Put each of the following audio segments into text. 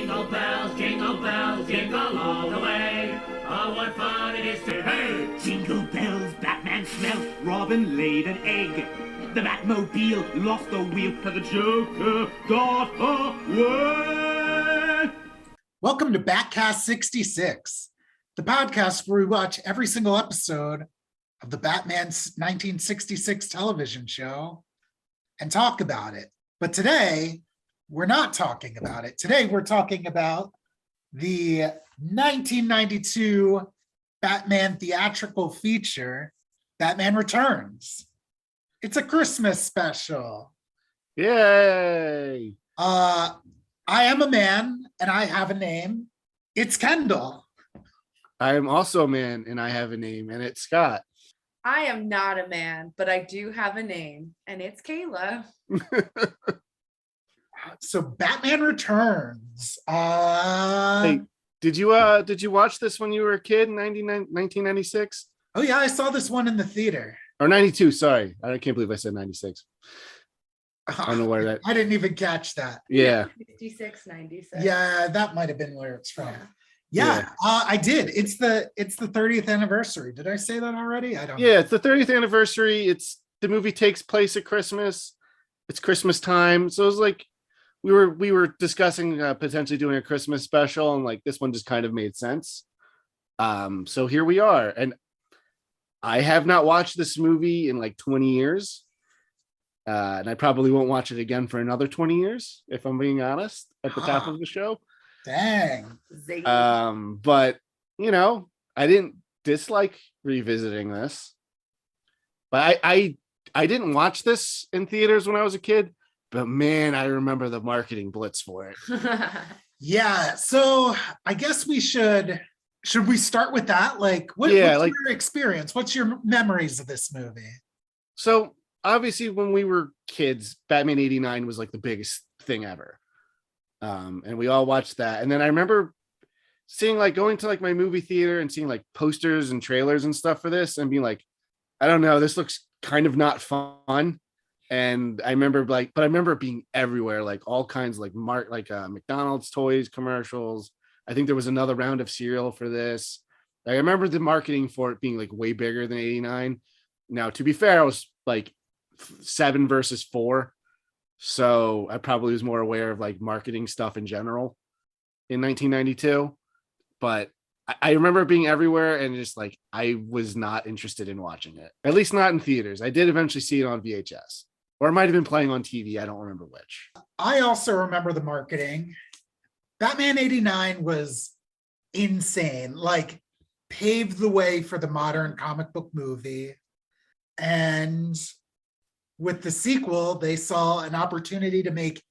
jingle bells, jingle all the way. Oh, what fun it is to, hey! Jingle bells, Batman smelt, Robin laid an egg. The Batmobile lost the wheel, and the Joker got away. Welcome to Batcast 66, the podcast where we watch every single episode of the Batman's 1966 television show and talk about it. But today, we're not talking about it. Today, we're talking about the 1992 Batman theatrical feature, Batman Returns. It's a Christmas special. Yay! I am a man and I have a name. It's Kendall. I am also a man and I have a name, and it's Scott. I am not a man, but I do have a name, and it's Kayla. So Batman Returns. Hey, did you watch this when you were a kid in 1996? Oh yeah, I saw this one in the theater. Or 92, sorry. I can't believe I said 96. I don't know where that. I didn't even catch that. Yeah. 66, 96. Yeah, that might have been where it's from. Yeah, I did. It's the 30th anniversary. Did I say that already? I don't know. Yeah, it's the 30th anniversary. The movie takes place at Christmas. It's Christmas time. So it was like we were discussing potentially doing a Christmas special, and like this one just kind of made sense. So here we are. And I have not watched this movie in like 20 years. And I probably won't watch it again for another 20 years, if I'm being honest, at the top of the show. Dang. But you know, I didn't dislike revisiting this. But I didn't watch this in theaters when I was a kid, but man, I remember the marketing blitz for it. Yeah, so I guess we should we start with that? Like what's your experience? What's your memories of this movie? So obviously when we were kids, Batman 89 was like the biggest thing ever. And we all watched that. And then I remember seeing like going to like my movie theater and seeing like posters and trailers and stuff for this and being like, I don't know, this looks kind of not fun. And I remember it being everywhere, like all kinds of like McDonald's toys, commercials. I think there was another round of cereal for this. I remember the marketing for it being like way bigger than 89. Now, to be fair, I was like 7 versus 4. So I probably was more aware of like marketing stuff in general in 1992. But I remember it being everywhere and just like I was not interested in watching it, at least not in theaters. I did eventually see it on VHS, or it might have been playing on TV. I don't remember which. I also remember the marketing. Batman 89 was insane, like paved the way for the modern comic book movie. And with the sequel, they saw an opportunity to make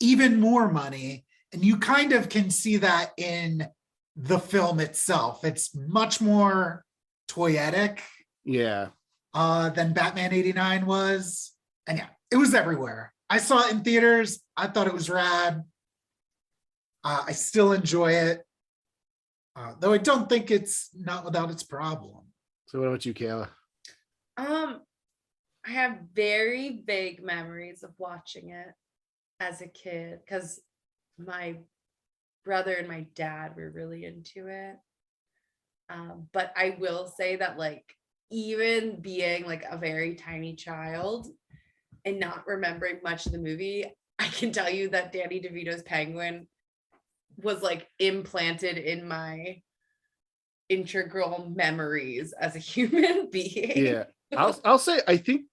even more money. And you kind of can see that in the film itself. It's much more toyetic than Batman 89 was. And yeah, it was everywhere. I saw it in theaters. I thought it was rad. I still enjoy it. Though I don't think it's not without its problem. So what about you, Kayla? I have very vague memories of watching it as a kid because my brother and my dad were really into it. But I will say that like even being like a very tiny child and not remembering much of the movie, I can tell you that Danny DeVito's Penguin was like implanted in my integral memories as a human being. Yeah. I'll say I think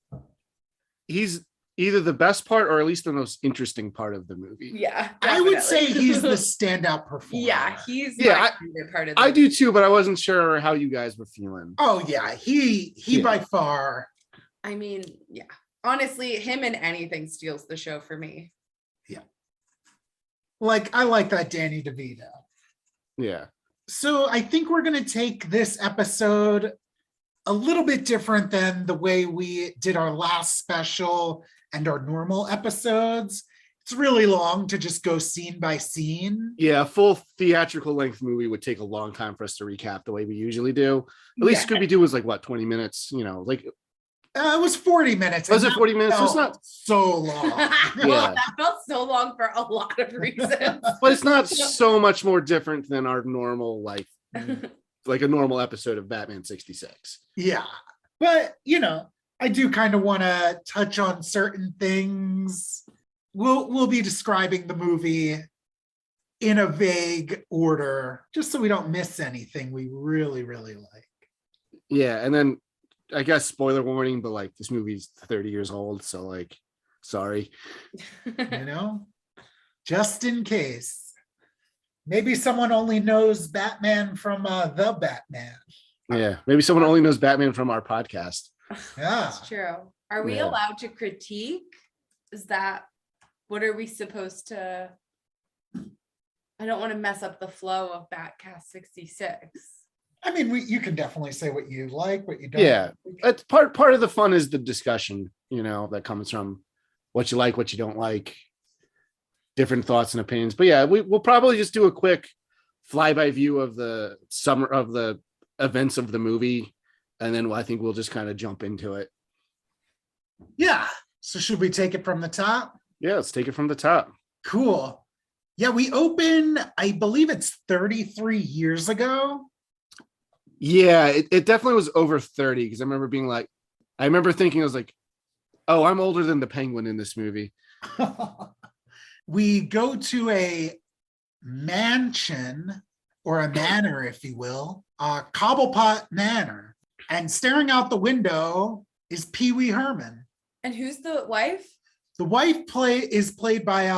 he's either the best part or at least the most interesting part of the movie. Yeah, definitely. I would say he's the standout performer. Yeah, he's my favorite part of the I do too, but I wasn't sure how you guys were feeling. Oh yeah, he by far. I mean, yeah. Honestly, him in anything steals the show for me. Yeah. Like I like that Danny DeVito. Yeah. So I think we're going to take this episode a little bit different than the way we did our last special and our normal episodes. It's really long to just go scene by scene. Yeah, a full theatrical length movie would take a long time for us to recap the way we usually do. At least Scooby-Doo was like, what, 20 minutes? You know, like It was 40 minutes. Was and it that 40 minutes? So it's felt not, so long. Yeah. That felt so long for a lot of reasons. but it's not so much more different than our normal, like a normal episode of Batman 66. Yeah. But, I do kind of want to touch on certain things. We'll be describing the movie in a vague order, just so we don't miss anything we really, really like. Yeah, and then I guess spoiler warning, but like this movie's 30 years old, so like, sorry. Just in case. Maybe someone only knows Batman from the Batman. Yeah, maybe someone only knows Batman from our podcast. Yeah. That's true. Are we Yeah. allowed to critique? Is that what are we supposed to? I don't want to mess up the flow of Batcast 66. I mean, you can definitely say what you like, what you don't. Yeah, like. that's part of the fun is the discussion, that comes from what you like, what you don't like, different thoughts and opinions. But yeah, we'll probably just do a quick flyby view of the events of the movie, and then I think we'll just kind of jump into it. Yeah. So should we take it from the top? Yeah, let's take it from the top. Cool. Yeah, we open, I believe it's 33 years ago. Yeah, it definitely was over 30 because I remember thinking, I was like, oh, I'm older than the Penguin in this movie. We go to a mansion, or a manor, if you will, Cobblepot Manor. And staring out the window is Pee Wee Herman. And who's the wife? The wife is played by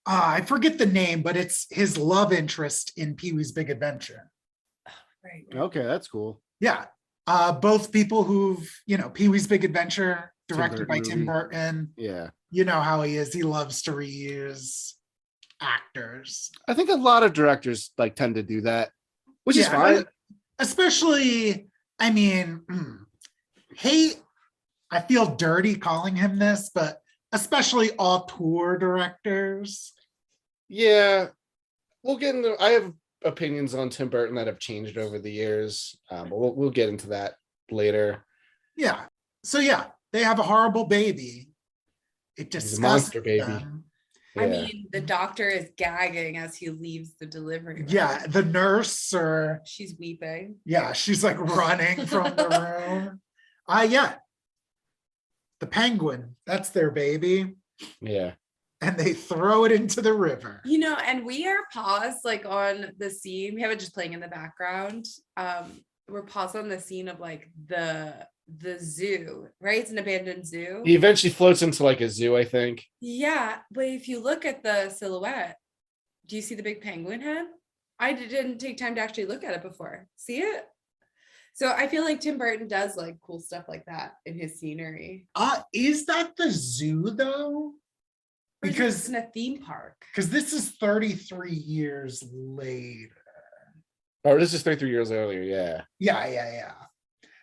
I forget the name, but it's his love interest in Pee Wee's Big Adventure. Right. Okay, that's cool. Yeah. Both people who've, Pee Wee's Big Adventure, directed by Tim movie. Burton. Yeah. You know how he is. He loves to reuse actors. I think a lot of directors tend to do that, which is fine. Especially, I mean, I feel dirty calling him this, but especially auteur directors. Yeah. We'll get into, I have opinions on Tim Burton that have changed over the years. But we'll get into that later. Yeah. So yeah, they have a horrible baby. It He's a disgusts monster baby. them. Yeah. I mean, the doctor is gagging as he leaves the delivery room. Yeah, the nurse She's weeping. yeah, she's like running from the room. Yeah. The Penguin, that's their baby. Yeah. And they throw it into the river. And we are paused on the scene. We have it just playing in the background. We're paused on the scene of the zoo, right? It's an abandoned zoo. He eventually floats into a zoo, I think. Yeah, but if you look at the silhouette, do you see the big penguin head? I didn't take time to actually look at it before. See it? So I feel like Tim Burton does cool stuff like that in his scenery. Is that the zoo though? Because it's in a theme park. Because this is 33 years later. Oh, this is 33 years earlier. Yeah. Yeah.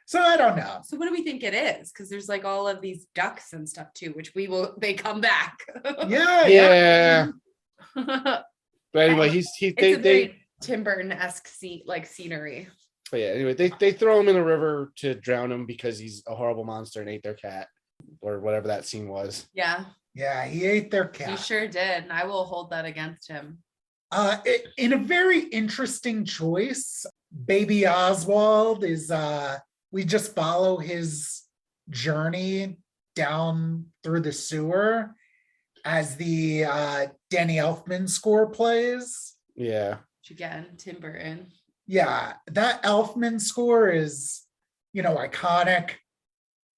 So I don't know. So what do we think it is? Because there's all of these ducks and stuff too, which they come back. Yeah. But anyway, It's a very Tim Burton-esque scenery. But yeah, anyway, they throw him in the river to drown him because he's a horrible monster and ate their cat, or whatever that scene was. Yeah. Yeah, he ate their cat. He sure did, and I will hold that against him. In a very interesting choice, Baby Oswald is we just follow his journey down through the sewer as the Danny Elfman score plays. Yeah. Again, Tim Burton. Yeah, that Elfman score is, iconic,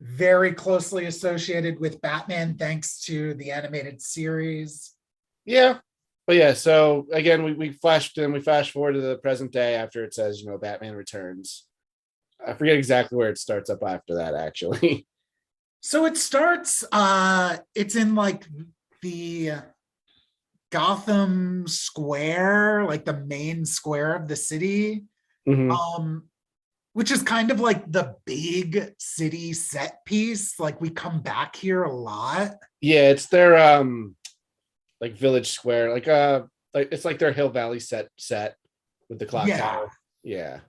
very closely associated with Batman thanks to the animated series. Yeah. But yeah, so again, we flash forward to the present day after it says, Batman returns. I forget exactly where it starts up after that, actually. So it starts, it's in the Gotham Square, the main square of the city, which is kind of the big city set piece. We come back here a lot. Yeah, it's their village square, it's their Hill Valley set with the clock tower. Yeah.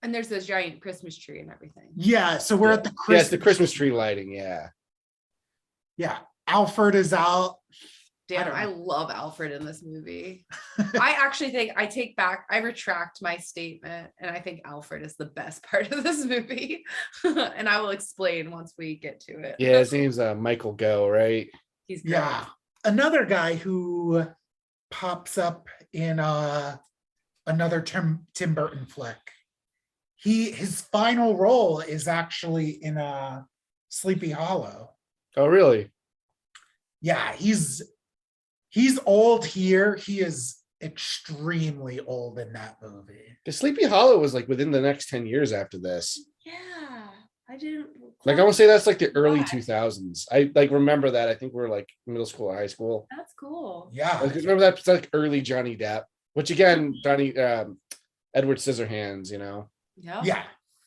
And there's this giant Christmas tree and everything. Yeah, so we're at the Christmas. Yeah, it's the Christmas tree lighting. Yeah. Yeah, Alfred is out. Damn, I love Alfred in this movie. I actually think I retract my statement, and I think Alfred is the best part of this movie. And I will explain once we get to it. Yeah, his name's Michael Go, right? He's great. Yeah, another guy who pops up in another Tim Burton flick. His final role is actually in Sleepy Hollow. Oh, really? Yeah, he's old here. He is extremely old in that movie. Because Sleepy Hollow was like within the next 10 years after this. Yeah, I didn't. Like I want to say that's like the early Right. 2000s. I like remember that. I think we're like middle school or high school. That's cool. Yeah, Like, remember that's like early Johnny Depp, which again, Edward Scissorhands, you know. Yeah. yeah.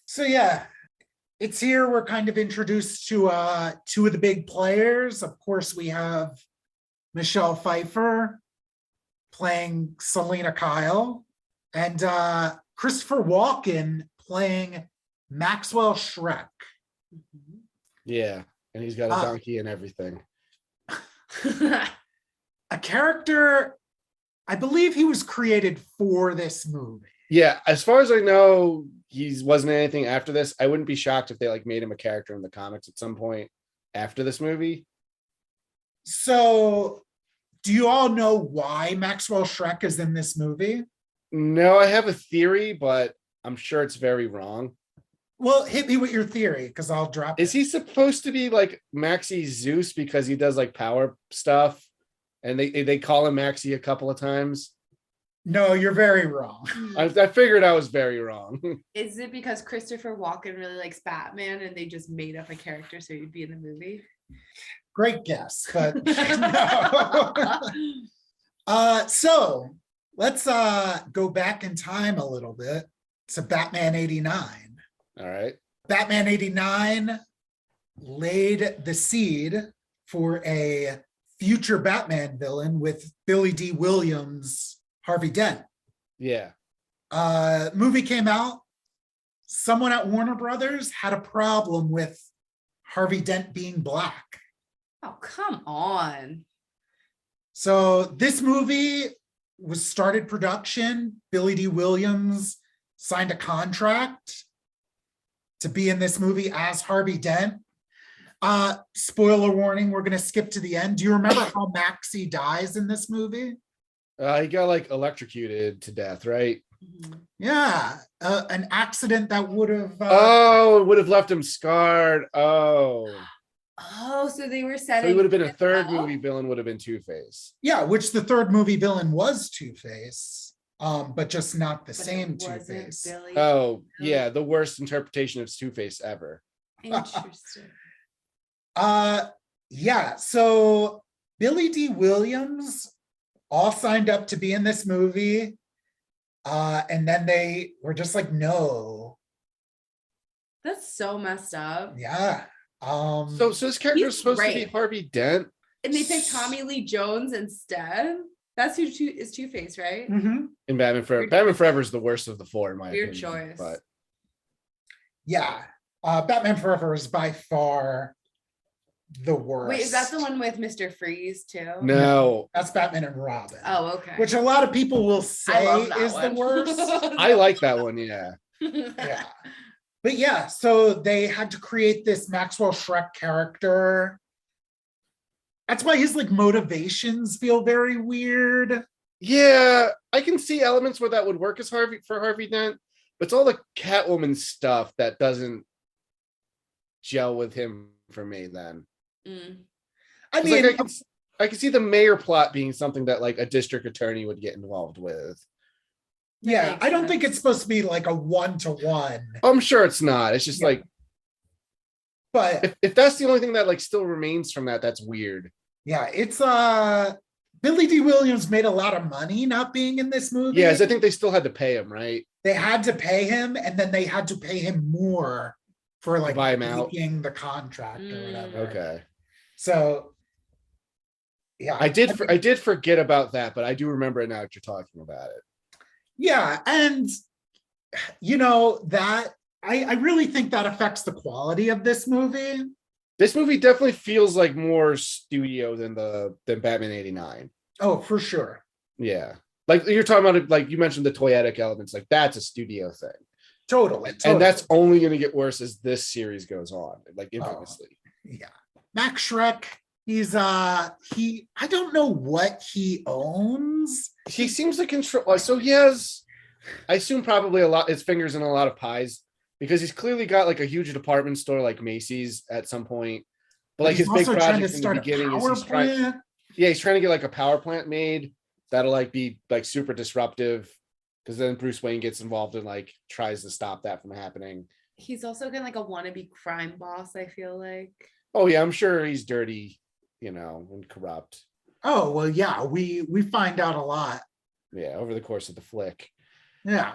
So yeah, it's here we're kind of introduced to two of the big players. Of course, we have Michelle Pfeiffer playing Selena Kyle, and Christopher Walken playing Maxwell Shrek. Mhm. Yeah, and he's got a donkey and everything. A character, I believe he was created for this movie. Yeah, as far as I know, he wasn't anything after this. I wouldn't be shocked if they like made him a character in the comics at some point after this movie. So, do you all know why Maxwell Shrek is in this movie? No, I have a theory, but I'm sure it's very wrong. Well, hit me with your theory because I'll drop Is it. he supposed to be like Maxie Zeus because he does like power stuff? And they call him Maxie a couple of times. No, you're very wrong. I figured I was very wrong. Is it because Christopher Walken really likes Batman and they just made up a character so he'd be in the movie? Great guess, but no. So let's go back in time a little bit to Batman 89. All right. Batman 89 laid the seed for a future Batman villain with Billy D. Williams, Harvey Dent. Yeah. Movie came out. Someone at Warner Brothers had a problem with Harvey Dent being black. Oh, come on. So this movie was started production. Billy D. Williams signed a contract to be in this movie as Harvey Dent. Spoiler warning, we're going to skip to the end. Do you remember how Maxie dies in this movie? He got like electrocuted to death, right? Mhm. Yeah, an accident that would have... It would have left him scarred. Oh. Oh, so they were So setting. he would have been a it third up? movie villain, would have been Two-Face. Yeah, which the third movie villain was Two-Face, but just not the But it same wasn't Two-Face. Billy. Oh, yeah, the worst interpretation of Two-Face ever. Interesting. Yeah, so Billy D. Williams all signed up to be in this movie, and then they were just like, no. That's so messed up. Yeah. So this character is He's supposed to be great. Harvey Dent. And they picked Tommy Lee Jones instead. That's who is Two-Face, right? mhm. In Batman Forever. Weird Batman Forever is the worst of the four, in my Weird opinion. choice. But Yeah. Batman Forever is by far the worst. Wait, is that the one with Mr. Freeze too? no, That's Batman and Robin. Oh, okay. Which a lot of people will I say love that is one. the worst. I like that one. Yeah. Yeah. But yeah, so they had to create this Maxwell Shrek character. That's why his like motivations feel very weird. Yeah, I can see elements where that would work as Harvey Dent, but it's all the Catwoman stuff that doesn't gel with him for me then. Mm. I 'Cause, mean, like, I can see the mayor plot being something that like a district attorney would get involved with. yeah, makes I don't think sense. it's supposed to be like a one-to-one, I'm sure it's not. It's just Yeah. like but if that's the only thing that like still remains from that, that's weird. yeah, it's Billy D. Williams made a lot of money not being in this movie. Yes, I think they still had to pay him, right? They had to pay him, and then they had to pay him more for like buy him out. breaking the contract or Mm. whatever. Okay. So yeah, I did forget about that, but I do remember it now that you're talking about it. yeah, and that I really think that affects the quality of this movie. This movie definitely feels like more studio than Batman 89. Oh, for sure. Yeah. Like you're talking about it, like you mentioned the toyetic elements, like that's a studio thing. Totally. And that's only going to get worse as this series goes on, like infamously. Yeah. Max Schreck, I don't know what he owns. He seems to control, so he has, I assume probably his fingers in a lot of pies, because he's clearly got like a huge department store like Macy's at some point. But like his big project in the beginning is he's trying to get like a power plant made that'll like be like super disruptive, because then Bruce Wayne gets involved and like tries to stop that from happening. He's also kind of like a wannabe crime boss, I feel like. Oh yeah, I'm sure he's dirty, and corrupt. Oh, well, yeah, we find out a lot. Yeah, over the course of the flick. Yeah.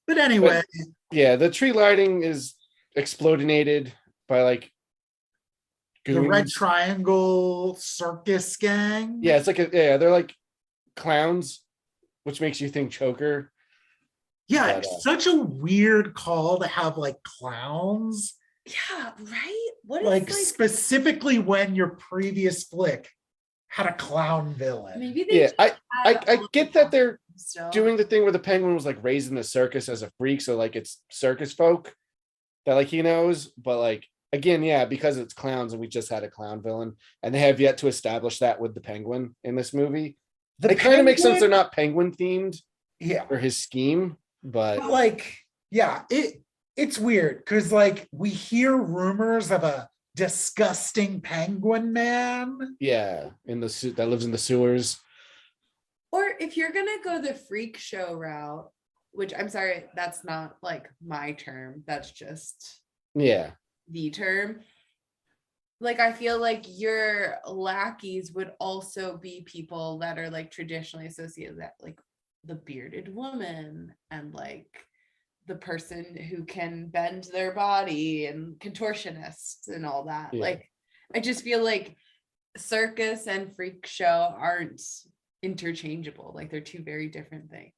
But anyway. Yeah, the tree lighting is explodinated by like goons. The Red Triangle circus gang. Yeah, it's like they're like clowns, which makes you think Joker. Yeah, it's such a weird call to have like clowns. Yeah, right? What is like specifically when your previous flick had a clown villain? Maybe they I get that they're doing the thing where the Penguin was like raised in the circus as a freak, so like it's circus folk that like he knows, but like again, yeah, because it's clowns and we just had a clown villain, and they have yet to establish that with the Penguin in this movie. It kind of makes sense they're not Penguin themed, for his scheme, but like, yeah, it's weird because like we hear rumors of a disgusting penguin man. Yeah, in the suit that lives in the sewers. Or if you're gonna go the freak show route, which I'm sorry, that's not like my term, that's just the term. Like I feel like your lackeys would also be people that are like traditionally associated with that, like the bearded woman and like the person who can bend their body and contortionists and all that. Like I just feel like circus and freak show aren't interchangeable. Like they're two very different things.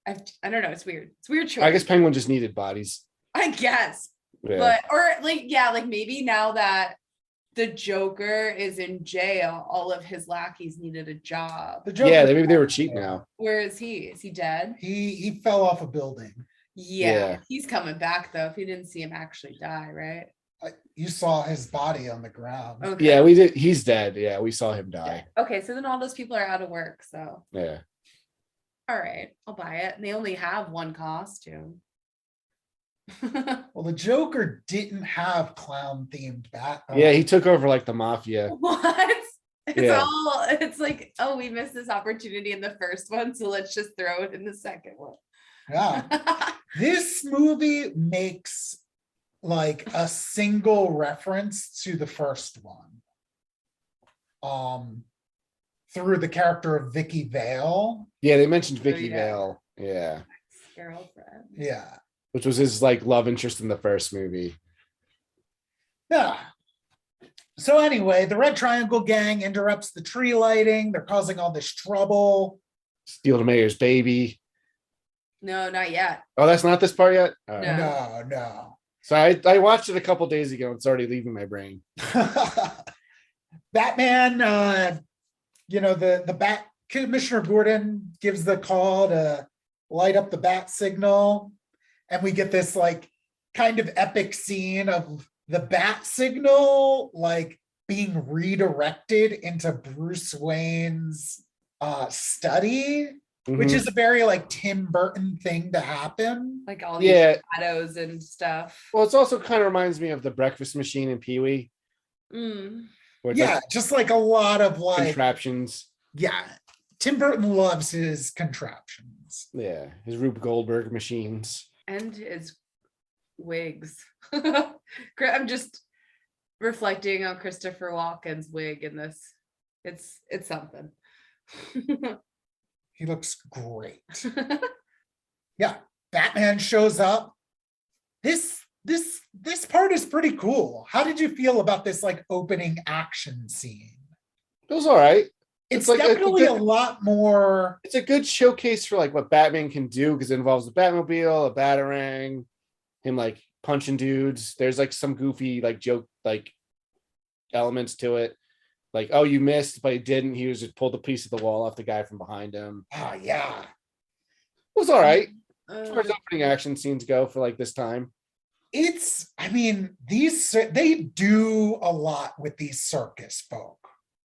I don't know, it's weird. It's weird choice. I guess Penguin just needed bodies, I guess. But or like maybe now that the Joker is in jail, all of his lackeys needed a job. Maybe they were cheap now. Where is he? Is he dead? He fell off a building. Yeah, he's coming back though. If you didn't see him actually die, right? You saw his body on the ground. Okay. Yeah, we did. He's dead. Yeah, we saw him die. Okay, so then all those people are out of work. So yeah. All right, I'll buy it. And they only have one costume. Well, the Joker didn't have clown themed Batman. Yeah, he took over like the mafia. What? It's like, oh, we missed this opportunity in the first one, so let's just throw it in the second one. Yeah. This movie makes like a single reference to the first one. Through the character of Vicky Vale. Yeah, they mentioned Vicky Vale. Yeah. Girlfriend. Yeah. Which was his like love interest in the first movie. Yeah. So anyway, the Red Triangle gang interrupts the tree lighting. They're causing all this trouble. Steal the mayor's baby. No, not yet. Oh, that's not this part yet? No. So I watched it a couple days ago. It's already leaving my brain. Batman, the Bat Commissioner Gordon gives the call to light up the bat signal. And we get this like kind of epic scene of the bat signal like being redirected into Bruce Wayne's study, which is a very like Tim Burton thing to happen. Like all these shadows and stuff. Well, it's also kind of reminds me of the Breakfast Machine in Pee-wee. Just like a lot of like contraptions. Yeah. Tim Burton loves his contraptions. Yeah, his Rube Goldberg machines. And his wigs. I'm just reflecting on Christopher Walken's wig in this. It's something. He looks great. Yeah, Batman shows up. This part is pretty cool. How did you feel about this like opening action scene? It was all right. It's like definitely a lot more. It's a good showcase for like what Batman can do because it involves a Batmobile, a Batarang, him like punching dudes. There's like some goofy like joke like elements to it. Like, oh, you missed, but he didn't. He was just pulled a piece of the wall off the guy from behind him. Oh yeah. It was all right as far as opening action scenes go for like this time. I mean, they do a lot with these circus folk.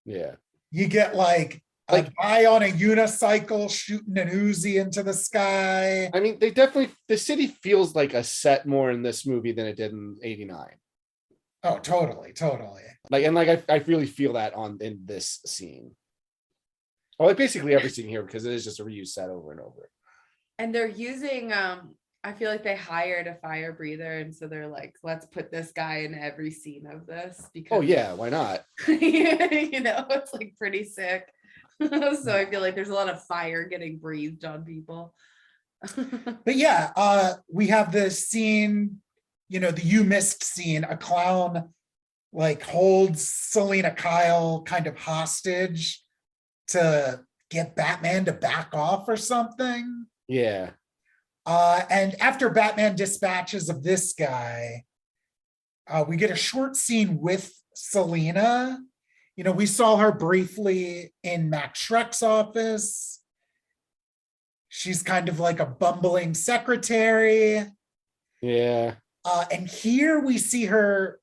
Yeah. You get like a guy on a unicycle shooting an Uzi into the sky. I mean, the city feels like a set more in this movie than it did in 89. Oh, totally. I really feel that in this scene. Well, like basically every scene here, because it is just a reuse set over and over. And they're using I feel like they hired a fire breather, and so they're like, let's put this guy in every scene of this because oh yeah, why not? It's like pretty sick. So I feel like there's a lot of fire getting breathed on people. But yeah, we have this scene, the you missed scene, a clown like holds Selena Kyle kind of hostage to get Batman to back off or something. Yeah. And after Batman dispatches of this guy, we get a short scene with Selena. We saw her briefly in Max Shrek's office. She's kind of like a bumbling secretary. Yeah. And here we see her,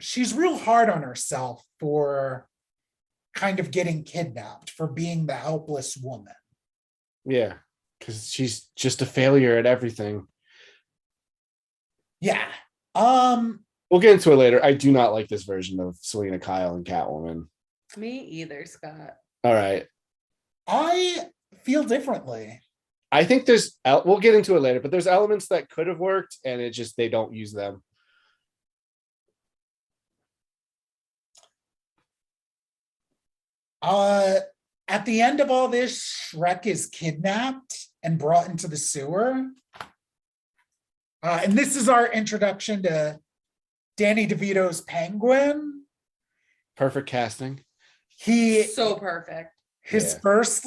she's real hard on herself for kind of getting kidnapped, for being the helpless woman. Yeah. Because she's just a failure at everything. Yeah. We'll get into it later. I do not like this version of Selena Kyle and Catwoman. Me either, Scott. All right. I feel differently. I think we'll get into it later, but there's elements that could have worked and they don't use them. At the end of all this, Shrek is kidnapped and brought into the sewer. And this is our introduction to Danny DeVito's Penguin. Perfect casting. So perfect. His first,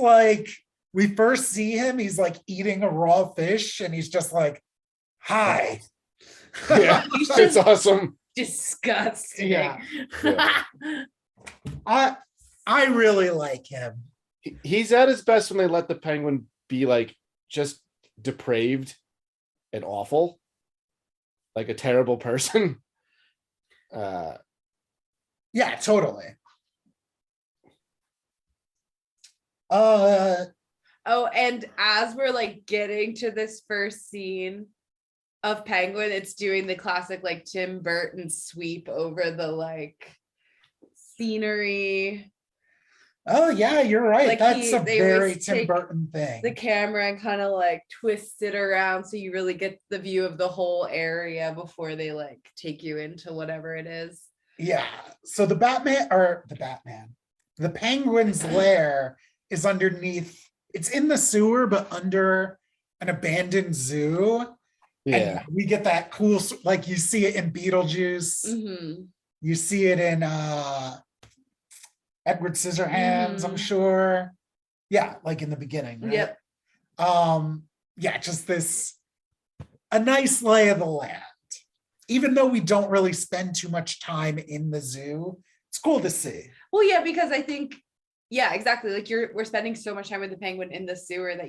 we first see him, he's like eating a raw fish and he's just like, hi. Yeah, it's awesome. Disgusting. Yeah. I really like him. He's at his best when they let the Penguin be like just depraved and awful, like a terrible person. Yeah, totally. And as we're like getting to this first scene of Penguin, it's doing the classic like Tim Burton sweep over the like scenery. Oh yeah, you're right. Like that's a very Tim take Burton thing. The camera and kind of like twist it around so you really get the view of the whole area before they like take you into whatever it is. Yeah. So the Penguin's lair is underneath. It's in the sewer, but under an abandoned zoo. Yeah. And we get that cool, like you see it in Beetlejuice. Mm-hmm. You see it in Edward Scissorhands, I'm sure. Yeah, like in the beginning, right? Yep. Yeah, just a nice lay of the land. Even though we don't really spend too much time in the zoo, it's cool to see. Well, yeah, because I think, yeah, exactly. Like we're spending so much time with the Penguin in the sewer that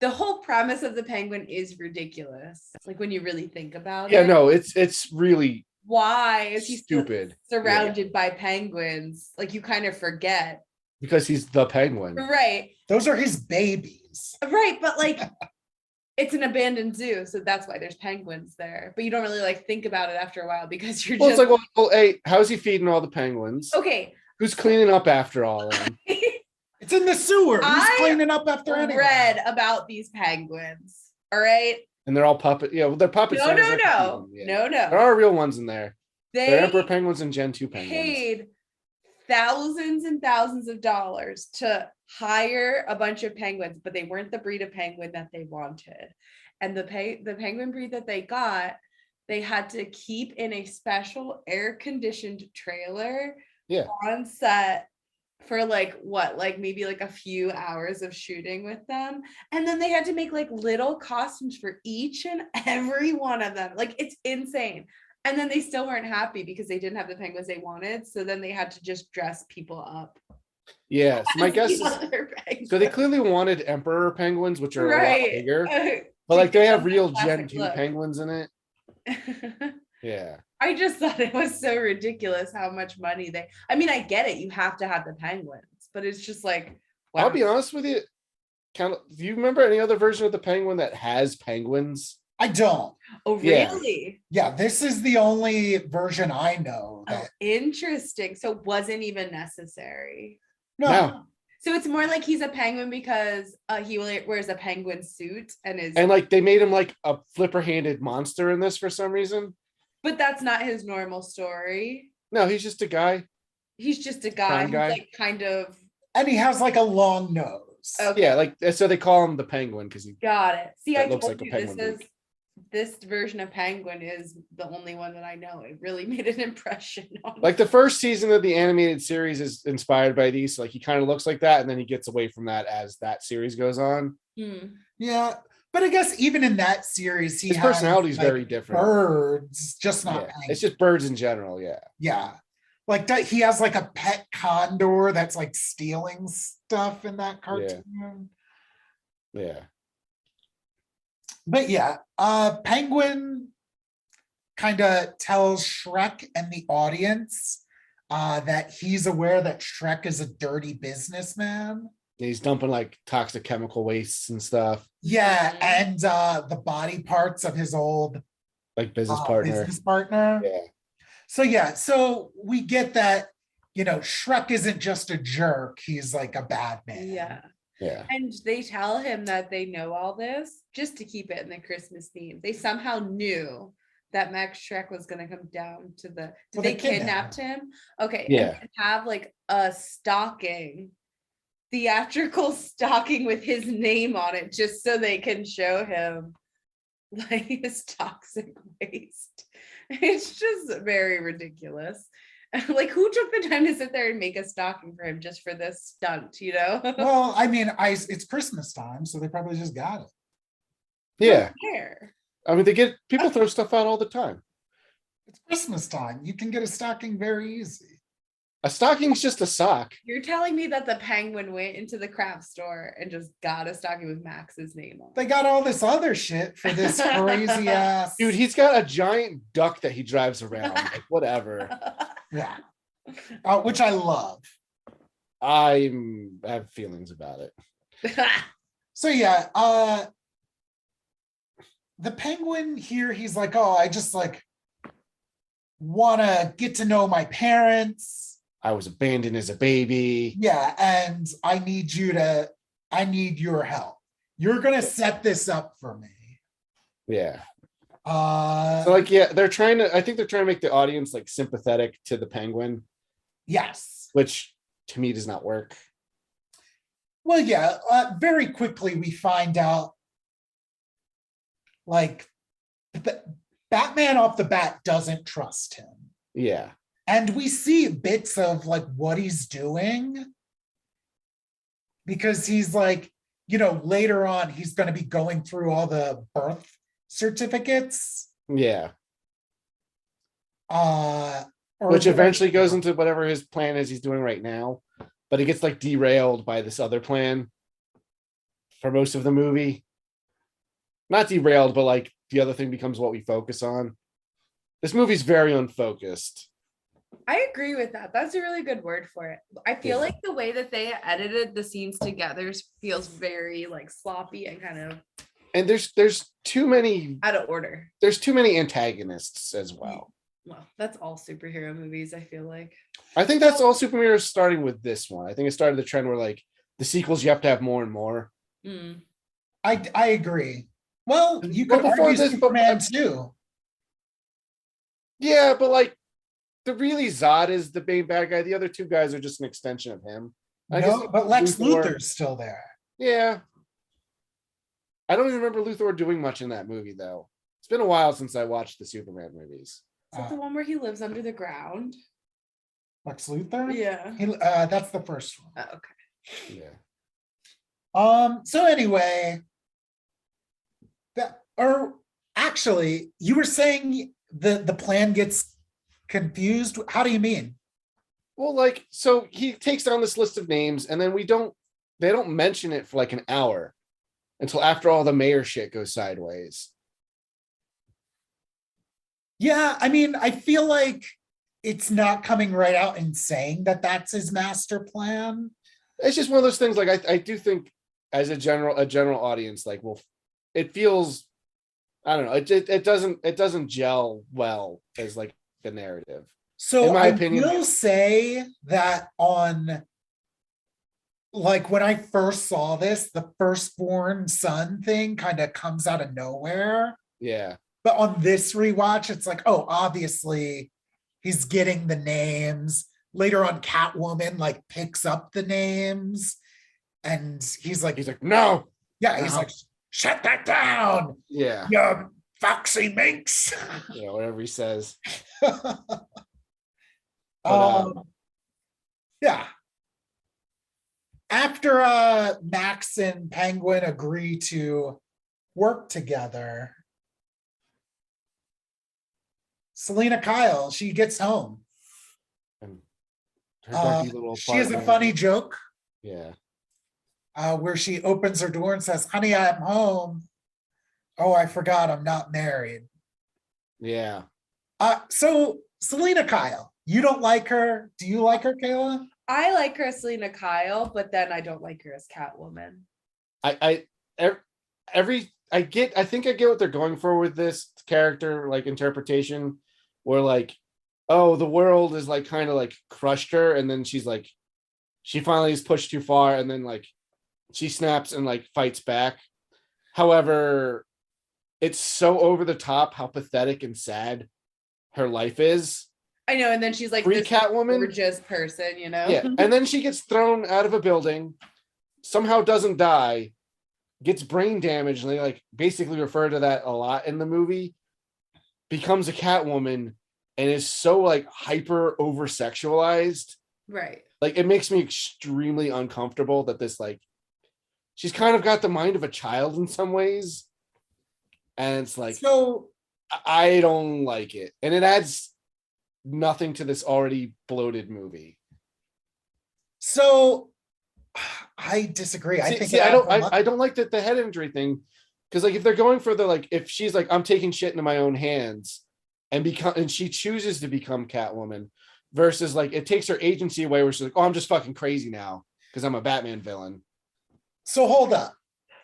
the whole premise of the Penguin is ridiculous. Like when you really think about it. Yeah, no, it's really why is he stupid surrounded by penguins? Like you kind of forget. Because he's the Penguin. Right. Those are his babies. Right, but like it's an abandoned zoo, so that's why there's penguins there. But you don't really like think about it after a while because you're it's like, well, hey, how's he feeding all the penguins? Okay. Who's cleaning up after all of them? It's in the sewer. Who's cleaning up after anyone? I read about these penguins. All right. And they're all puppet. Yeah, well, they're puppets. No. No. There are real ones in there. They're Emperor penguins and Gen 2 penguins. Paid thousands and thousands of dollars to hire a bunch of penguins, but they weren't the breed of penguin that they wanted. And the penguin breed that they got, they had to keep in a special air-conditioned trailer on set for like what, like maybe like a few hours of shooting with them, and then they had to make like little costumes for each and every one of them. Like, it's insane. And then they still weren't happy because they didn't have the penguins they wanted, so then they had to just dress people up. Yeah, so my as guess the is other so they penguins. clearly wanted emperor penguins, which are a lot Right. bigger, To but like they give have them that real classic Gen 2 look. penguins in it. Yeah. I just thought it was so ridiculous how much money they, I mean, I get it, you have to have the penguins, but it's just like, wow. I'll be honest with you. Do you remember any other version of the penguin that has penguins? I don't. Oh, Yeah. really? Yeah, this is the only version I know Oh, that interesting. So it wasn't even necessary. No. So it's more like he's a penguin because he wears a penguin suit and is, And like they made him like a flipper-handed monster in this for some reason. but that's not his normal story. No, he's just a guy. He's just a guy Brown who's guy. like kind of, and he has like a long nose. okay. Yeah, like so they call him the penguin because he Got it. See, that I looks told like a you penguin this is beak. this version of Penguin is the only one that I know. It really made an impression on Like the first season of the animated series is inspired by these. So like he kind of looks like that, and then he gets away from that as that series goes on. Yeah, but I guess even in that series, His personality is very different. Birds, just not Yeah, penguins. it's just birds in general. Yeah. Yeah, like that. He has like a pet condor that's like stealing stuff in that cartoon. Yeah. But yeah, Penguin kind of tells Shrek and the audience that he's aware that Shrek is a dirty businessman. He's dumping like toxic chemical wastes and stuff. Yeah, and the body parts of his old Like business partner. Yeah. So we get that, Shrek isn't just a jerk, he's like a bad man. Yeah. Yeah. And they tell him that they know all this just to keep it in the Christmas theme. They somehow knew that Max Shrek was going to come down to the. Did they kidnapped him? Okay. Yeah. And have like a theatrical stocking with his name on it, just so they can show him like his toxic waste. It's just very ridiculous. Like, who took the time to sit there and make a stocking for him just for this stunt, Well, I mean, it's Christmas time, so they probably just got it. Yeah. Where? I mean, people throw stuff out all the time. It's Christmas time. You can get a stocking very easy. A stocking's just a sock. You're telling me that the penguin went into the craft store and just got a stocking with Max's name on it? They got all this other shit for this crazy ass. Dude, he's got a giant duck that he drives around. Like, whatever. Yeah. Which I love. I have feelings about it. So yeah, the penguin here, he's like, oh, I just like want to get to know my parents. I was abandoned as a baby. Yeah, and I need your help. You're gonna set this up for me. Yeah. So like, yeah, I think they're trying to make the audience like sympathetic to the penguin. Yes. Which to me does not work. Well, yeah, very quickly we find out like Batman off the bat doesn't trust him. Yeah. And we see bits of like what he's doing because he's like, later on he's going to be going through all the birth certificates. Yeah. Which eventually goes into whatever his plan is he's doing right now, but it gets like derailed by this other plan for most of the movie. Not derailed, but like the other thing becomes what we focus on. This movie's very unfocused. I agree with that. That's a really good word for it. I feel like the way that they edited the scenes together feels very like sloppy and kind of. And there's too many out of order. There's too many antagonists as well. Well, that's all superhero movies, I feel like. I think that's all superheroes starting with this one. I think it started the trend where like the sequels you have to have more and more. I agree. Well, you could argue Superman too. Yeah, but like the really Zod is the main bad guy. The other two guys are just an extension of him. But Lex Luthor's still there. Yeah. I don't even remember Luthor doing much in that movie, though. It's been a while since I watched the Superman movies. Is that the one where he lives under the ground? Lex Luthor? Yeah. That's the first one. Oh, okay. Yeah. So anyway, or actually, you were saying the plan gets confused. How do you mean? Well, like, so he takes down this list of names, and then they don't mention it for like an hour until after all the mayor shit goes sideways. Yeah, I mean, I feel like it's not coming right out and saying that that's his master plan. It's just one of those things. Like, I do think as a general audience, like, well, it feels, I don't know, it doesn't gel well as like the narrative. So In my I opinion. will say that on, like, when I first saw this, the firstborn son thing kind of comes out of nowhere. Yeah. But on this rewatch, it's like, oh, obviously he's getting the names. Later on, Catwoman like picks up the names, and he's like, no. yeah, he's like, shut that down, Yeah. you foxy minx. Yeah, whatever he says. Yeah. After Max and Penguin agree to work together, Selena Kyle, she gets home. And her dumpy little She has a apartment. funny joke Yeah. where she opens her door and says, honey, I'm home. Oh, I forgot I'm not married. Yeah. So Selena Kyle, you don't like her. Do you like her, Kayla? I like her as Selena Kyle, but then I don't like her as Catwoman. I think I get what they're going for with this character, like, interpretation, where like, oh, the world is like kind of like crushed her, and then she's like, she finally is pushed too far, and then like she snaps and like fights back. However, it's so over the top how pathetic and sad her life is. I know, and then she's like this Catwoman, gorgeous person, you know? Yeah, and then she gets thrown out of a building, somehow doesn't die, gets brain damage, and they like basically refer to that a lot in the movie, becomes a Catwoman, and is so like hyper over sexualized. Right. Like, it makes me extremely uncomfortable that this, like, she's kind of got the mind of a child in some ways. And it's like, so I don't like it. And it adds nothing to this already bloated movie. So I disagree. I think I don't like the head injury thing, because like if they're going for the, like, if she's like, I'm taking shit into my own hands and she chooses to become Catwoman, versus like it takes her agency away where she's like, oh, I'm just fucking crazy now because I'm a Batman villain. So hold up.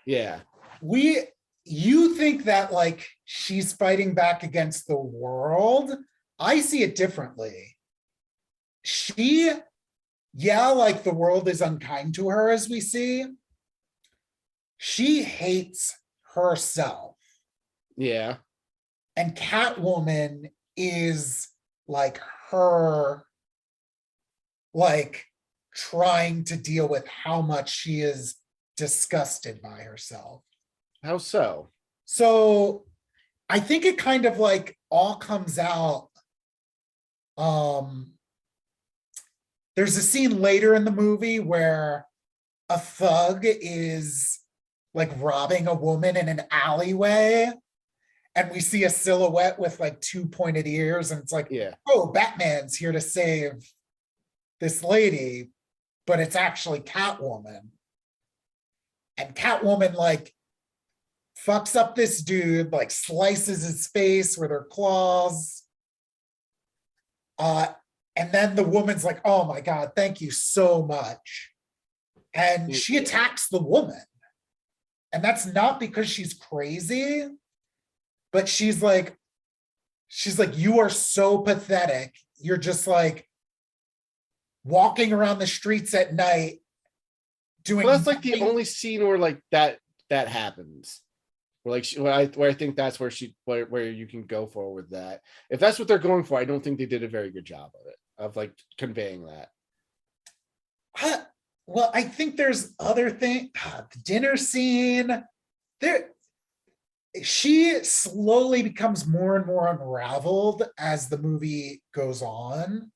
Yeah. You think that like she's fighting back against the world? I see it differently. Like the world is unkind to her, as we see. She hates herself. Yeah. And Catwoman is like her, like trying to deal with how much she is disgusted by herself. How so? So I think it kind of like all comes out. There's a scene later in the movie where a thug is like robbing a woman in an alleyway, and we see a silhouette with like two pointed ears, and it's like, Yeah. oh, Batman's here to save this lady, but it's actually Catwoman. And Catwoman like fucks up this dude, like slices his face with her claws. And then the woman's like, oh my God, thank you so much. And she attacks the woman. And that's not because she's crazy, but she's like, you are so pathetic. You're just like walking around the streets at night doing. Well, that's like the only scene where like that happens. Where I think that's where you can go for with that. If that's what they're going for, I don't think they did a very good job of it, of like conveying that. Well, I think there's other things. The dinner scene, she slowly becomes more and more unraveled as the movie goes on.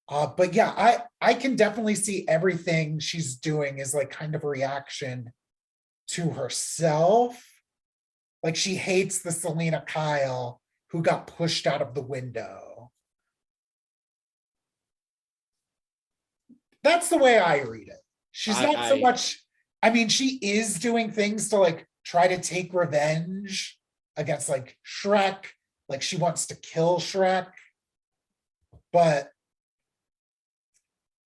But yeah, I can definitely see everything she's doing is like kind of a reaction to herself. Like she hates the Selena Kyle who got pushed out of the window. That's the way I read it. She's not so much, I mean, she is doing things to like try to take revenge against like Shrek. Like she wants to kill Shrek. But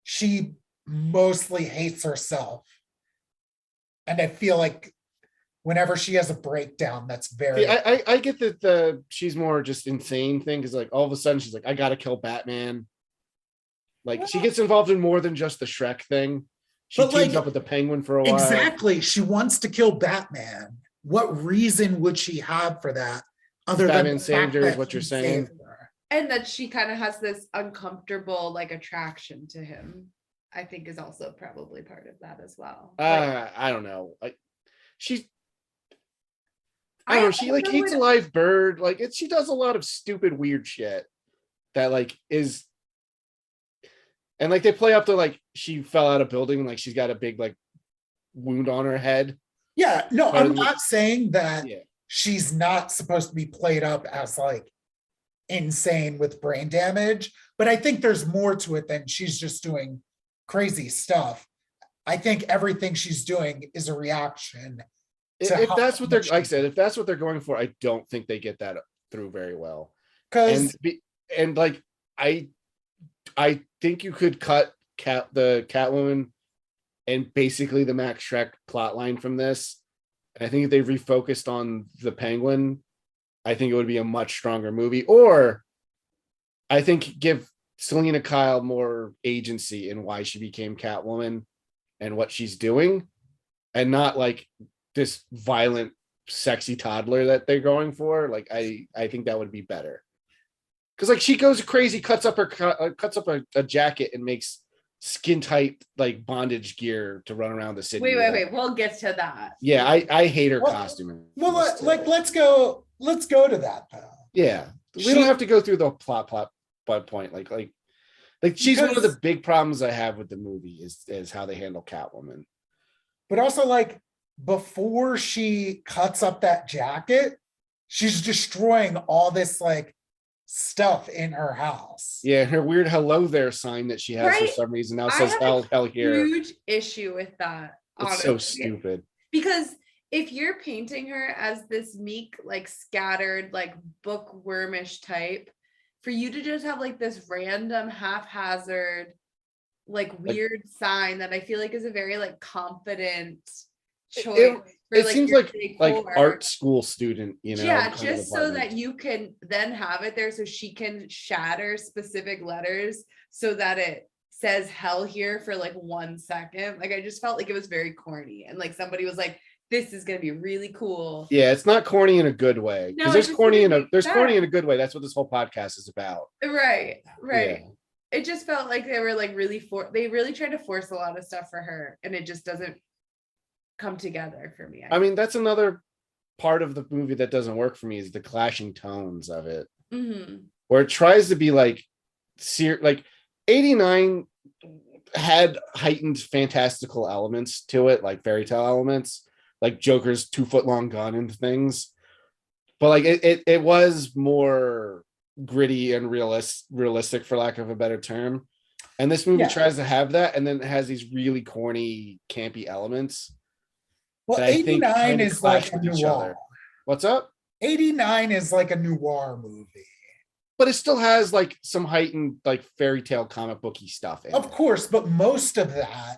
she mostly hates herself. And I feel like whenever she has a breakdown, that's very. I get that she's more just insane thing because like all of a sudden she's like, I gotta kill Batman. Like she gets involved in more than just the Shrek thing. She teams up with the Penguin for a while. Exactly. She wants to kill Batman. What reason would she have for that? Other Batman than the saved fact her, is that what you're he saying. saved her. And that she kind of has this uncomfortable like attraction to him, I think is also probably part of that as well. I don't know. She like eats a live bird. Like she does a lot of stupid, weird shit that like is, and like they play up to like she fell out of building, like she's got a big like wound on her head. Yeah, no, I'm not saying that she's not supposed to be played up as like insane with brain damage, but I think there's more to it than she's just doing crazy stuff. I think everything she's doing is a reaction. If that's what they're, like I said, if that's what they're going for, I don't think they get that through very well. And like I think you could cut the Catwoman and basically the Max Shrek plotline from this. And I think if they refocused on the Penguin, I think it would be a much stronger movie. Or I think give Selena Kyle more agency in why she became Catwoman and what she's doing, and not like this violent, sexy toddler that they're going for. Like I think that would be better. Because like she goes crazy, cuts up a jacket and makes skin tight like bondage gear to run around the city. Wait. We'll get to that. Yeah, I hate her costume. Well, let's go to that though. Yeah, we don't have to go through the plot point. Like she's one of the big problems I have with the movie is how they handle Catwoman. But also like before she cuts up that jacket, she's destroying all this like stuff in her house. Yeah, her weird hello there sign that she has for some reason now says hell here. Huge issue with that. It's so stupid. Because if you're painting her as this meek, like scattered, like bookwormish type, for you to just have like this random haphazard, like weird sign that I feel like is a very like confident choice. It seems like art school student, you know. Yeah, just so that you can then have it there so she can shatter specific letters so that it says hell here for like 1 second. Like I just felt like it was very corny and like somebody was like, this is gonna be really cool. Yeah, it's not corny in a good way. Because there's corny in a good way. That's what this whole podcast is about. Right. Yeah. It just felt like they were like they really tried to force a lot of stuff for her and it just doesn't come together for me. I mean, that's another part of the movie that doesn't work for me is the clashing tones of it. Mm-hmm. Where it tries to be like 89 had heightened fantastical elements to it, like fairy tale elements, like Joker's 2-foot-long gun and things. But like it was more gritty and realistic, for lack of a better term. And this movie tries to have that, and then it has these really corny, campy elements. Well, 89 is like a noir. What's up? 89 is like a noir movie. But it still has like some heightened like fairy tale comic booky stuff in it. Of course, but most of that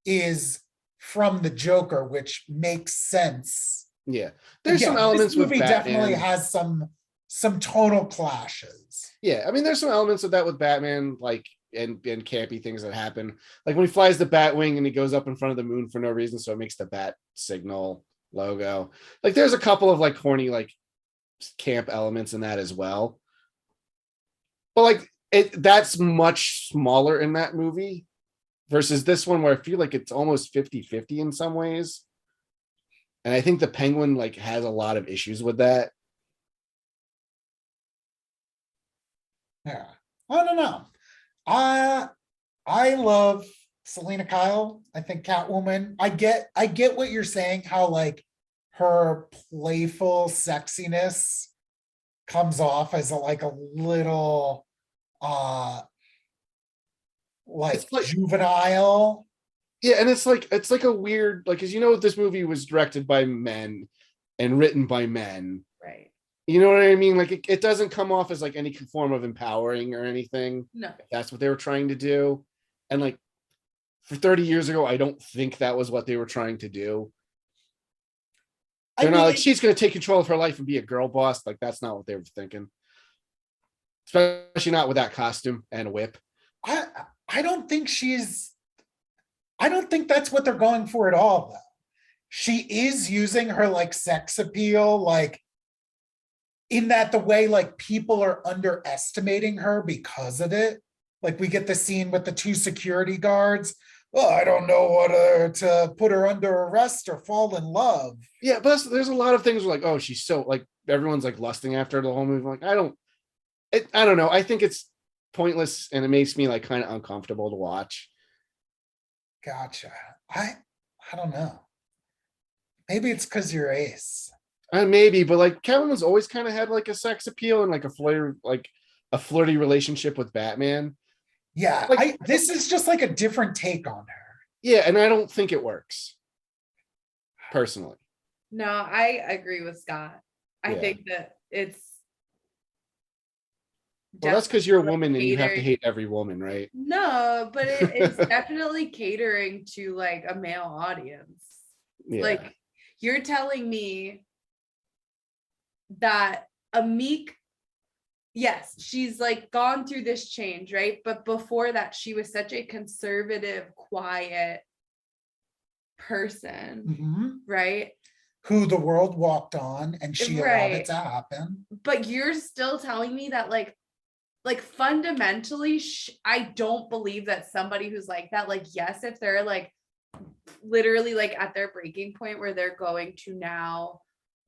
is from the Joker, which makes sense. Yeah. There's some elements this movie with Batman. Definitely has some tonal clashes. Yeah, I mean there's some elements of that with Batman, like and campy things that happen. Like when he flies the Batwing and he goes up in front of the moon for no reason, so it makes the bat signal logo. Like there's a couple of like corny like camp elements in that as well. But like that's much smaller in that movie versus this one where I feel like it's almost 50-50 in some ways. And I think the Penguin like has a lot of issues with that. Yeah. I don't know. I love Selena Kyle. I think Catwoman. I get what you're saying, how like her playful sexiness comes off as like a little like It's like, juvenile. yeah, and it's like a weird, like, because this movie was directed by men and written by men. Right. You know what I mean? Like it doesn't come off as like any form of empowering or anything. No. If that's what they were trying to do. And like for 30 years ago, I don't think that was what they were trying to do. They're not like, she's going to take control of her life and be a girl boss. Like that's not what they were thinking. Especially not with that costume and a whip. I don't think that's what they're going for at all, though. She is using her like sex appeal, like in that the way like people are underestimating her because of it. Like we get the scene with the two security guards. Oh, I don't know whether to put her under arrest or fall in love. Yeah, but there's a lot of things where like, oh, she's so like everyone's like lusting after her the whole movie. Like I don't know. I think it's pointless and it makes me like kind of uncomfortable to watch. Gotcha. I don't know. Maybe it's because you're Ace. Maybe, but like Catwoman's always kind of had like a sex appeal and like a flirty relationship with Batman. Yeah, like, this is just like a different take on her. Yeah, and I don't think it works. Personally. No, I agree with Scott. I Yeah. think that it's Well, that's because you're a woman and you have to catering- hate every woman, right? No, but it's definitely catering to like a male audience. Yeah. Like you're telling me that a meek, yes, she's like gone through this change, right? But before that, she was such a conservative, quiet person, Mhm. right? Who the world walked on and she allowed Right. it to happen. But you're still telling me that like fundamentally, I don't believe that somebody who's like that, like, yes, if they're like literally like at their breaking point where they're going to now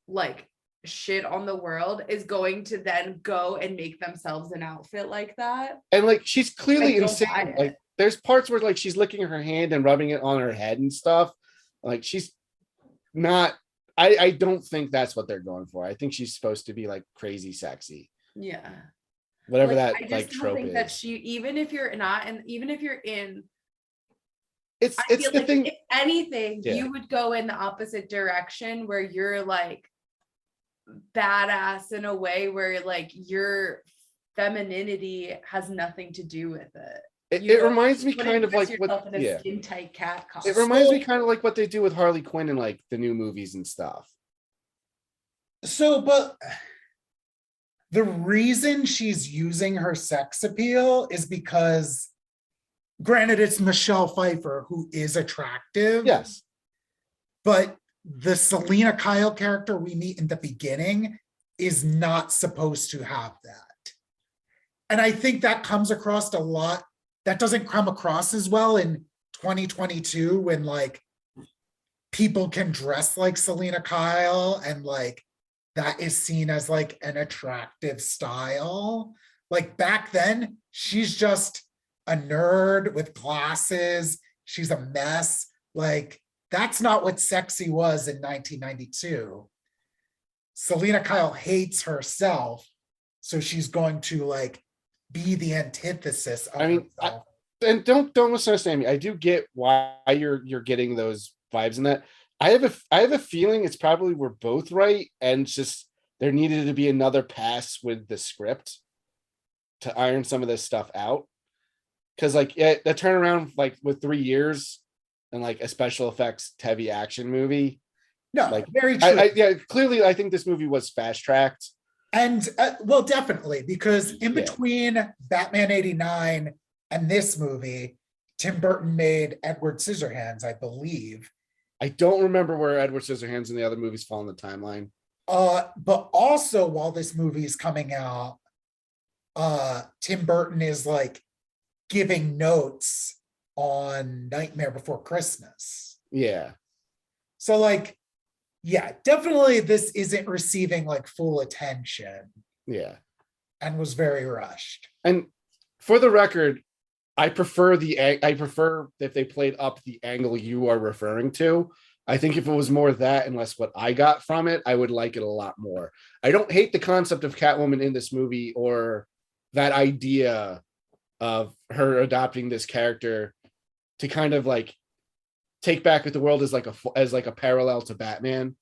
like shit on the world, is going to then go and make themselves an outfit like that. And like she's clearly I don't insane. buy it. Like there's parts where like she's licking her hand and rubbing it on her head and stuff. Like she's not. I don't think that's what they're going for. I think she's supposed to be like crazy sexy. Yeah. Whatever Like, that I just like don't trope think is. that she, even if you're not, and even if you're in, It's I feel the like thing. if anything, Yeah. you would go in the opposite direction where you're like badass in a way where like your femininity has nothing to do with it. It reminds me Wouldn't kind of dress like yourself what. in a Yeah. skin tight cat It costume. reminds me kind of like what they do with Harley Quinn in like the new movies and stuff. So, but the reason she's using her sex appeal is because, granted, it's Michelle Pfeiffer who is attractive. Yes. But the Selena Kyle character we meet in the beginning is not supposed to have that. And I think that comes across a lot. That doesn't come across as well in 2022 when like people can dress like Selena Kyle and like that is seen as like an attractive style. Like back then, she's just a nerd with glasses. She's a mess. Like that's not what sexy was in 1992. Selena Kyle hates herself, so she's going to like be the antithesis of herself. And don't misunderstand me. I do get why you're getting those vibes in that. I have a feeling it's probably we're both right, and it's just there needed to be another pass with the script to iron some of this stuff out. Because like the turnaround like with 3 years and like a special effects heavy action movie. No, like very true. yeah, clearly I think this movie was fast tracked. And well, definitely, because in between Batman 89 and this movie, Tim Burton made Edward Scissorhands, I believe. I don't remember where Edward Scissorhands and the other movies fall in the timeline. But also while this movie is coming out, Tim Burton is like giving notes on Nightmare Before Christmas. Yeah. So like, yeah, definitely this isn't receiving like full attention. Yeah. And was very rushed. And for the record, I prefer if they played up the angle you are referring to. I think if it was more that and less what I got from it, I would like it a lot more. I don't hate the concept of Catwoman in this movie or that idea of her adopting this character to kind of like take back the world as like a parallel to Batman.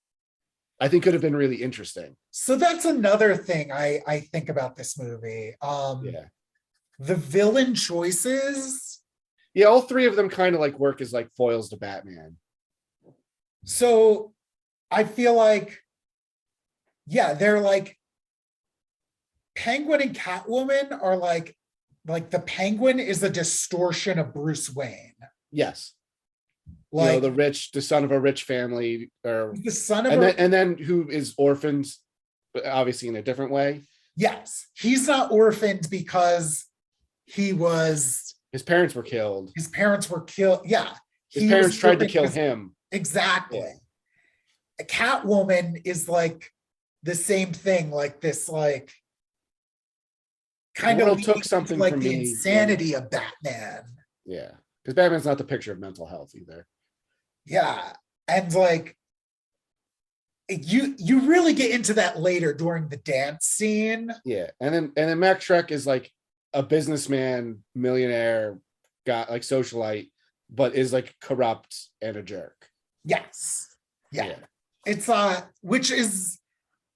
I think could have been really interesting. So that's another thing I think about this movie. Yeah. The villain choices. Yeah, all three of them kind of like work as like foils to Batman. So I feel like, yeah, they're like Penguin and Catwoman are like the Penguin is a distortion of Bruce Wayne. Yes. Like the son of a rich family, or the son of and then who is orphaned, but obviously in a different way. Yes, he's not orphaned because his parents were killed. His parents were killed. Yeah. His parents tried to kill him. Exactly. Yeah. A Catwoman is like the same thing, like this, like kind of took something like from the me, insanity of Batman. Yeah. Because Batman's not the picture of mental health either. Yeah. And like you really get into that later during the dance scene. Yeah. And then Max Shrek is like a businessman, millionaire, got like socialite, but is like corrupt and a jerk. Yes. Yeah. It's which is,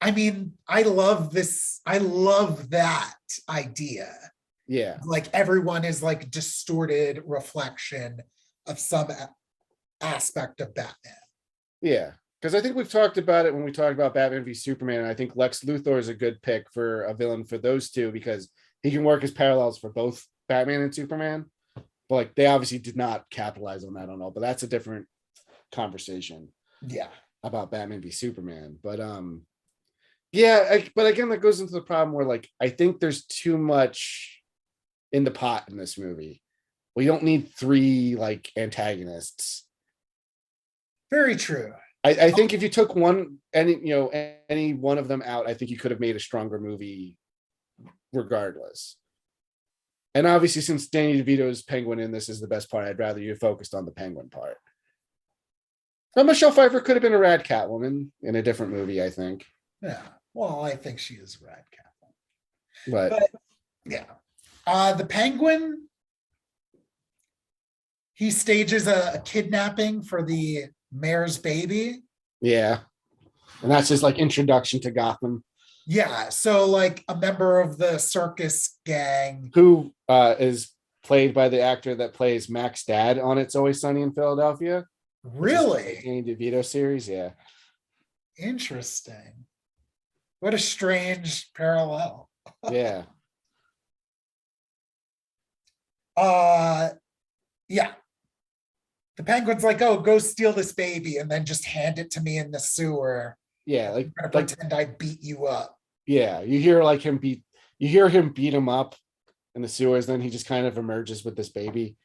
I mean, I love that idea. Yeah. Like everyone is like a distorted reflection of some aspect of Batman. Yeah. Because I think we've talked about it when we talked about Batman v Superman. And I think Lex Luthor is a good pick for a villain for those two because he can work as parallels for both Batman and Superman. But like they obviously did not capitalize on that, I don't know. But that's a different conversation. Yeah. About Batman v Superman. But yeah, but again, that goes into the problem where like I think there's too much in the pot in this movie. We don't need three like antagonists. Very true. I think if you took any one of them out, I think you could have made a stronger movie regardless. And obviously, since Danny DeVito's Penguin in this is the best part, I'd rather you focused on the Penguin part. But Michelle Pfeiffer could have been a rad Catwoman in a different movie, I think. Yeah. Well, I think she is a rad Catwoman. But yeah. The Penguin, he stages a kidnapping for the mayor's baby. Yeah. And that's his like introduction to Gotham. Yeah. So like a member of the circus gang. Who is played by the actor that plays Mac's dad on It's Always Sunny in Philadelphia. Really? Danny DeVito series, yeah. Interesting. What a strange parallel. Yeah. Yeah. The Penguin's like, oh, go steal this baby and then just hand it to me in the sewer. Yeah, like I'm gonna pretend I beat you up. Yeah, you hear him beat him up in the sewers, then he just kind of emerges with this baby.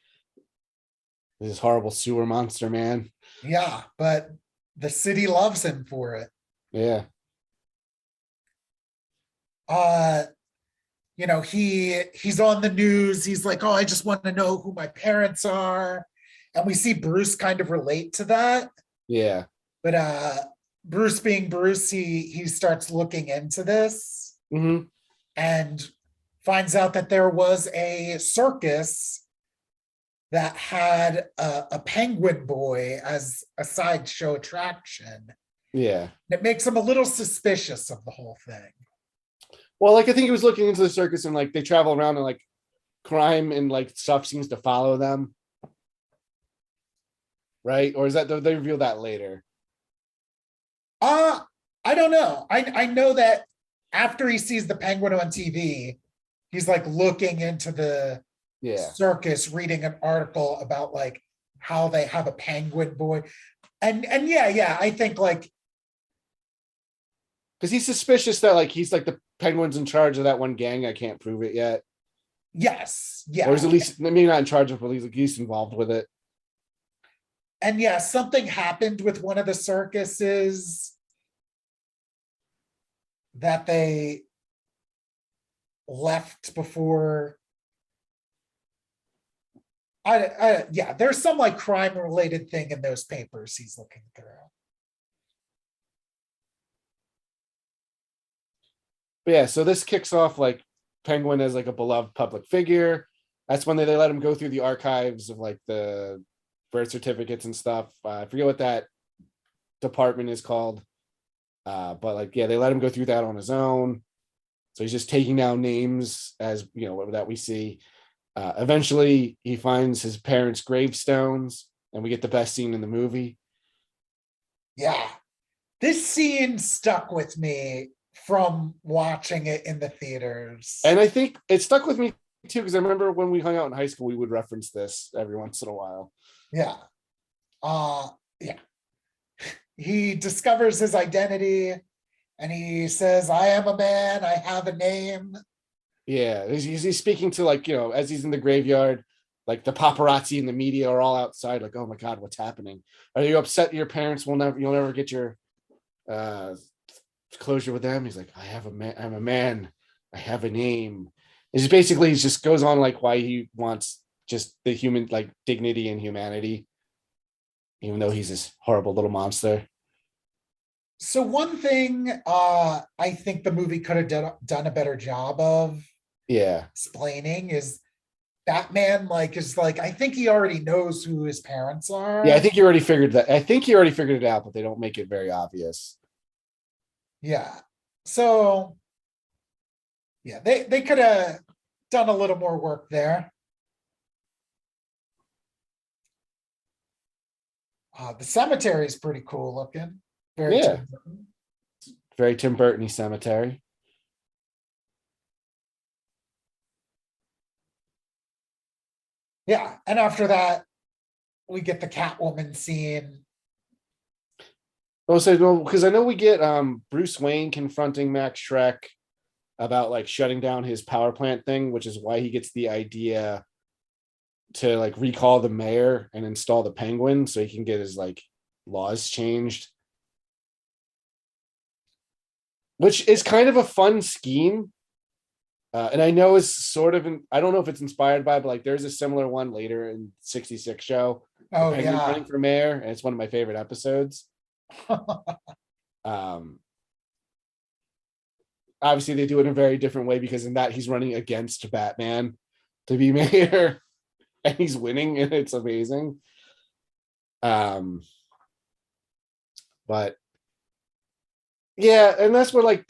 This horrible sewer monster, man. Yeah, but the city loves him for it. Yeah. He's on the news. He's like, oh, I just want to know who my parents are. And we see Bruce kind of relate to that. Yeah. But Bruce being Bruce, he starts looking into this and finds out that there was a circus that had a penguin boy as a sideshow attraction. Yeah. It makes him a little suspicious of the whole thing. Well, like I think he was looking into the circus and like they travel around and like crime and like stuff seems to follow them. Right? Or is that they reveal that later? I don't know. I know that after he sees the penguin on TV, he's like looking into the circus, reading an article about like how they have a penguin boy. And yeah, I think like because he's suspicious that like he's like the penguin's in charge of that one gang. I can't prove it yet. Yes. Yeah. Or is at least maybe not in charge of, but he's at least involved with it. And yeah, something happened with one of the circuses that they left before Yeah, there's some like crime related thing in those papers he's looking through. But yeah, so this kicks off like Penguin as like a beloved public figure. That's when they let him go through the archives of like the birth certificates and stuff. I forget what that department is called. But like, yeah, they let him go through that on his own. So he's just taking down names as you know that we see. Eventually, he finds his parents' gravestones, and we get the best scene in the movie. Yeah, this scene stuck with me from watching it in the theaters. And I think it stuck with me too, because I remember when we hung out in high school, we would reference this every once in a while. Yeah. Yeah. He discovers his identity and he says, I am a man, I have a name. Yeah, he's speaking to like, you know, as he's in the graveyard, like the paparazzi and the media are all outside, like, oh my God, what's happening? Are you upset your parents you'll never get your closure with them? He's like, I'm a man, I have a name. It's basically he just goes on like why he wants just the human like dignity and humanity, even though he's this horrible little monster. So one thing I think the movie could have done a better job of explaining is Batman is like, I think he already knows who his parents are. Yeah, I think he already figured that. I think he already figured it out, but they don't make it very obvious. Yeah. So yeah, they could have done a little more work there. The cemetery is pretty cool looking. Very Tim Burton. Very Tim Burton-y cemetery. Yeah, and after that, we get the Catwoman scene. Also, because I know we get Bruce Wayne confronting Max Schreck about like shutting down his power plant thing, which is why he gets the idea to like recall the mayor and install the Penguin so he can get his like laws changed. Which is kind of a fun scheme. And I know it's sort of, I don't know if it's inspired by, but like there's a similar one later in 66 show. Oh, Penguin yeah. running for mayor, and it's one of my favorite episodes. Obviously, they do it in a very different way because in that he's running against Batman to be mayor, and he's winning, and it's amazing. But yeah, and that's where like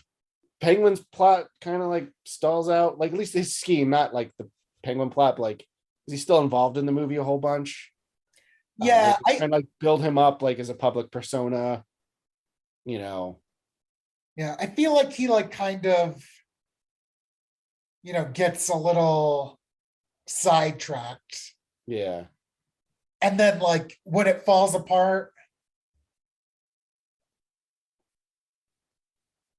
Penguin's plot kind of like stalls out, like at least his scheme, not like the Penguin plot, but like is he still involved in the movie a whole bunch? Yeah, like, and like build him up like as a public persona, you know. Yeah, I feel like he like kind of, gets a little sidetracked. Yeah. And then like when it falls apart,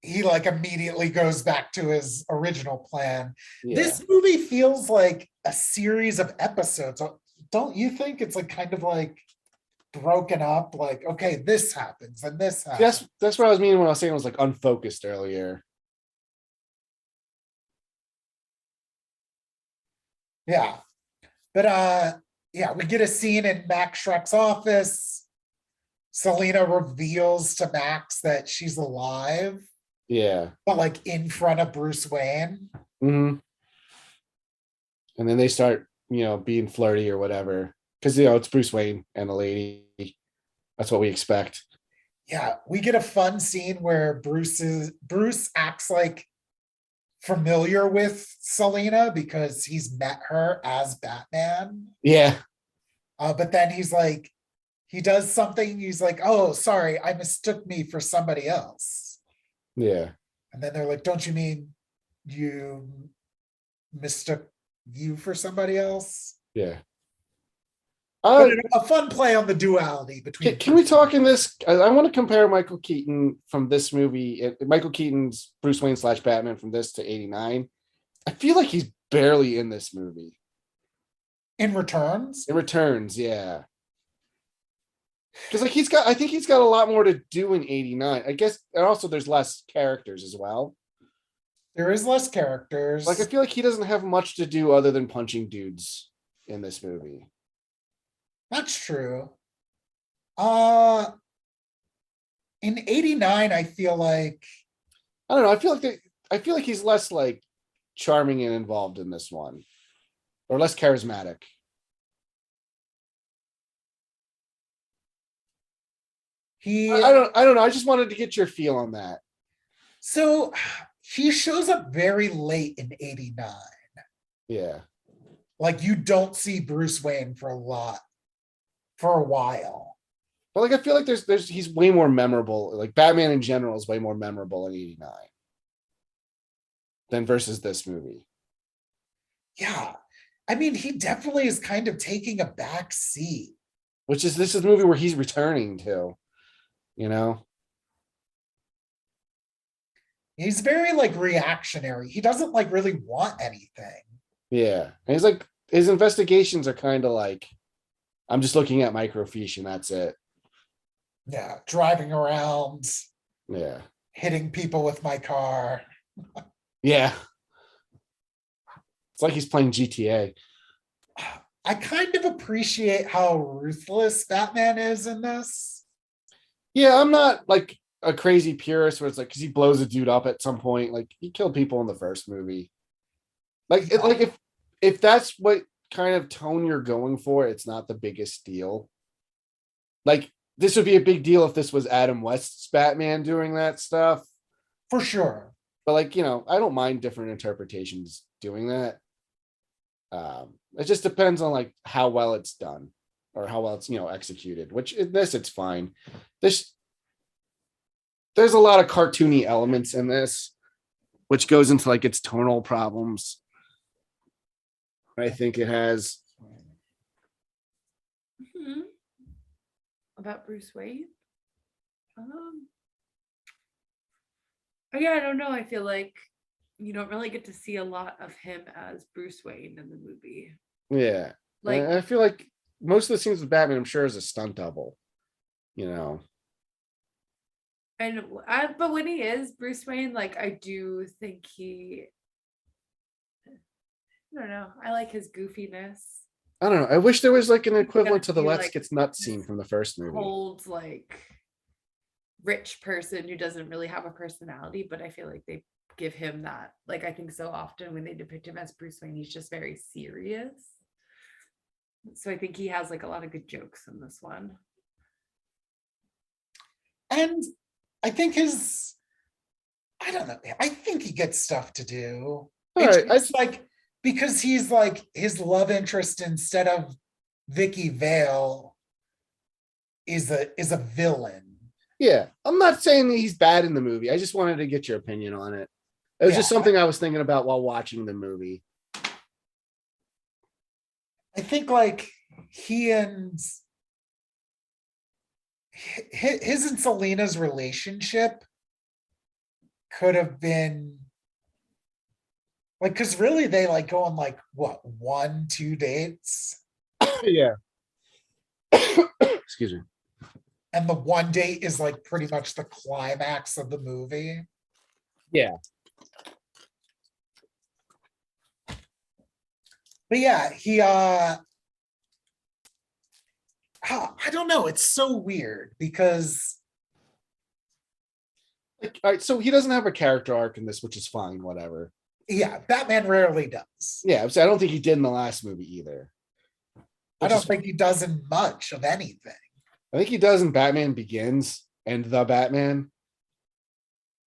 he like immediately goes back to his original plan. Yeah. This movie feels like a series of episodes. Don't you think it's like kind of like broken up? Like, okay, this happens and this happens. That's what I was meaning when I was saying it was like unfocused earlier. Yeah. But yeah, we get a scene in Max Schreck's office. Selena reveals to Max that she's alive. Yeah. But like in front of Bruce Wayne. Mm-hmm. And then they start, being flirty or whatever. Because it's Bruce Wayne and a lady. That's what we expect. Yeah, we get a fun scene where Bruce acts like familiar with Selena because he's met her as Batman. Yeah. But then he's like, he does something. He's like, oh, sorry, I mistook me for somebody else. Yeah. And then they're like, don't you mean you mistook you for somebody else? Yeah. A fun play on the duality between. Can we talk in this? I want to compare Michael Keaton from this movie, Michael Keaton's Bruce Wayne / Batman from this to 89. I feel like he's barely in this movie. In Returns? In Returns, yeah. Because like I think he's got a lot more to do in 89. I guess, and also there's less characters as well. There is less characters. Like I feel like he doesn't have much to do other than punching dudes in this movie. That's true. Uh in 89, I feel like I don't know. I feel like he's less like charming and involved in this one, or less charismatic. he I don't know. I just wanted to get your feel on that. so he shows up very late in 89. Yeah. Like you don't see Bruce Wayne for a while. But like I feel like there's he's way more memorable. Like Batman in general is way more memorable in 89 than versus this movie. Yeah. I mean, he definitely is kind of taking a back seat. Which is this is the movie where he's returning to, you know? He's very like reactionary. He doesn't like really want anything. Yeah. And he's like his investigations are kind of like I'm just looking at microfiche and that's it. Yeah, driving around, Yeah. hitting people with my car. Yeah. It's like he's playing GTA. I kind of appreciate how ruthless Batman is in this. Yeah, I'm not like a crazy purist where it's like because he blows a dude up at some point. Like he killed people in the first movie. Like if that's what kind of tone you're going for, it's not the biggest deal. Like this would be a big deal if this was Adam West's Batman doing that stuff. For sure. But like, you know, I don't mind different interpretations doing that. It just depends on like how well it's done or how well it's, you know, executed, which in this it's fine. There's a lot of cartoony elements in this, which goes into like its tonal problems. I think it has. Mhm. About Bruce Wayne. Yeah, I don't know. I feel like you don't really get to see a lot of him as Bruce Wayne in the movie. Yeah. Like, I feel like most of the scenes with Batman, I'm sure, is a stunt double. You know. but when he is Bruce Wayne, like I do think I don't know. I like his goofiness. I don't know. I wish there was like an equivalent to the Be, Let's like, Gets Nuts scene from the first movie. Cold, like rich person who doesn't really have a personality, but I feel like they give him that. Like I think so often when they depict him as Bruce Wayne, he's just very serious. So I think he has like a lot of good jokes in this one. And I think I don't know. I think he gets stuff to do. It's like because he's like his love interest instead of Vicky Vale is a villain. Yeah, I'm not saying that he's bad in the movie. I just wanted to get your opinion on it. It was just something I was thinking about while watching the movie. I think like he and his and Selena's relationship could have been like because really they like go on like what 1-2 dates. Yeah. Excuse me. And the one date is like pretty much the climax of the movie. Yeah. But yeah, I don't know, it's so weird because Like, all right, so he doesn't have a character arc in this, which is fine, whatever. yeah, Batman rarely does. Yeah, so I don't think he did in the last movie either. I don't think he does in much of anything. I think he does in Batman Begins and The Batman.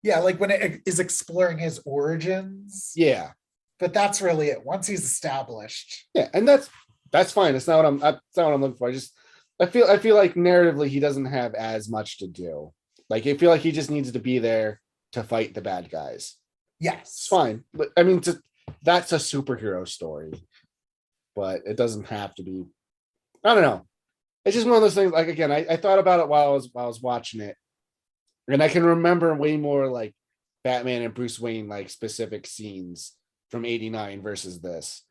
Yeah, like when it is exploring his origins. Yeah. But that's really it. Once he's established. Yeah, and that's fine. That's not what I'm looking for. I feel like narratively he doesn't have as much to do. Like I feel like he just needs to be there to fight the bad guys. Yes. It's fine. But I mean that's a superhero story. But it doesn't have to be. I don't know. It's just one of those things. Like again, I thought about it while I was watching it. And I can remember way more like Batman and Bruce Wayne like specific scenes from 89 versus this.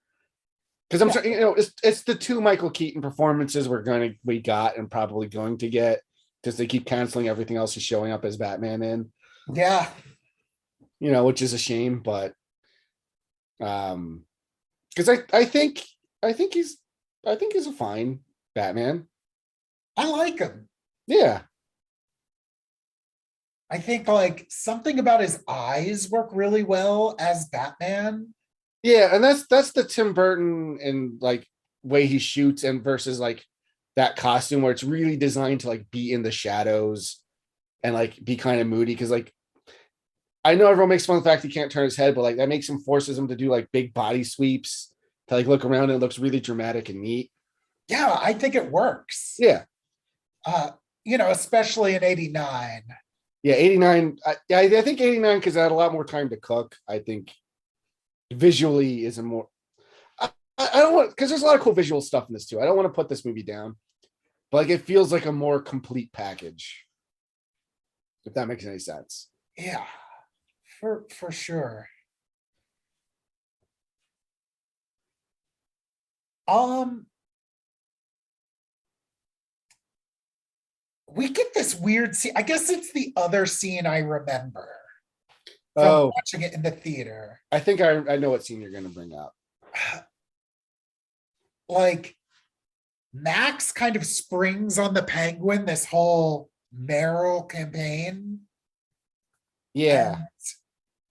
Because I'm sure, you know, it's the two Michael Keaton performances we got and probably going to get because they keep canceling everything else he's showing up as Batman in. Yeah. You know, which is a shame, but because I think he's a fine Batman. I like him. Yeah. I think like something about his eyes work really well as Batman. Yeah, and that's the Tim Burton and like way he shoots and versus like that costume where it's really designed to like be in the shadows and like be kind of moody because like I know everyone makes fun of the fact he can't turn his head, but like that makes him forces him to do like big body sweeps to like look around and it looks really dramatic and neat. Yeah, I think it works. Yeah. Especially in 89. Yeah, 89. I think 89 because I had a lot more time to cook. I think visually is a more I don't want because there's a lot of cool visual stuff in this too. I don't want to put this movie down, but like it feels like a more complete package. If that makes any sense. Yeah, for sure. We get this weird scene. I guess it's the other scene I remember from watching it in the theater. I think I know what scene you're going to bring up. Like Max kind of springs on the Penguin this whole mayoral campaign. Yeah. And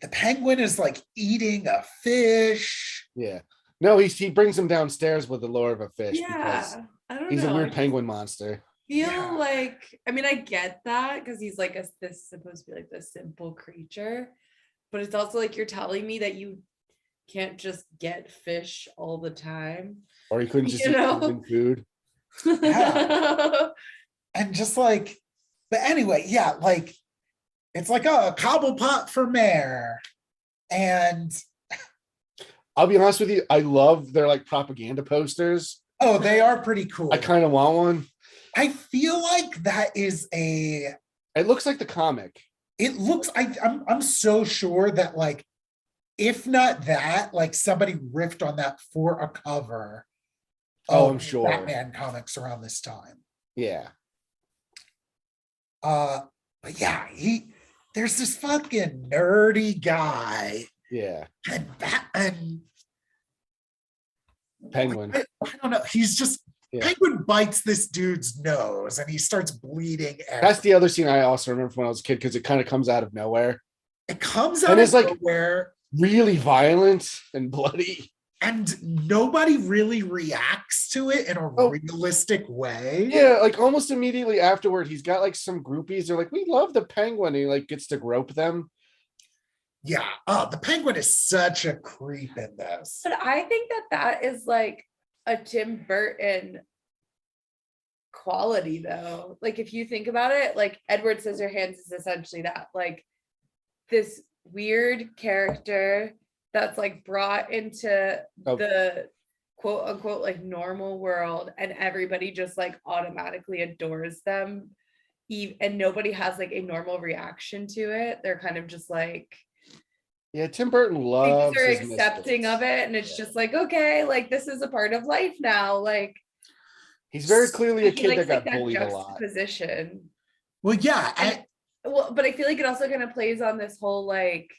the Penguin is like eating a fish. Yeah. No, he brings him downstairs with the lure of a fish. Yeah. I don't know. He's a weird penguin monster. Like, I mean, I get that because he's like this supposed to be like this simple creature, but it's also like you're telling me that you can't just get fish all the time, or you couldn't just eat penguin food. Yeah. And just like, but anyway, yeah, like it's like a cobble pot for mayor. And I'll be honest with you, I love their like propaganda posters. Oh, they are pretty cool. I kind of want one. I feel like that is it looks like the comic. It looks, I'm so sure that like, if not that, like somebody riffed on that for a cover. Oh, I'm sure. Batman comics around this time. Yeah. But yeah, there's this fucking nerdy guy. Yeah. And Batman. Penguin. I don't know. He's just Penguin bites this dude's nose and he starts bleeding. That's the other scene I also remember from when I was a kid because it kind of comes out of nowhere. It comes out of nowhere. Really violent and bloody. And nobody really reacts to it in a realistic way. Yeah, like almost immediately afterward, he's got like some groupies. They're like, we love the Penguin. And he like gets to grope them. Yeah. Oh, the Penguin is such a creep in this. But I think that is like a Tim Burton quality though. Like if you think about it, like Edward Scissorhands is essentially that, like this weird character that's like brought into the quote unquote like normal world and everybody just like automatically adores them and nobody has like a normal reaction to it. They're kind of just like, yeah, Tim Burton loves they're accepting of it and it's just like, okay, like this is a part of life now. Like he's very clearly a kid that got like bullied a lot. Well, yeah. But I feel like it also kind of plays on this whole like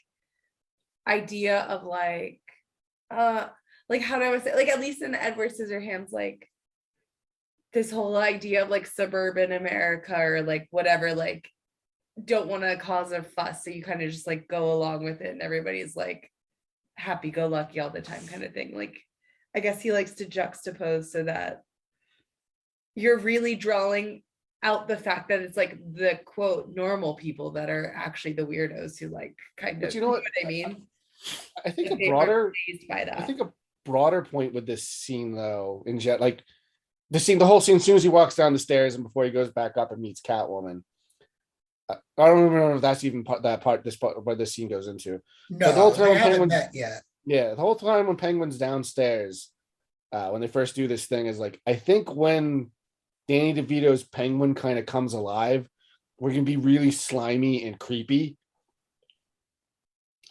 idea of like how do I say, like at least in Edward Scissorhands, like this whole idea of like suburban America or like whatever, like don't want to cause a fuss, so you kind of just like go along with it and everybody's like happy-go-lucky all the time kind of thing. Like I guess he likes to juxtapose so that you're really drawing out the fact that it's like the quote normal people that are actually the weirdos who like kind of, you know what I mean? I think a broader point with this scene though, in like the whole scene, as soon as he walks down the stairs and before he goes back up and meets Catwoman. I don't remember if that's even this part where this scene goes into. No, but the whole time they haven't met yet. Yeah, the whole time when Penguin's downstairs, when they first do this thing is like, I think when Danny DeVito's Penguin kind of comes alive, we're gonna be really slimy and creepy.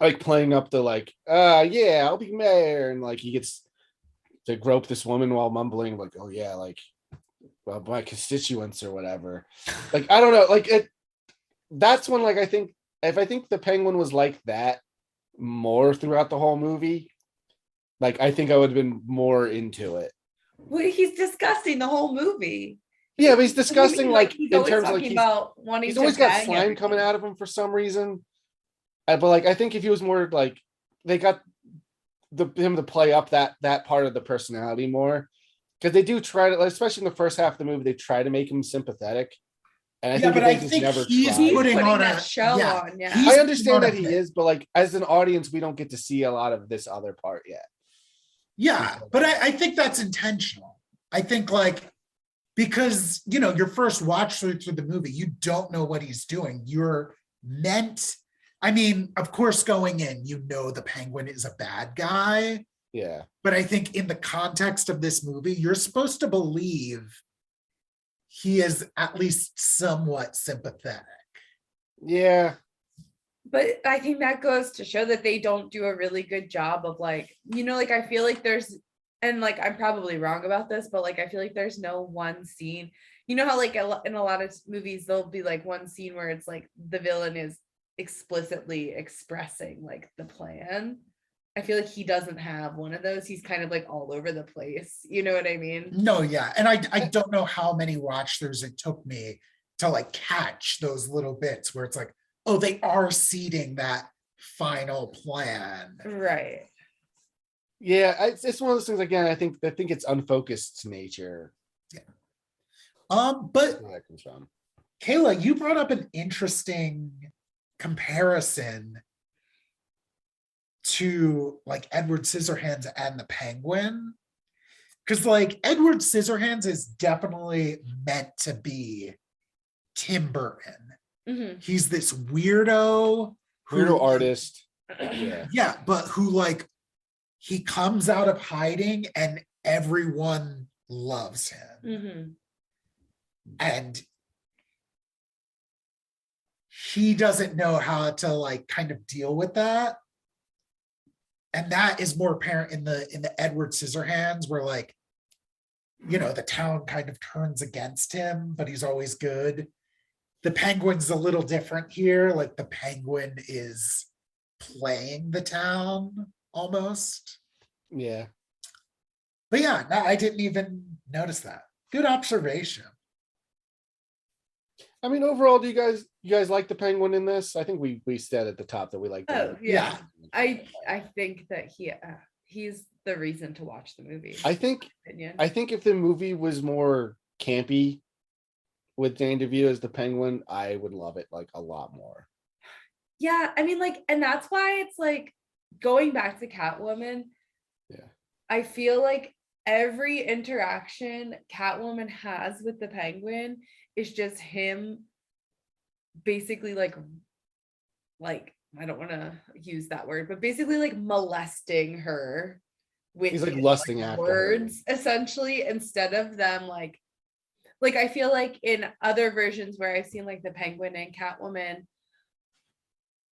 Like playing up the like, yeah, I'll be mayor, and like he gets to grope this woman while mumbling like, oh yeah, like well, my constituents or whatever. Like I don't know, like it. That's when like I think the Penguin was like that more throughout the whole movie, like I think I would have been more into it. Well, he's disgusting the whole movie. Yeah, but he's What do you disgusting mean? like He's in always terms of talking like about wanting he's to always got bang slime coming everything. out of him for some reason. But like I think if he was more like they got him to play up that part of the personality more, because they do try to, especially in the first half of the movie, they try to make him sympathetic, and I Yeah, think but if they I just think never he's tried. He's putting putting on that a show yeah. on, yeah. He's I putting understand on a that he bit. is, but like as an audience, we don't get to see a lot of this other part yet. Yeah, but I think that's intentional. I think like because your first watch through the movie, you don't know what he's doing. You're meant, I mean, of course, going in, the Penguin is a bad guy. Yeah. But I think in the context of this movie, you're supposed to believe he is at least somewhat sympathetic. Yeah. But I think that goes to show that they don't do a really good job of like, like I feel like there's, and like I'm probably wrong about this, but like I feel like there's no one scene. You know how like in a lot of movies there'll be like one scene where it's like the villain is explicitly expressing like the plan. I feel like he doesn't have one of those. He's kind of like all over the place. You know what I mean? No, yeah. And I don't know how many watch throughs it took me to like catch those little bits where it's like, oh, they are seeding that final plan. Right. Yeah, it's one of those things again. I think it's unfocused nature. Yeah. But Where that comes from. Kayla, you brought up an interesting comparison to like Edward Scissorhands and the Penguin. Because like Edward Scissorhands is definitely meant to be Tim Burton. Mhm. He's this weirdo Artist. Yeah. Yeah, but who like he comes out of hiding and everyone loves him. Mhm. And he doesn't know how to like kind of deal with that. And that is more apparent in the Edward Scissorhands, where like, the town kind of turns against him, but he's always good. The Penguin's a little different here. Like the Penguin is playing the town almost. Yeah. But yeah, no, I didn't even notice that. Good observation. I mean, overall, do you guys like the Penguin in this? I think we said at the top that we liked Oh him. yeah. I think that he's the reason to watch the movie. I think opinion. I think if the movie was more campy with Danny DeVito as the Penguin, I would love it like a lot more. Yeah, I mean, like, and that's why it's like going back to Catwoman. Yeah. I feel like every interaction Catwoman has with the Penguin is just him basically like I don't want to use that word, but basically like molesting her with He's like his, lusting after words essentially, instead of them like I feel like in other versions where I've seen like the Penguin and Catwoman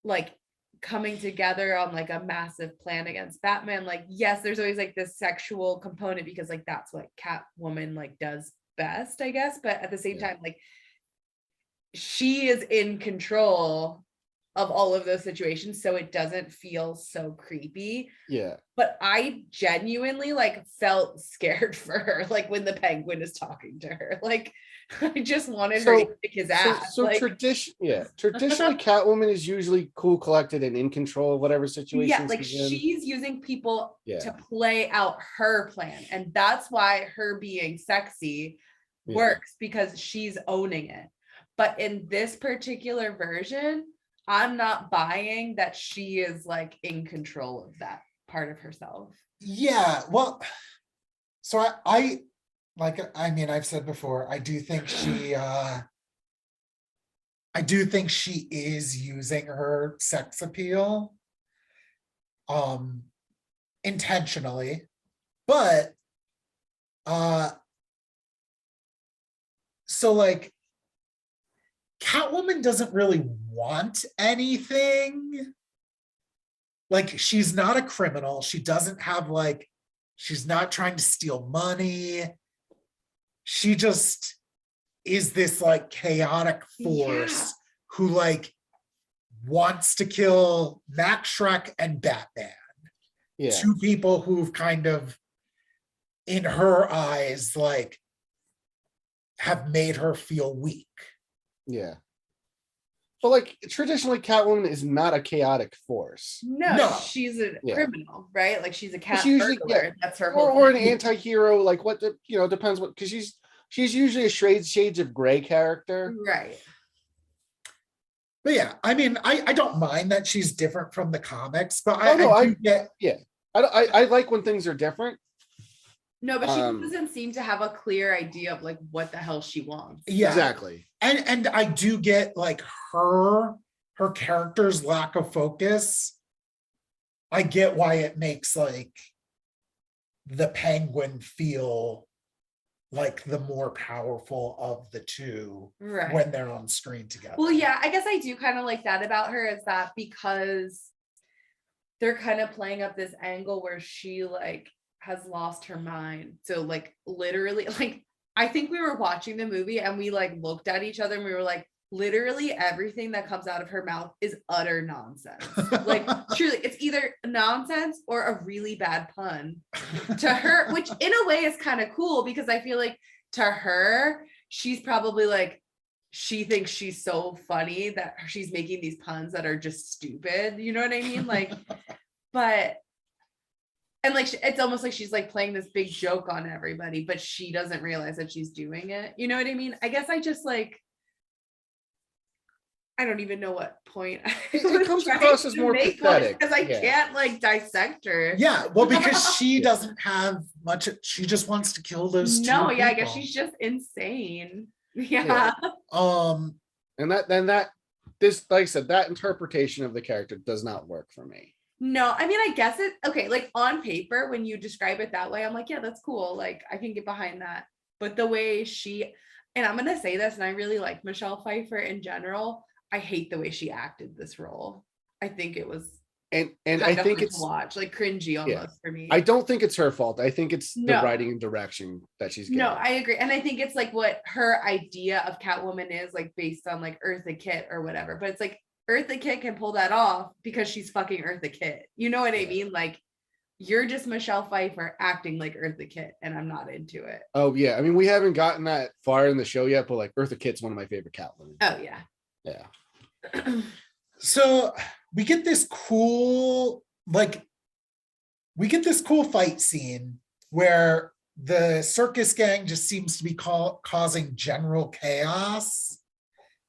like coming together on like a massive plan against Batman, like yes, there's always like this sexual component because like that's what Catwoman like does best, I guess, but at the same time like she is in control of all of those situations, so it doesn't feel so creepy. Yeah. But I genuinely like felt scared for her, like when the Penguin is talking to her. Like I just wanted her to kick his ass. So like, traditionally Catwoman is usually cool, collected, and in control of whatever situation. Yeah, like she's using people to play out her plan. And that's why her being sexy works, because she's owning it. But in this particular version, I'm not buying that she is like in control of that part of herself. Yeah, well, so I mean, I've said before, I do think she is using her sex appeal intentionally, but so like Catwoman doesn't really want anything. Like she's not a criminal. She doesn't have like, she's not trying to steal money. She just is this like chaotic force who like wants to kill Max Shrek and Batman. Yeah. Two people who've kind of in her eyes, like, have made her feel weak. Yeah. But like traditionally, Catwoman is not a chaotic force. No, she's a Yeah. criminal, right? Like she's a cat She usually- burglar. yeah. That's her whole Or an thing. anti-hero, like what the, depends what, because she's usually a shades of gray character. Right. But yeah, I mean, I don't mind that she's different from the comics, but I do get. Yeah. I like when things are different. No, but she doesn't seem to have a clear idea of like what the hell she wants. Yeah, exactly. And I do get like her character's lack of focus. I get why it makes like the Penguin feel like the more powerful of the two Right. when they're on screen together. Well, yeah, I guess I do kind of like that about her, is that because they're kind of playing up this angle where she like has lost her mind. So like literally, like I think we were watching the movie and we like looked at each other and we were like, literally everything that comes out of her mouth is utter nonsense. Like truly, it's either nonsense or a really bad pun to her, which in a way is kind of cool, because I feel like to her, she's probably like, she thinks she's so funny that she's making these puns that are just stupid. You know what I mean? Like, but, and like, it's almost like she's like playing this big joke on everybody, but she doesn't realize that she's doing it. You know what I mean? I guess I just like, I don't even know what point it comes across as more pathetic because I can't like dissect her. Yeah, well, because she doesn't have much. She just wants to kill those two No, yeah, I guess people. she's just insane. Yeah. And this, like I said, that interpretation of the character does not work for me. No, I mean, I guess it, okay, like on paper, when you describe it that way, I'm like, yeah, that's cool. Like, I can get behind that. But the way she, and I'm going to say this, and I really like Michelle Pfeiffer in general, I hate the way she acted this role. I think it was and I think it's watch like cringy almost for me. I don't think it's her fault. I think it's the No. writing and direction that she's getting. No, I agree. And I think it's like what her idea of Catwoman is, like based on like Eartha Kitt or whatever. But it's like Eartha Kitt can pull that off because she's fucking Eartha Kitt. You know what I mean? Like, you're just Michelle Pfeiffer acting like Eartha Kitt, and I'm not into it. Oh yeah, I mean, we haven't gotten that far in the show yet, but like Eartha Kitt's one of my favorite Catwoman. Oh yeah. Yeah. So we get this cool fight scene where the circus gang just seems to be causing general chaos.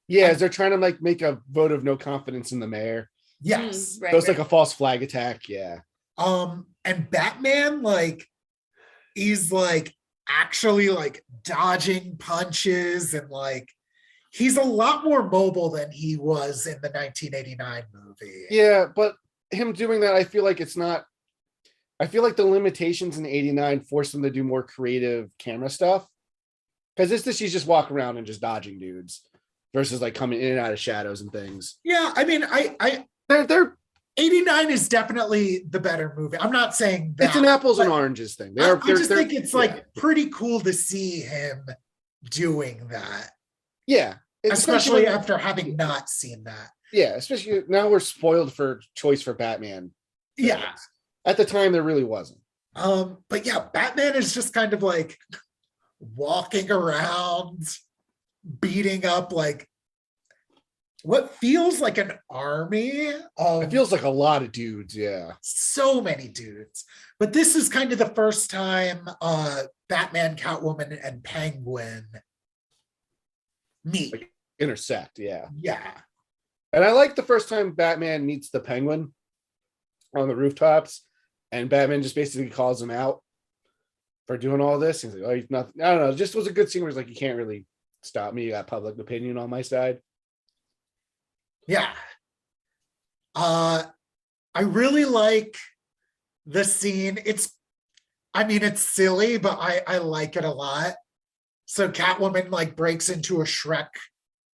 Yeah, as they're trying to like make a vote of no confidence in the mayor. Yes. Right, So it's like a false flag attack. Yeah. And Batman, like, he's like actually like dodging punches, and like he's a lot more mobile than he was in the 1989 movie. Yeah, but him doing that, I feel like the limitations in 89 forced him to do more creative camera stuff. Because he's just walking around and just dodging dudes versus like coming in and out of shadows and things. Yeah, I mean, They're 89 is definitely the better movie. I'm not saying that. It's an apples and oranges thing. I just think it's like pretty cool to see him doing that. Yeah. Especially after having not seen that. Yeah, especially now we're spoiled for choice for Batman. Yeah. At the time, there really wasn't. But yeah, Batman is just kind of like walking around, beating up like what feels like an army of It feels like a lot of dudes, yeah. so many dudes. But this is kind of the first time Batman, Catwoman, and Penguin meet. Like, intersect, yeah. Yeah. And I like the first time Batman meets the Penguin on the rooftops, and Batman just basically calls him out for doing all this. He's like, oh, he's nothing. I don't know. It just was a good scene where he's like, you can't really stop me. You got public opinion on my side. Yeah. I really like the scene. It's silly, but I like it a lot. So Catwoman like breaks into a Shrek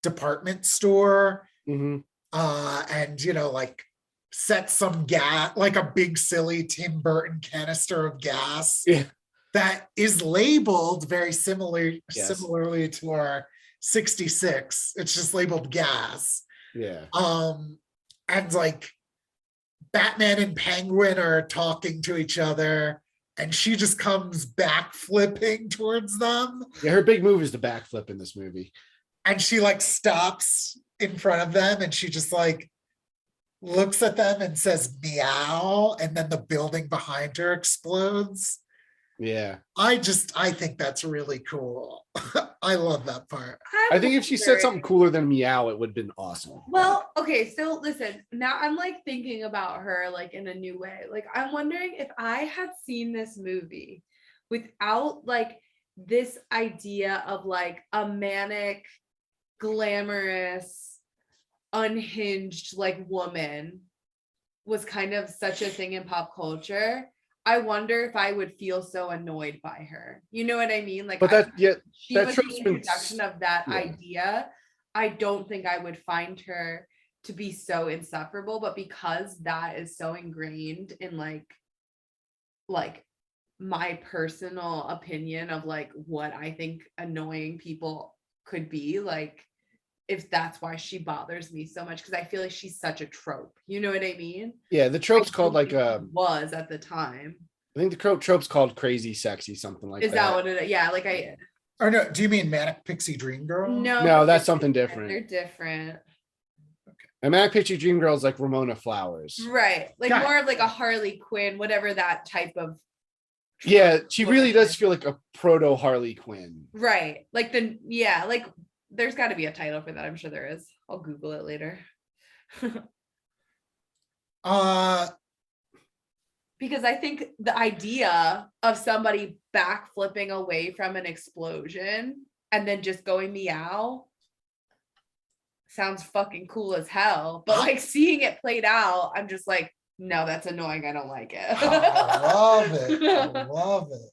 department store, Mm-hmm. and like sets some gas, like a big silly Tim Burton canister of gas. Yeah. That is labeled very similarly to our 66. It's just labeled gas. Yeah. And like Batman and Penguin are talking to each other, and she just comes back flipping towards them. Yeah, her big move is the backflip in this movie. And she like stops in front of them and she just like looks at them and says meow, and then the building behind her explodes. Yeah. I think that's really cool. I love that part. I think if she said something cooler than meow, it would have been awesome. Well, okay, so listen, now I'm like thinking about her like in a new way. Like I'm wondering if I had seen this movie without like this idea of like a manic, glamorous, unhinged like woman was kind of such a thing in pop culture. I wonder if I would feel so annoyed by her. You know what I mean? Like, But that, yeah, she that was the trope's been- introduction of that yeah. idea. I don't think I would find her to be so insufferable, but because that is so ingrained in like my personal opinion of like what I think annoying people could be, like if that's why she bothers me so much, because I feel like she's such a trope. You know what I mean? Yeah, the trope's I called don't like think she was at the time. I think the trope's called crazy sexy, something like Is that. that what it is? Yeah, like I Or no, do you mean Manic Pixie Dream Girl? no, No, but that's they're something different. different. They're different. And Manic Pixie Dream Girl is like Ramona Flowers. Right. Like Got it. more of like a Harley Quinn, whatever that type of Yeah, she really whatever. does feel like a proto Harley Quinn. Right. Like like there's got to be a title for that. I'm sure there is. I'll Google it later. Because I think the idea of somebody backflipping away from an explosion and then just going meow sounds fucking cool as hell. But like seeing it played out, I'm just like, no, that's annoying. I don't like it. I love it. I love it.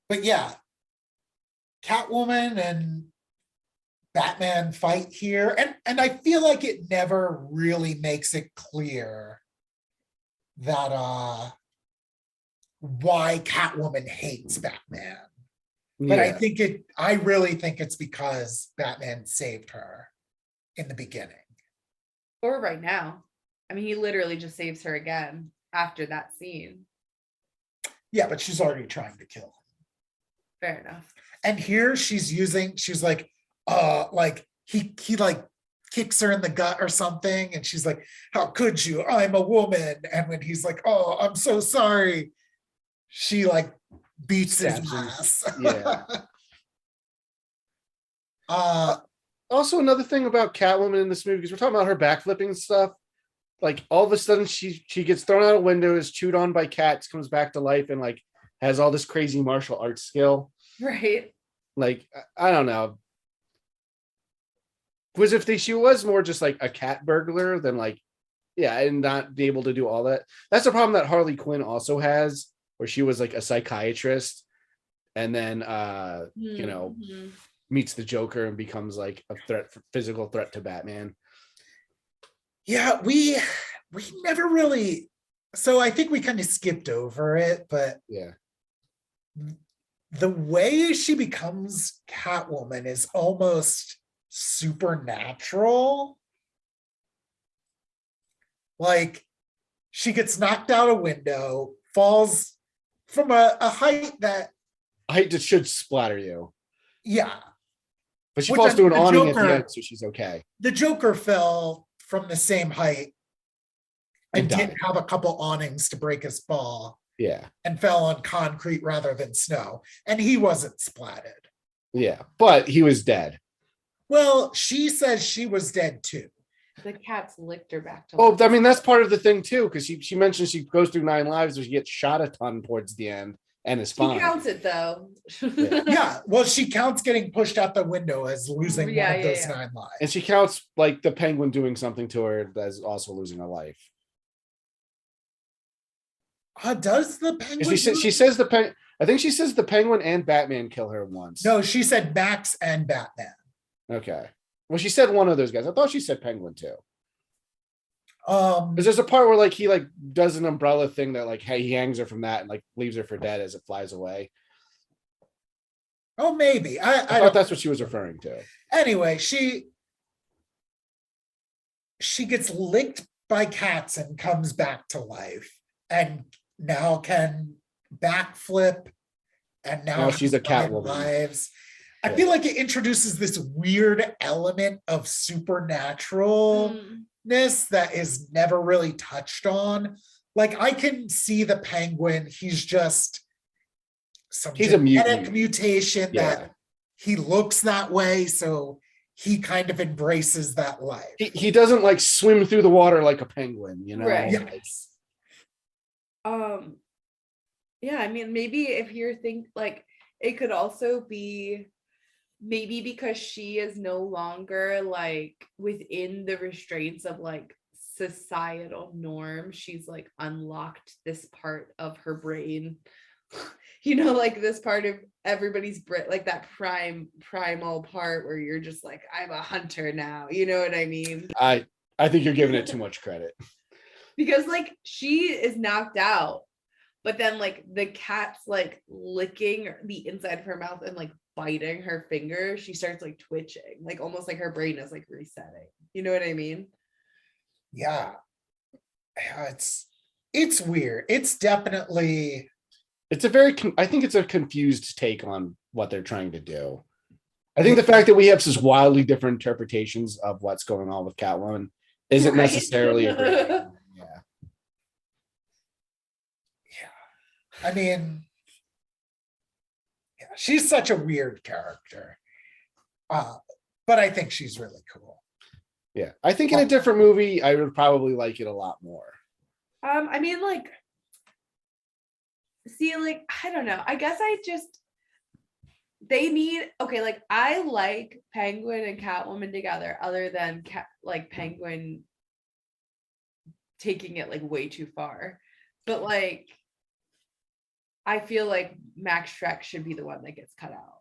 But yeah, Catwoman and Batman fight here, and I feel like it never really makes it clear that why Catwoman hates Batman. But Yeah. I really think it's because Batman saved her in the beginning. Or right now. I mean, he literally just saves her again after that scene. Yeah, but she's already trying to kill him. Fair enough. And here she's like he like kicks her in the gut or something, and she's like, how could you? I'm a woman. And when he's like, oh, I'm so sorry, she like beats his Stabs him. ass. Yeah. uh Also, another thing about Catwoman in this movie, because we're talking about her backflipping and stuff. Like all of a sudden, she gets thrown out a window, is chewed on by cats, comes back to life, and like has all this crazy martial arts skill. Right. Like I don't know. Because if she was more just like a cat burglar, then like, yeah, and not be able to do all that. That's a problem that Harley Quinn also has, where she was like a psychiatrist, and then you know, meets the Joker and becomes like a physical threat to Batman. yeah, we never really, so I think we kind of skipped over it, but Yeah. the way she becomes Catwoman is almost supernatural. Like she gets knocked out a window, falls from a height that, It should splatter you. yeah, But she Which, falls I to mean, an the awning at Joker- the end, so she's okay. the Joker fell from the same height and And died. didn't have a couple awnings to break his fall Yeah. and fell on concrete rather than snow. And he wasn't splatted. Yeah. But he was dead. Well, she says she was dead too. The cat's licked her back to Oh, life. I mean, that's part of the thing too, because she mentioned she goes through 9 lives, where she gets shot a ton towards the end and is He fine. counts it though. Yeah. Yeah, well, she counts getting pushed out the window as losing Yeah, one of yeah, those yeah. 9 lives. And she counts like the penguin doing something to her as also losing a life. Does the And penguin? she says I think she says the penguin and Batman kill her once. No, she said Max and Batman. Okay. Well, she said one of those guys. I thought she said penguin too. Um, Because there's a part where like he like does an umbrella thing that like, hey, he hangs her from that and like leaves her for dead as it flies away. oh, maybe. I I thought don't. that's what she was referring to. Anyway, she gets licked by cats and comes back to life and now can backflip and now Now she's has a 9 Catwoman. lives. I Yeah. feel like it introduces this weird element of supernaturalness that is never really touched on. Like I can see the Penguin, he's just some He's a genetic mutant. mutation Yeah. that he looks that way, so he kind of embraces that life. He doesn't like swim through the water like a penguin, you know? Right. Yes. Yeah, I mean, maybe if you're like, it could also be maybe because she is no longer like within the restraints of like societal norms, she's like unlocked this part of her brain, like this part of everybody's brain, like that primal part where you're just like, I'm a hunter now, you know what I mean? I think you're giving it too much credit. Because like she is knocked out, but then like the cat's like licking the inside of her mouth and like biting her finger, she starts like twitching, like almost like her brain is like resetting, you know what I mean? Yeah. It's weird. It's definitely, It's I think it's a confused take on what they're trying to do. I think the fact that we have such wildly different interpretations of what's going on with Catwoman isn't Right. necessarily a great thing. Yeah. I mean, yeah, she's such a weird character. But I think she's really cool. Yeah. I think in a different movie, I would probably like it a lot more. I mean, like, see, like, I don't know. I guess they need, okay, like, I like Penguin and Catwoman together, other than like Penguin taking it like way too far. But like, I feel like Max Schreck should be the one that gets cut out.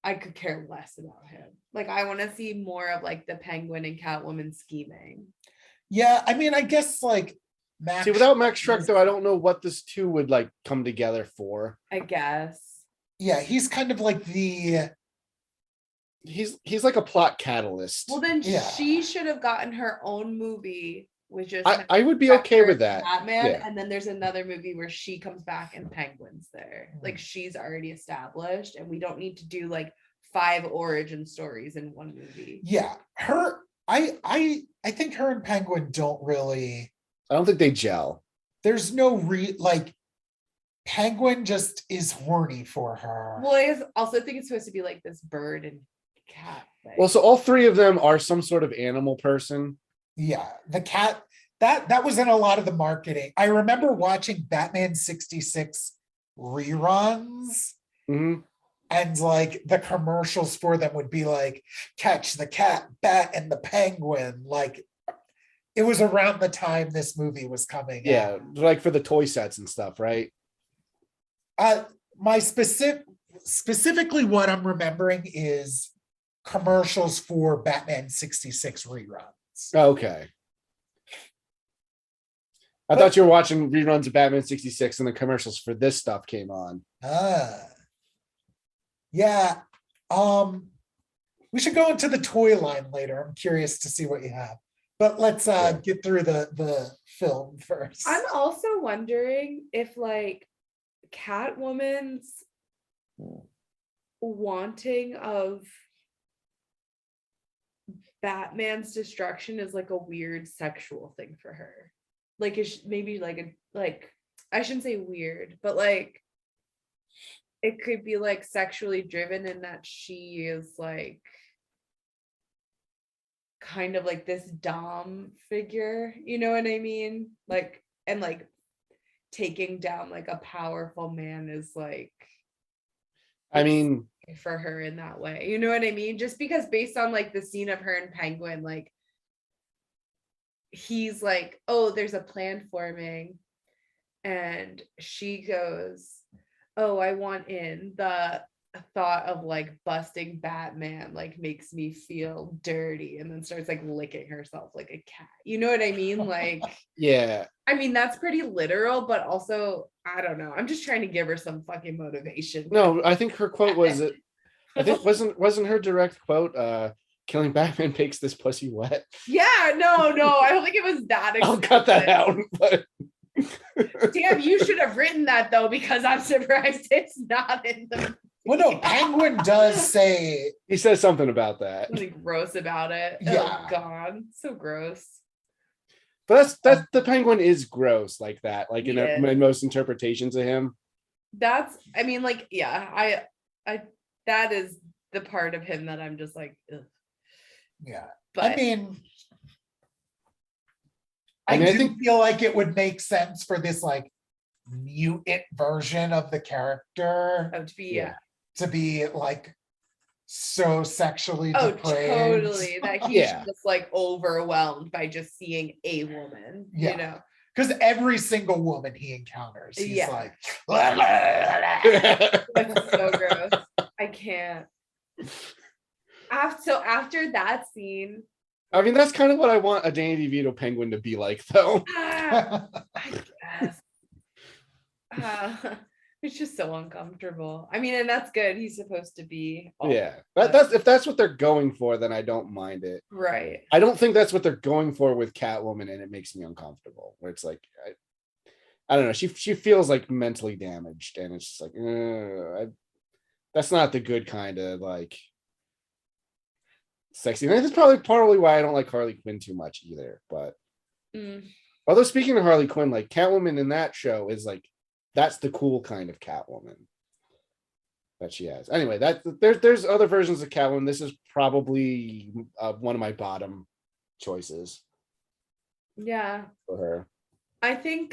I could care less about him. Like, I want to see more of like the Penguin and Catwoman scheming. Yeah, I mean, I guess like See, without Max Schreck, though, I don't know what this two would like come together for. I guess. Yeah, he's kind of like he's like a plot catalyst. Well, then Yeah. she should have gotten her own movie, which is I would be okay with that. Batman, Yeah. and then there's another movie where she comes back and Penguin's there. Like, she's already established, and we don't need to do like 5 origin stories in one movie. Yeah, I think her and Penguin don't really. I don't think they gel. There's no like Penguin just is horny for her. Well, I also think it's supposed to be like this bird and cat thing. Well, so all three of them are some sort of animal person. Yeah, the cat that was in a lot of the marketing. I remember watching Batman 66 reruns. Mm-hmm. And like the commercials for them would be like, catch the cat, bat, and the penguin. Like it was around the time this movie was coming Yeah, like for the toy sets and stuff, right? My specifically what I'm remembering is commercials for Batman 66 reruns. Okay. I thought you were watching reruns of Batman 66 and the commercials for this stuff came on. Yeah. We should go into the toy line later. I'm curious to see what you have. But let's get through the film first. I'm also wondering if like Catwoman's wanting of Batman's destruction is like a weird sexual thing for her. Like it's maybe like I shouldn't say weird, but like it could be like sexually driven in that she is like kind of like this dom figure, you know what I mean? Like, and like taking down like a powerful man is like, I mean, for her in that way, you know what I mean? Just because based on like the scene of her and Penguin, like he's like, oh, there's a plan forming, and she goes, oh, I want in. The thought of like busting Batman like makes me feel dirty, and then starts like licking herself like a cat, you know what I mean? Like, yeah, I mean that's pretty literal, but also I don't know, I'm just trying to give her some fucking motivation. No, I think her quote was I think wasn't her direct quote, killing Batman makes this pussy wet. Yeah, no, I don't think it was that I'll cut that out. But damn, you should have written that though, because I'm surprised it's not in the Well, no, Penguin does say, he says something about that. something gross about it. Yeah. Oh god, so gross. But that's the Penguin is gross like that, like He in most interpretations of him. That's, I mean, like, yeah, I that is the part of him that I'm just like, ugh. yeah. But I mean, I I think feel like it would make sense for this like mutant version of the character to be Yeah. to be like so sexually oh depraved. totally, that he's Yeah. just like overwhelmed by just seeing a woman, Yeah. you know. Because every single woman he encounters, he's Yeah. like, That's so gross. I can't. After that scene, I mean, that's kind of what I want a Danny DeVito Penguin to be like, though. I guess. It's just so uncomfortable. I mean, and that's good. He's supposed to be. Yeah, that's if that's what they're going for, then I don't mind it. Right. I don't think that's what they're going for with Catwoman, and it makes me uncomfortable. Where it's like, I don't know. She feels like mentally damaged, and it's just like, that's not the good kind of like sexy. And that's probably partly why I don't like Harley Quinn too much either. But although speaking of Harley Quinn, like Catwoman in that show is like that's the cool kind of Catwoman that she has. Anyway, there's other versions of Catwoman. This is probably one of my bottom choices. Yeah. For her. I think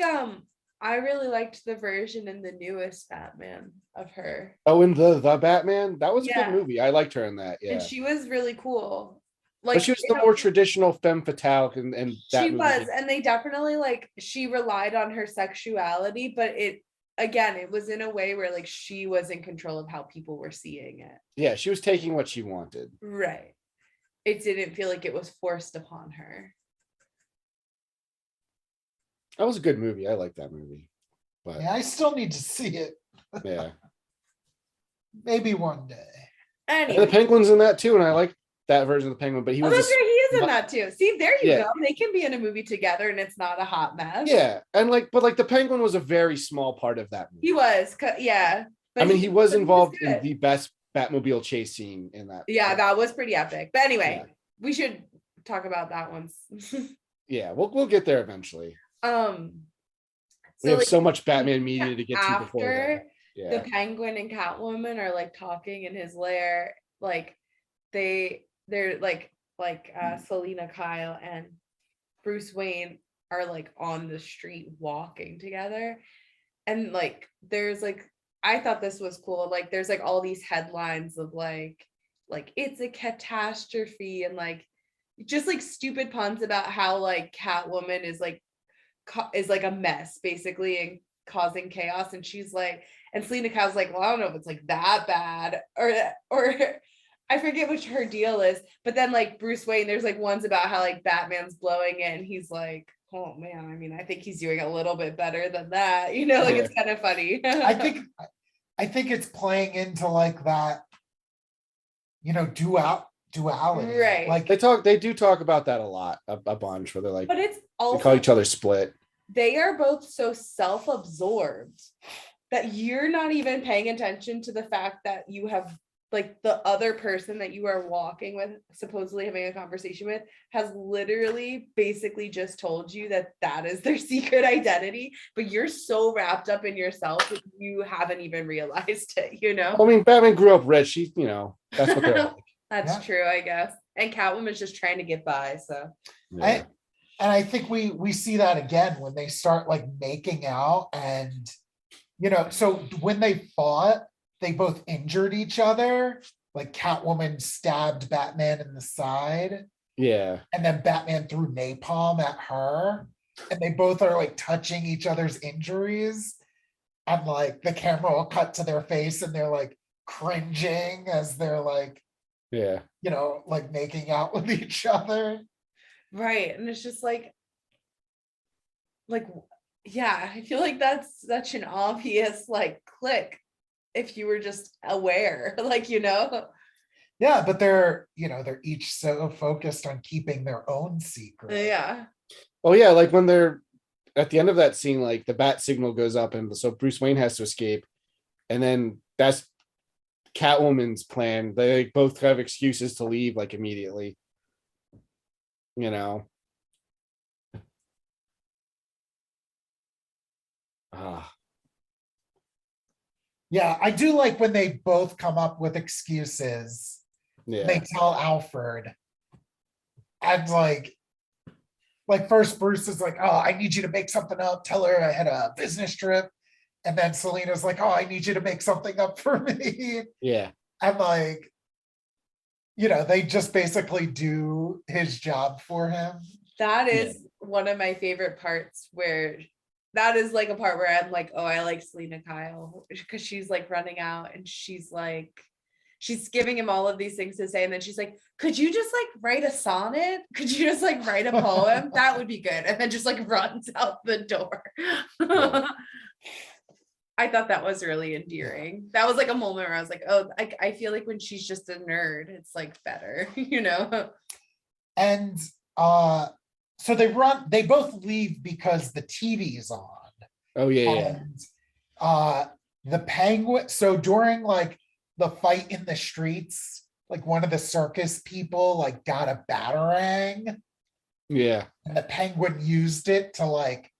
I really liked the version in the newest Batman of her. Oh, in the Batman? That was a Yeah. good movie. I liked her in that. Yeah. And she was really cool. Like, but she was the more traditional femme fatale and that she movie. was, and they definitely like she relied on her sexuality, but it was in a way where like she was in control of how people were seeing it. Yeah, she was taking what she wanted. Right. It didn't feel like it was forced upon her. That was a good movie. I like that movie. But yeah, I still need to see it. yeah. Maybe one day. And Anyway. the Penguin's in that too, and I like that version of the Penguin, but he was that's right, he is in that too. See, there you Yeah. go. They can be in a movie together and it's not a hot mess. Yeah, and but the Penguin was a very small part of that movie. He was, yeah. I mean, he was involved in good. the best Batmobile chase scene in that. Yeah, that was pretty epic. But anyway, Yeah. we should talk about that once. Yeah, we'll get there eventually. We have like, so much Batman media to get to before that. after Yeah. the Penguin and Catwoman are like talking in his lair, like they're like Selena Kyle and Bruce Wayne are like on the street walking together, and like there's like, I thought this was cool, like there's like all these headlines of like it's a catastrophe, and like just like stupid puns about how like Catwoman is like a mess basically and causing chaos, and she's like, and Selena Kyle's like, well, I don't know if it's like that bad, or I forget which her deal is, but then like Bruce Wayne, there's like ones about how like Batman's blowing it, and he's like, oh man, I mean, I think he's doing a little bit better than that, you know, like it's kind of funny. I think it's playing into like that, you know, duality, Right. Like they do talk about that a lot, a bunch, where they're like, but it's they also call each other split. they are both so self-absorbed that you're not even paying attention to the fact that you have like the other person that you are walking with, supposedly having a conversation with, has literally basically just told you that is their secret identity, but you're so wrapped up in yourself that you haven't even realized it, you know? I mean, Batman grew up rich. He, that's what they're like. That's Yeah. true, I guess. And Catwoman's just trying to get by, so. Yeah. And I think we see that again when they start like making out, and so when they fought, they both injured each other. Like Catwoman stabbed Batman in the side, Yeah. and then Batman threw napalm at her, and they both are like touching each other's injuries, and like the camera will cut to their face and they're like cringing as they're like, Yeah. like making out with each other. Right. And it's just like, yeah, I feel like that's such an obvious like click if you were just aware, like, Yeah, but they're each so focused on keeping their own secret. Yeah. Oh yeah, like when they're at the end of that scene, like the bat signal goes up, and so Bruce Wayne has to escape, and then that's Catwoman's plan. They both have excuses to leave like immediately. You know. Ah, Yeah, I do like when they both come up with excuses. yeah. They tell Alfred, and like first Bruce is like, oh, I need you to make something up. Tell her I had a business trip. And then Selena's like, oh, I need you to make something up for me. Yeah. And like, they just basically do his job for him. That is one of my favorite parts, where that is like a part where I'm like, oh, I like Selena Kyle, because she's like running out and she's giving him all of these things to say, and then she's like, could you just like write a sonnet? Could you just like write a poem? That would be good. And then just like runs out the door. Yeah. I thought that was really endearing. That was like a moment where I was like, oh, I feel like when she's just a nerd, it's like better, And so they both leave because the TV's on. Oh yeah. And the Penguin, so during like the fight in the streets, like one of the circus people like got a batarang, Yeah. and the Penguin used it to like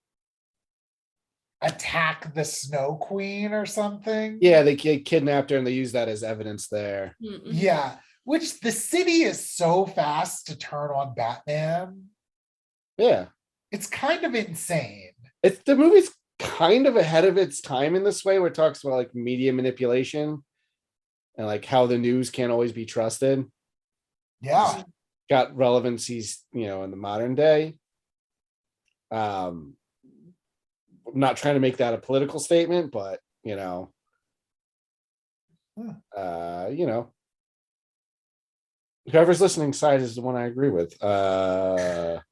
attack the Snow Queen or something. Yeah, they kidnapped her and they used that as evidence there. Yeah, which the city is so fast to turn on Batman. Yeah. It's kind of insane. It's the movie's kind of ahead of its time in this way, where it talks about like media manipulation and like how the news can't always be trusted. Yeah. Got relevancies, in the modern day. I'm not trying to make that a political statement, but whoever's listening side is the one I agree with. Now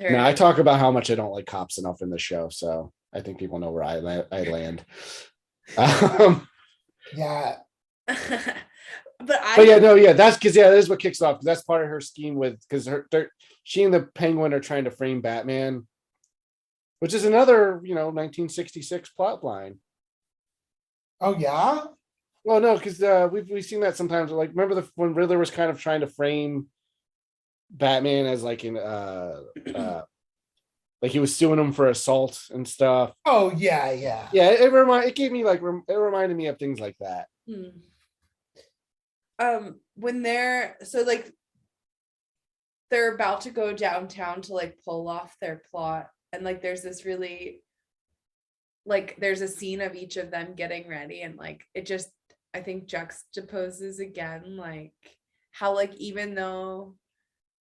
I talk about how much I don't like cops enough in the show, so I think people know where I land. Yeah. But that's because that is what kicks off, because that's part of her scheme because she and the Penguin are trying to frame Batman, which is another 1966 plot line. Oh yeah. Well, no, because we've seen that sometimes. Like, remember when Riddler was kind of trying to frame Batman as like like he was suing him for assault and stuff. Oh yeah. Yeah, it gave me like it reminded me of things like that. When they're about to go downtown to like pull off their plot, and like there's this really like there's a scene of each of them getting ready, and like it just I think juxtaposes again like how like even though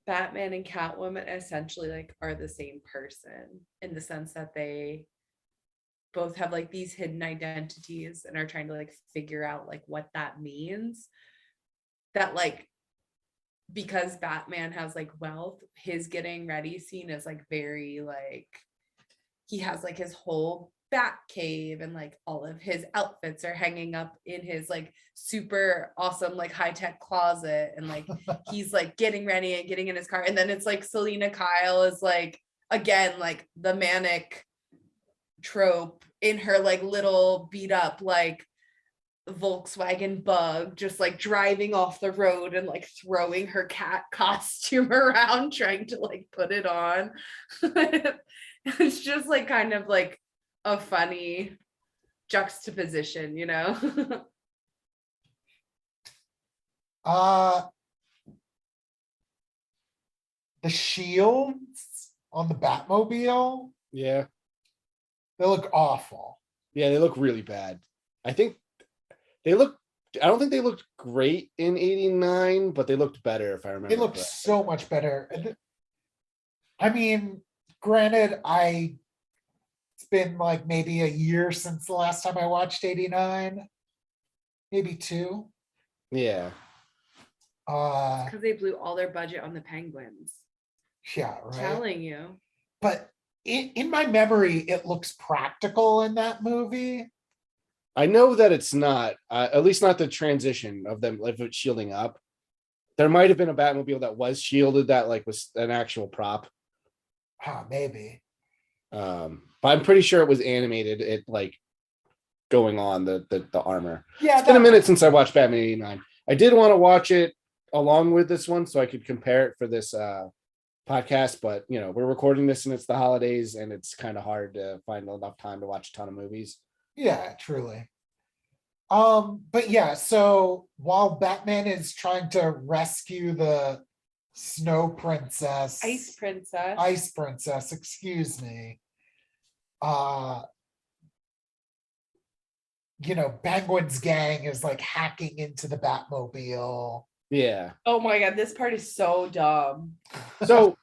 Batman and Catwoman essentially like are the same person, in the sense that they both have like these hidden identities and are trying to like figure out like what that means, that like because Batman has like wealth, his getting ready scene is like very like he has like his whole bat cave, and like all of his outfits are hanging up in his like super awesome like high-tech closet, and like he's like getting ready and getting in his car, and then it's like Selena Kyle is like again like the manic trope in her like little beat up like Volkswagen Bug, just like driving off the road and like throwing her cat costume around trying to like put it on. It's just like kind of like a funny juxtaposition, The shields on the Batmobile, Yeah. they look awful. Yeah, they look really bad. I think I don't think they looked great in 89, but they looked better if I remember. They look so much better. I mean, granted, it's been like maybe a year since the last time I watched 89, maybe 2. Yeah. because they blew all their budget on the Penguins. Yeah, right. Telling you. But in my memory, it looks practical in that movie. I know that it's not, at least not the transition of them if it's shielding up. There might have been a Batmobile that was shielded that like was an actual prop. Maybe. But I'm pretty sure it was animated. It like going on the armor. Yeah, It's been a minute since I watched Batman 89. I did want to watch it along with this one so I could compare it for this podcast, but you know, we're recording this and it's the holidays and it's kind of hard to find enough time to watch a ton of movies. Yeah, truly. But yeah, so while Batman is trying to rescue the Snow Princess, Ice Princess, excuse me. Penguin's gang is like hacking into the Batmobile. Yeah. Oh my god, this part is so dumb. So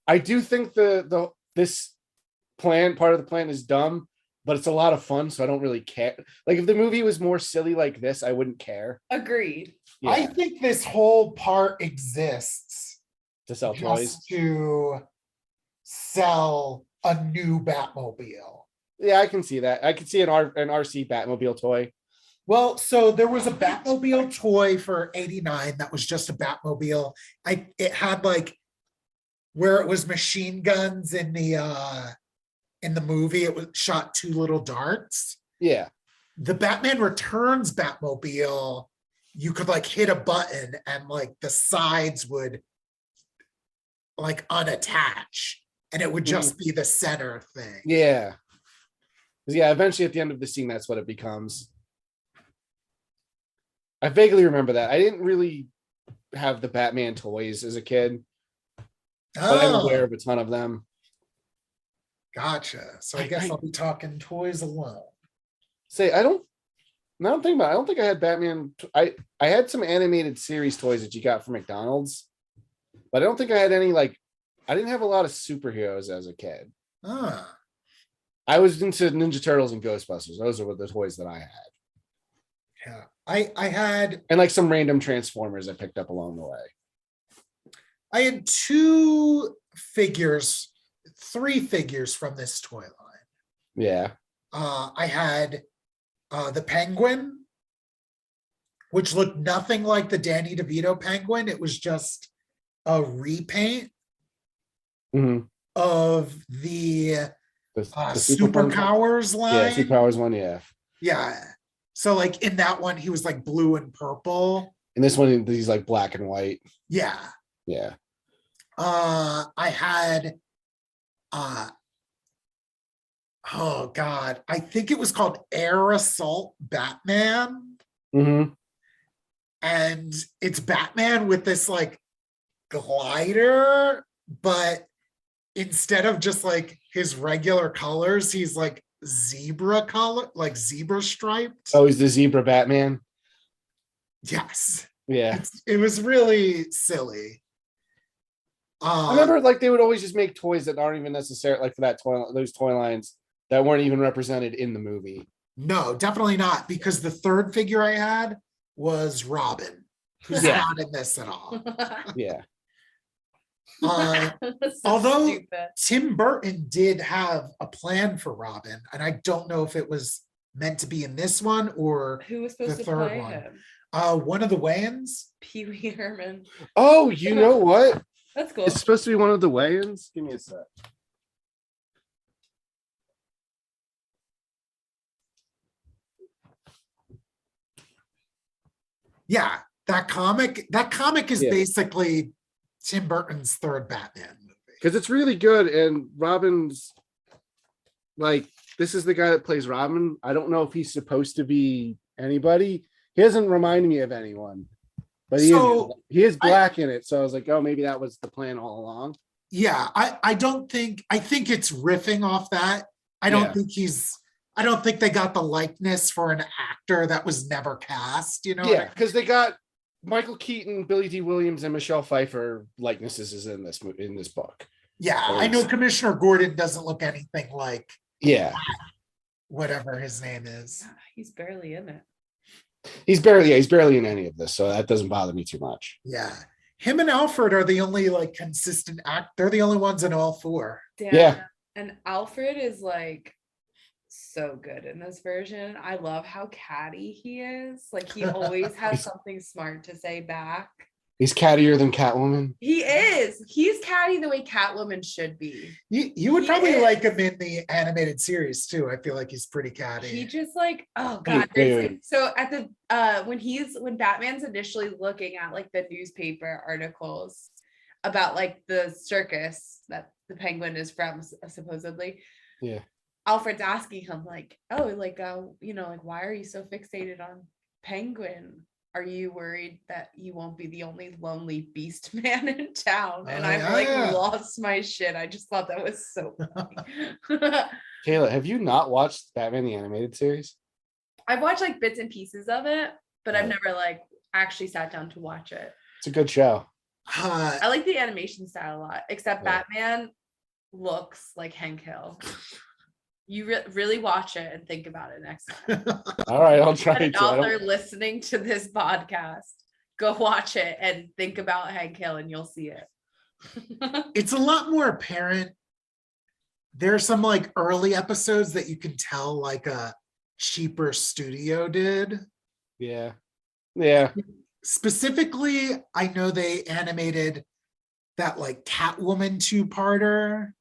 I do think this part of the plan is dumb, but it's a lot of fun, so I don't really care. Like if the movie was more silly like this, I wouldn't care. Agreed. Yeah. I think this whole part exists To sell toys. just to sell a new Batmobile. Yeah, I can see that. I can see an RC Batmobile toy. Well, so there was a Batmobile toy for 89 that was just a Batmobile. It had like where it was machine guns in the movie, it was shot two little darts. Yeah. The Batman Returns Batmobile, you could like hit a button and like the sides would like unattach and it would just be the center thing. Yeah. Yeah, eventually at the end of the scene, that's what it becomes. I vaguely remember that. I didn't really have the Batman toys as a kid, but I'm aware of a ton of them. Gotcha. So I guess I'll be talking toys alone. I don't think I had Batman. I had some animated series toys that you got from McDonald's, but I don't think I had any I didn't have a lot of superheroes as a kid. I was into Ninja Turtles and Ghostbusters. Those are the toys that I had. Yeah. I had and like some random Transformers I picked up along the way. I had three figures from this toy line. Yeah. I had the Penguin, which looked nothing like the Danny DeVito Penguin. It was just a repaint of the Superpowers line. Yeah, Superpowers one, yeah. Yeah. So like in that one, he was like blue and purple. In this one, he's like black and white. Yeah. Yeah. I had oh God, I think it was called Air Assault Batman. And it's Batman with this like glider, but instead of just like his regular colors, he's like zebra color, like zebra striped. Oh, he's the zebra Batman. Yes. Yeah. It was really silly. I remember they would always just make toys that aren't even necessary for those toy lines that weren't even represented in the movie. No, definitely not, because the third figure I had was Robin, who's not in this at all. Yeah. Although stupid. Tim Burton did have a plan for Robin, and I don't know if it was meant to be in this one or who was supposed the to third play one. him? One of the Wayans. Pee Wee Herman. Oh, you know what? That's cool. It's supposed to be one of the Wayans. Give me a sec. Yeah, that comic is basically Tim Burton's third Batman movie. Because it's really good, and Robin's this is the guy that plays Robin. I don't know if he's supposed to be anybody. He doesn't remind me of anyone, but he is black in it. So I was like, oh, maybe that was the plan all along. Yeah, I think it's riffing off that. I don't think they got the likeness for an actor that was never cast, Yeah, because they got Michael Keaton, Billy D. Williams, and Michelle Pfeiffer likenesses is in this book. Yeah, I know Commissioner Gordon doesn't look anything like whatever his name is. He's barely in it. He's barely in any of this, so that doesn't bother me too much. Yeah. Him and Alfred are the only consistent act. They're the only ones in all four. Yeah. And Alfred is so good in this version. I love how catty he is. Like he always has something smart to say back. He's cattier than Catwoman. He is. He's catty the way Catwoman should be. You would probably like him in the animated series too. I feel like he's pretty catty. He just like, oh god. Wait. So at the when Batman's initially looking at like the newspaper articles about like the circus that the Penguin is from, supposedly. Yeah. Alfred's asking him like, oh, like like why are you so fixated on Penguin? Are you worried that you won't be the only lonely beast man in town? And I've lost my shit. I just thought that was so funny. Kayla, have you not watched Batman the Animated Series? I've watched like bits and pieces of it, but I've never like actually sat down to watch it. It's a good show. I like the animation style a lot, except Batman looks like Hank Hill. You really watch it and think about it next time. All right, I'll try And to. out there listening to this podcast, go watch it and think about Hank Hill and you'll see it. It's a lot more apparent. There are some like early episodes that you can tell like a cheaper studio did. Yeah. Specifically, I know they animated that like Catwoman 2-parter.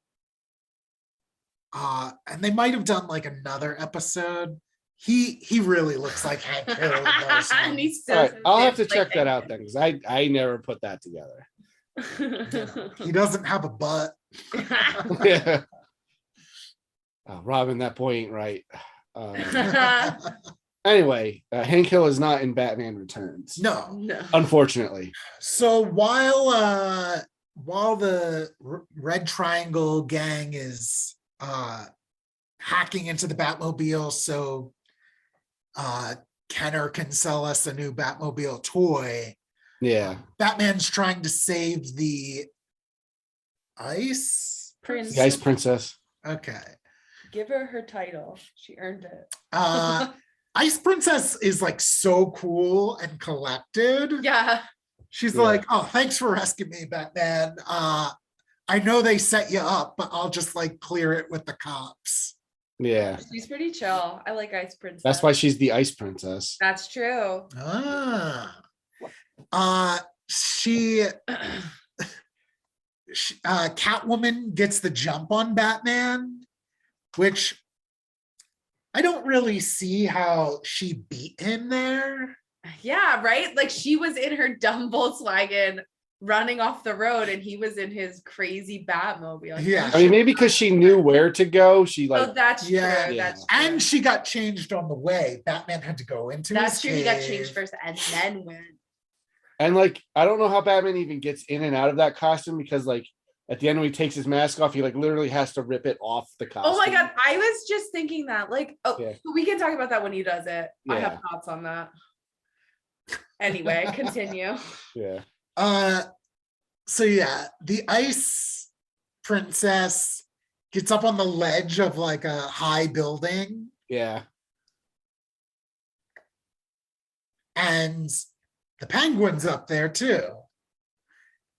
And they might have done like another episode. He really looks like Hank Hill in those And he's All right, I'll have to check that out then, because I never put that together. He doesn't have a butt. Yeah. Robin, that point ain't right. Anyway, Hank Hill is not in Batman Returns. No. Unfortunately. So while the Red Triangle gang is hacking into the Batmobile so Kenner can sell us a new Batmobile toy. Yeah. Batman's trying to save the Ice Prince. The Ice Princess. Okay. Give her title. She earned it. Ice Princess is like so cool and collected. Yeah. She's like, oh, thanks for rescuing me, Batman. I know they set you up, but I'll just like clear it with the cops. Yeah. She's pretty chill. I like Ice Princess. That's why she's the Ice Princess. That's true. Catwoman gets the jump on Batman, which I don't really see how she beat him there. Yeah, right? Like she was in her dumb Volkswagen running off the road and he was in his crazy Batmobile. Yeah. I mean, maybe because she knew where to go. She like, oh, that's true. Yeah. That's true. And she got changed on the way. Batman had to go into that's his true. cave. He got changed first and then went. and like, I don't know how Batman even gets in and out of that costume, because like at the end when he takes his mask off, he like literally has to rip it off the costume. Oh my god, I was just thinking that. Like, we can talk about that when he does it. Yeah. I have thoughts on that. Anyway, continue. Yeah. So yeah, the Ice Princess gets up on the ledge of like a high building, Yeah. and the Penguin's up there too.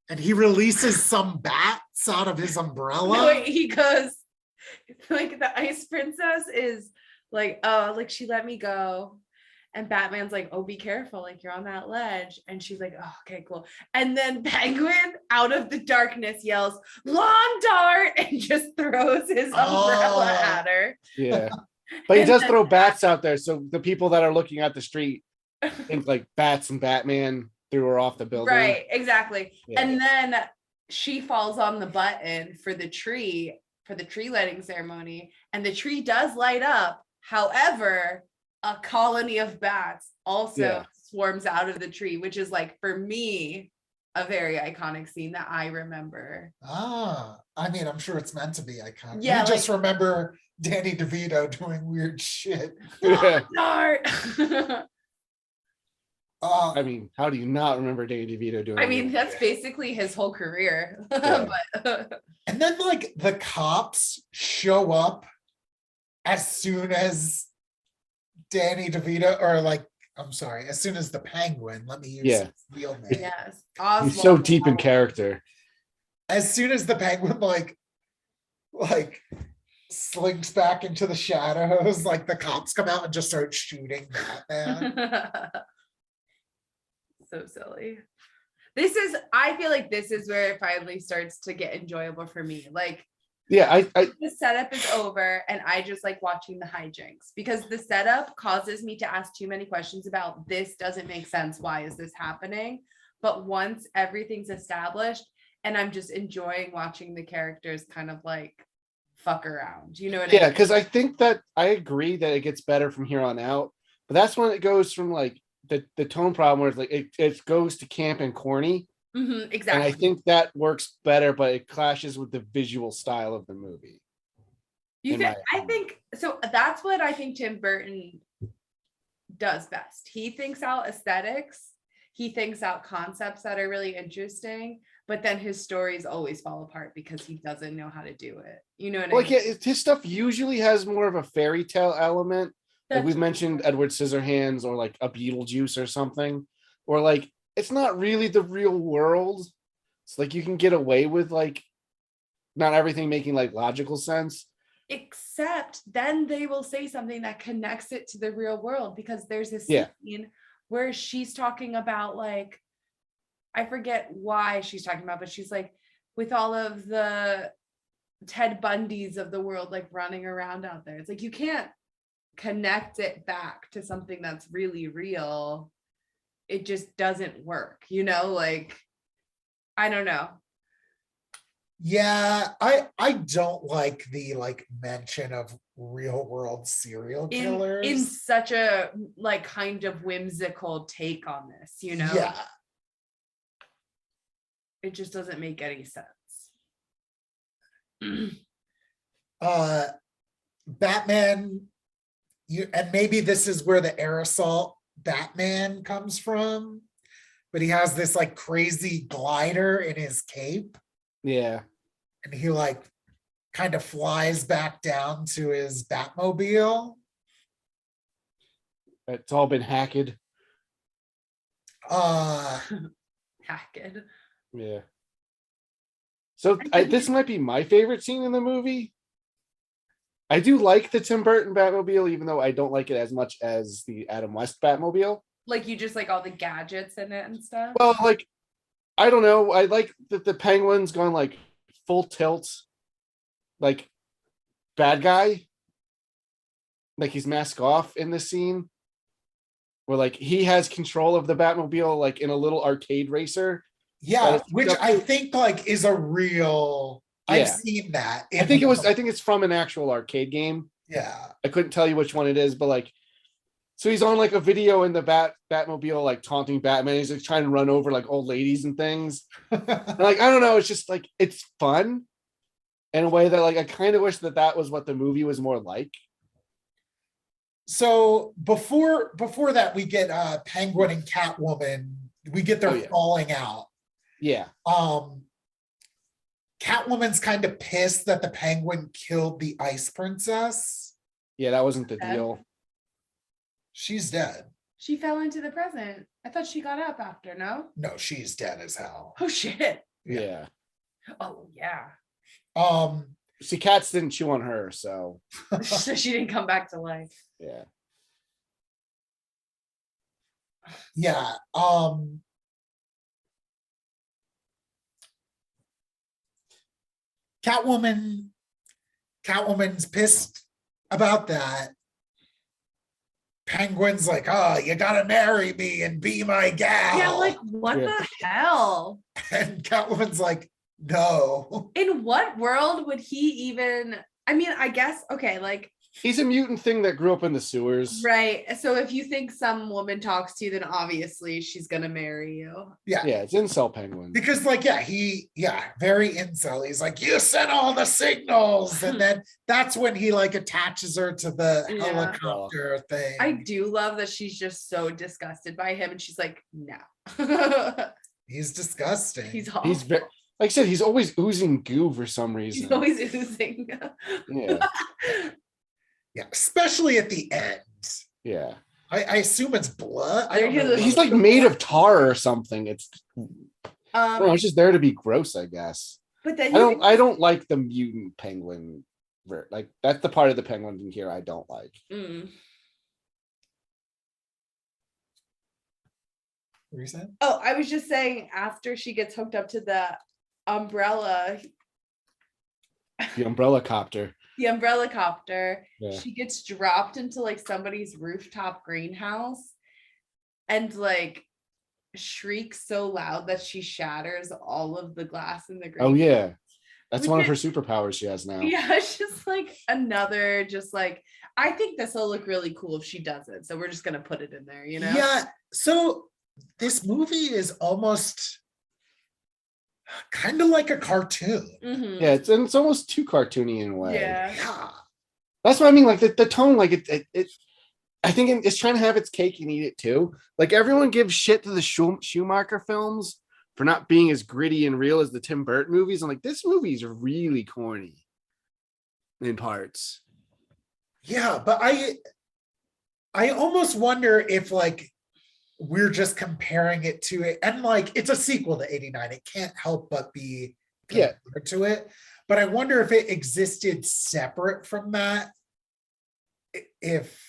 And he releases some bats out of his umbrella. No, wait, he goes, like the Ice Princess is like, oh, like she let me go. And Batman's like, oh, be careful, like you're on that ledge. And she's like, oh, okay, cool. And then Penguin out of the darkness yells, long dart, and just throws his umbrella at her. Yeah. But he does throw bats out there, so the people that are looking at the street think like bats and Batman threw her off the building. Right, exactly. Yeah. And then she falls on the button for the tree lighting ceremony, and the tree does light up. However, a colony of bats also swarms out of the tree, which is like, for me, a very iconic scene that I remember. I mean, I'm sure it's meant to be iconic. Yeah, You just remember Danny DeVito doing weird shit. Yeah. Dart. I mean, how do you not remember Danny DeVito doing? I mean, that? that's basically his whole career. Yeah. But And then like the cops show up as soon as Danny DeVito, or like, I'm sorry, as soon as the Penguin, let me use his real name. yes, He's so deep in character. As soon as the Penguin like slinks back into the shadows, like the cops come out and just start shooting Batman. So silly. I feel like this is where it finally starts to get enjoyable for me. Like, Yeah, I the setup is over and I just like watching the hijinks, because the setup causes me to ask too many questions about this doesn't make sense. Why is this happening? But once everything's established, and I'm just enjoying watching the characters kind of like fuck around. You know what I yeah, mean? because I think that I agree that it gets better from here on out, but that's when it goes from like the tone problem where it's like it goes to camp and corny. And Exactly. I think that works better, but it clashes with the visual style of the movie. I think so. That's what I think Tim Burton does best. He thinks out aesthetics, he thinks out concepts that are really interesting, but then his stories always fall apart because he doesn't know how to do it. You know what I mean? Like, yeah, his stuff usually has more of a fairy tale element. Like we've mentioned Edward Scissorhands or like a Beetlejuice or something, or like it's not really the real world. It's like you can get away with like not everything making like logical sense. Except then they will say something that connects it to the real world, because there's this Yeah. scene where she's talking about, like, I forget why she's talking about, but she's like, with all of the Ted Bundys of the world like running around out there. It's like you can't connect it back to something that's really real. It just doesn't work, you know, like, I don't know. Yeah, I don't like the like mention of real world serial killers. In such a like kind of whimsical take on this, you know? Yeah. It just doesn't make any sense. Batman, and maybe this is where the aerosol Batman comes from, but he has this like crazy glider in his cape. Yeah. And he like kind of flies back down to his Batmobile. It's all been hacked. Hacked. Yeah. So this might be my favorite scene in the movie. I do like the Tim Burton Batmobile, even though I don't like it as much as the Adam West Batmobile. Like you just like all the gadgets in it and stuff? Well, like, I don't know. I like that the Penguin's gone like full tilt, like bad guy. Like he's mask off in this scene. Where like he has control of the Batmobile like in a little arcade racer. Yeah, which I think like is a real. Yeah. I've seen that. I think it's from an actual arcade game. Yeah. I couldn't tell you which one it is, but like, so he's on like a video in the Batmobile, like taunting Batman. He's like trying to run over like old ladies and things. And, like, I don't know. It's just like, it's fun in a way that like, I kind of wish that was what the movie was more like. So before that, we get Penguin and Catwoman. We get their falling out. Yeah. Catwoman's kind of pissed that the Penguin killed the Ice Princess. Yeah, that wasn't the deal. She's dead. She fell into the present. I thought she got up after, no? No, she's dead as hell. Oh shit. Yeah. Oh yeah. See, cats didn't chew on her, so so she didn't come back to life. Yeah. Yeah. Catwoman's pissed about that. Penguin's like, oh, you gotta marry me and be my gal. Yeah, like what the hell? And Catwoman's like, no. In what world would he even? I mean, I guess, okay, like he's a mutant thing that grew up in the sewers. Right. So if you think some woman talks to you, then obviously she's gonna marry you. Yeah. Yeah, it's incel Penguin. Because like, very incel. He's like, you sent all the signals. And then that's when he like attaches her to the helicopter thing. I do love that she's just so disgusted by him and she's like, no. He's disgusting. He's awful. Like I said, he's always oozing goo for some reason. He's always oozing. Yeah. Yeah, especially at the end. Yeah. I assume it's blood. He's like made of tar or something. It's it's just there to be gross, I guess. But then I don't like the mutant Penguin like that's the part of the Penguin in here I don't like. Mm. What were you saying? Oh, I was just saying after she gets hooked up to the umbrella, The umbrella copter. copter, Yeah. she gets dropped into like somebody's rooftop greenhouse and like shrieks so loud that she shatters all of the glass in the greenhouse. Oh yeah. That's Which one of her is- superpowers she has now. Yeah, it's just like another, just like, I think this will look really cool if she does it. So we're just gonna put it in there, you know? Yeah. So this movie is almost kind of like a cartoon. Mhm. Yeah, it's almost too cartoony in a way. Yeah. Yeah. That's what I mean. Like the tone, like it I think it's trying to have its cake and eat it too. Like everyone gives shit to the Schumacher films for not being as gritty and real as the Tim Burton movies. I'm like, this movie is really corny in parts. Yeah, but I almost wonder if like we're just comparing it to it, and like it's a sequel to 89. It can't help but be Yeah. compared to it. But I wonder if it existed separate from that. If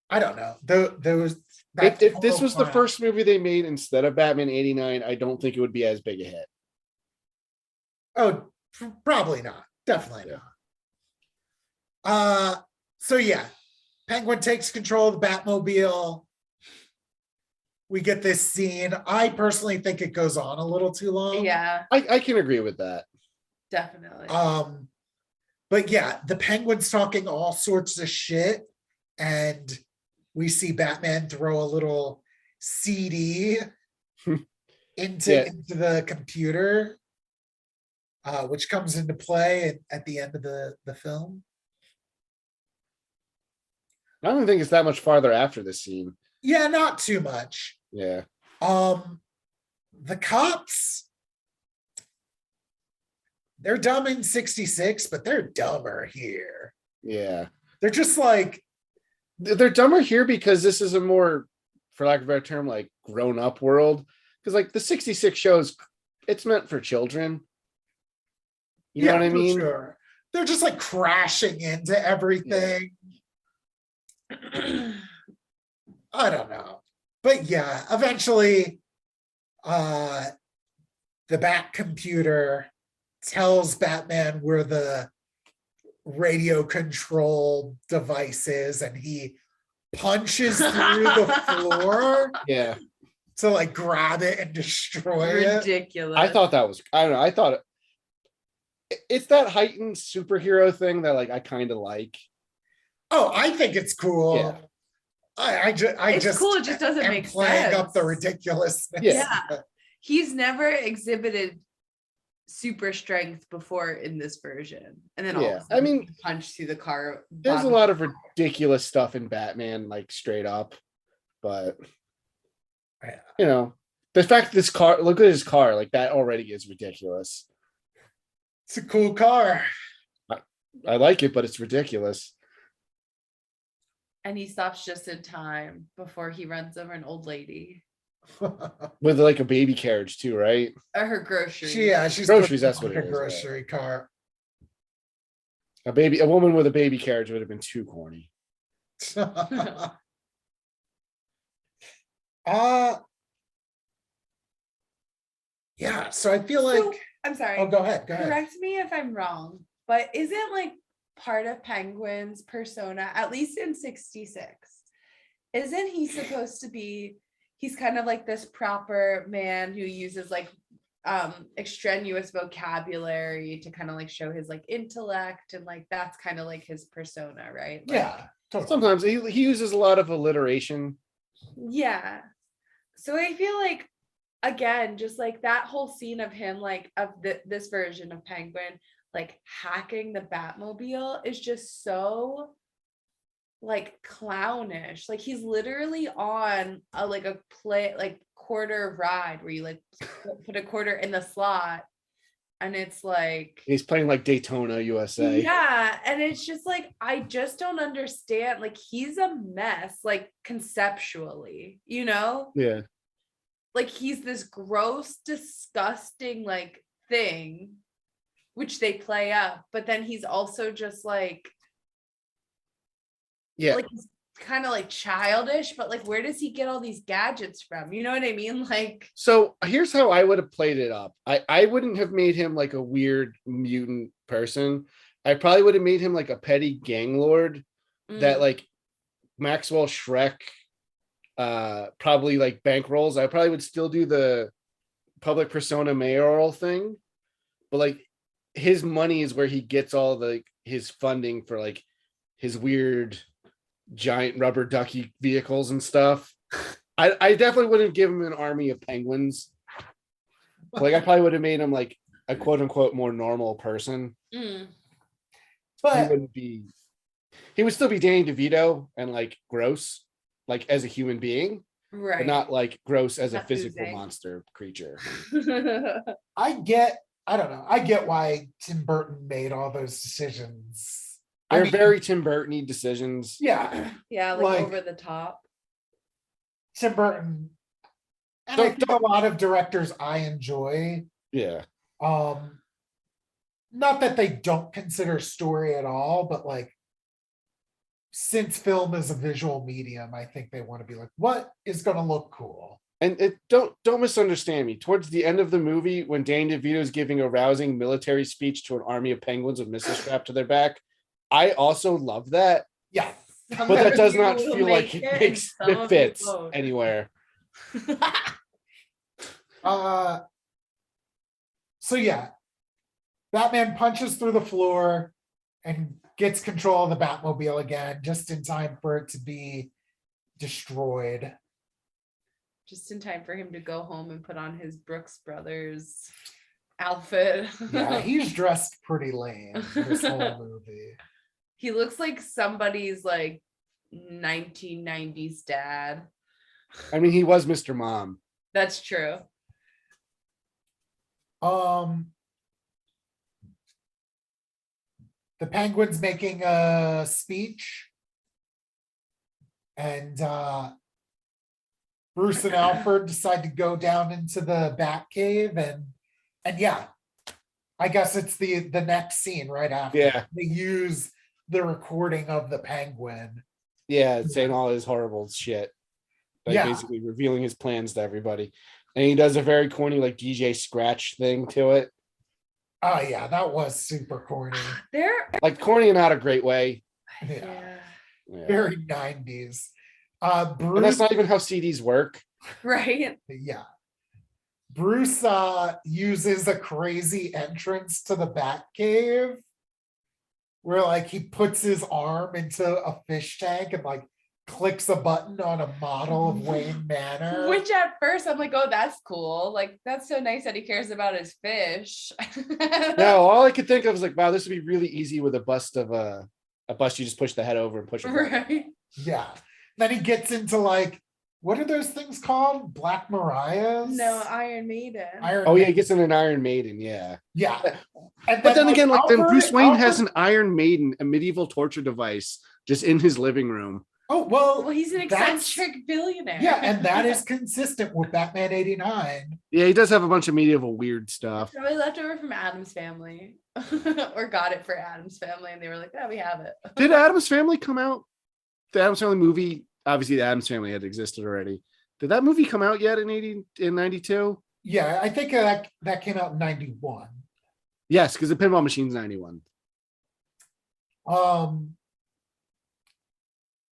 I don't know, those If this was the first movie they made instead of Batman 89, I don't think it would be as big a hit. Oh, probably not. Definitely not. So yeah, Penguin takes control of the Batmobile. We get this scene. I personally think it goes on a little too long. Yeah, I can agree with that. definitely. But yeah, the Penguin's talking all sorts of shit, and we see Batman throw a little CD into the computer, which comes into play at the end of the film. I don't think it's that much farther after this scene. Yeah, not too much. Yeah. The cops, they're dumb in 66, but they're dumber here. Yeah. They're just like, they're dumber here because this is a more, for lack of a better term, like grown up world. Because like the 66 shows, it's meant for children. You know what I mean? Sure. They're just like crashing into everything. I don't know. But yeah, eventually the Bat computer tells Batman where the radio control device is, and he punches through the floor Yeah. to like grab it and destroy it. Ridiculous. I thought that was, I don't know. I thought it's that heightened superhero thing that like I kind of like. Oh, I think it's cool. Yeah. It's just cool, it just doesn't make playing up the sense. ridiculousness. Yeah. He's never exhibited super strength before in this version, and then all of a sudden, I mean, he punched through the car. There's a lot of ridiculous stuff in Batman, like straight up, but you know, the fact this car, look at his car, like that already is ridiculous. It's a cool car. I like it, but it's ridiculous. And he stops just in time before he runs over an old lady. With like a baby carriage too, right? Or her groceries. She's Groceries, that's what it a is, grocery car. A woman with a baby carriage would have been too corny. Yeah, so I feel like I'm sorry. go ahead. Correct me if I'm wrong, but isn't like part of Penguin's persona, at least in 66, isn't he supposed to be, he's kind of like this proper man who uses like extraneous vocabulary to kind of like show his like intellect, and like that's kind of like his persona, right? Like, Yeah, totally. Sometimes he uses a lot of alliteration. yeah. So I feel like, again, just like that whole scene of him, like of this version of Penguin, like hacking the Batmobile is just so like clownish. Like he's literally on a play like quarter ride where you like put a quarter in the slot, and it's like He's playing like Daytona, USA. yeah, and it's just like I just don't understand. Like he's a mess, like conceptually, you know? Yeah. Like he's this gross, disgusting like thing, which they play up, but then he's also just like Yeah. like he's kind of like childish, but like where does he get all these gadgets from? You know what I mean? Like, So here's how I would have played it up. I wouldn't have made him like a weird mutant person. I probably would have made him like a petty gang lord that like Maxwell Shrek probably like bankrolls. I probably would still do the public persona mayoral thing, but like his money is where he gets all the like, his funding for like his weird giant rubber ducky vehicles and stuff. I definitely wouldn't give him an army of penguins. Like I probably would have made him like a quote unquote more normal person. But He would still be Danny DeVito and like gross, like as a human being, right. but not like gross as Not a physical oozing. monster creature. I don't know. I get why Tim Burton made all those decisions. They're very Tim Burton-y decisions. Yeah. Yeah, like over the top. Tim Burton. And I think a lot of directors I enjoy. Yeah. Not that they don't consider story at all, but like since film is a visual medium, I think they want to be like, what is going to look cool? And don't misunderstand me. Towards the end of the movie, when Danny DeVito is giving a rousing military speech to an army of penguins with missiles strapped to their back, I also love that. Yeah. But that does not feel like it fits anywhere. So yeah, Batman punches through the floor and gets control of the Batmobile again, just in time for it to be destroyed. Just in time for him to go home and put on his Brooks Brothers outfit. Yeah, he's dressed pretty lame this whole movie. He looks like somebody's like 1990s dad. I mean, he was Mr. Mom. That's true. The Penguin's making a speech, and Bruce and Alfred decide to go down into the Batcave, and yeah, I guess it's the next scene right after. Yeah. They use the recording of the Penguin. Yeah, saying all his horrible shit. Like Yeah. basically revealing his plans to everybody. And he does a very corny like DJ Scratch thing to it. Oh yeah, that was super corny. Like corny in not a great way. Yeah. Yeah. Very 90s. And Bruce, that's not even how CDs work. Right. yeah. Bruce uses a crazy entrance to the Batcave where like he puts his arm into a fish tank and like clicks a button on a model of Wayne Manor. Which at first I'm like, oh, that's cool. Like, that's so nice that he cares about his fish. No, all I could think of was like, wow, this would be really easy with a bust of a bust you just push the head over and push it. Right. Yeah. Then he gets into like, what are those things called? Black Mariahs? No, Iron Maiden. Oh yeah, he gets in an Iron Maiden, yeah. Yeah. And But then like, again, like then Bruce Wayne Alfred- has an Iron Maiden, a medieval torture device, just in his living room. Oh, well, He's an eccentric billionaire. yeah, and that is consistent with Batman 89. Yeah, he does have a bunch of medieval weird stuff. Probably left over from Adam's Family. Or got it for Adam's Family, and they were like, yeah, we have it. Did Adam's Family come out? The Adam's Family movie, obviously the Adam's Family had existed already. Did that movie come out yet in 92? Yeah, I think that came out in 91. Yes, because the Pinball Machine's 91.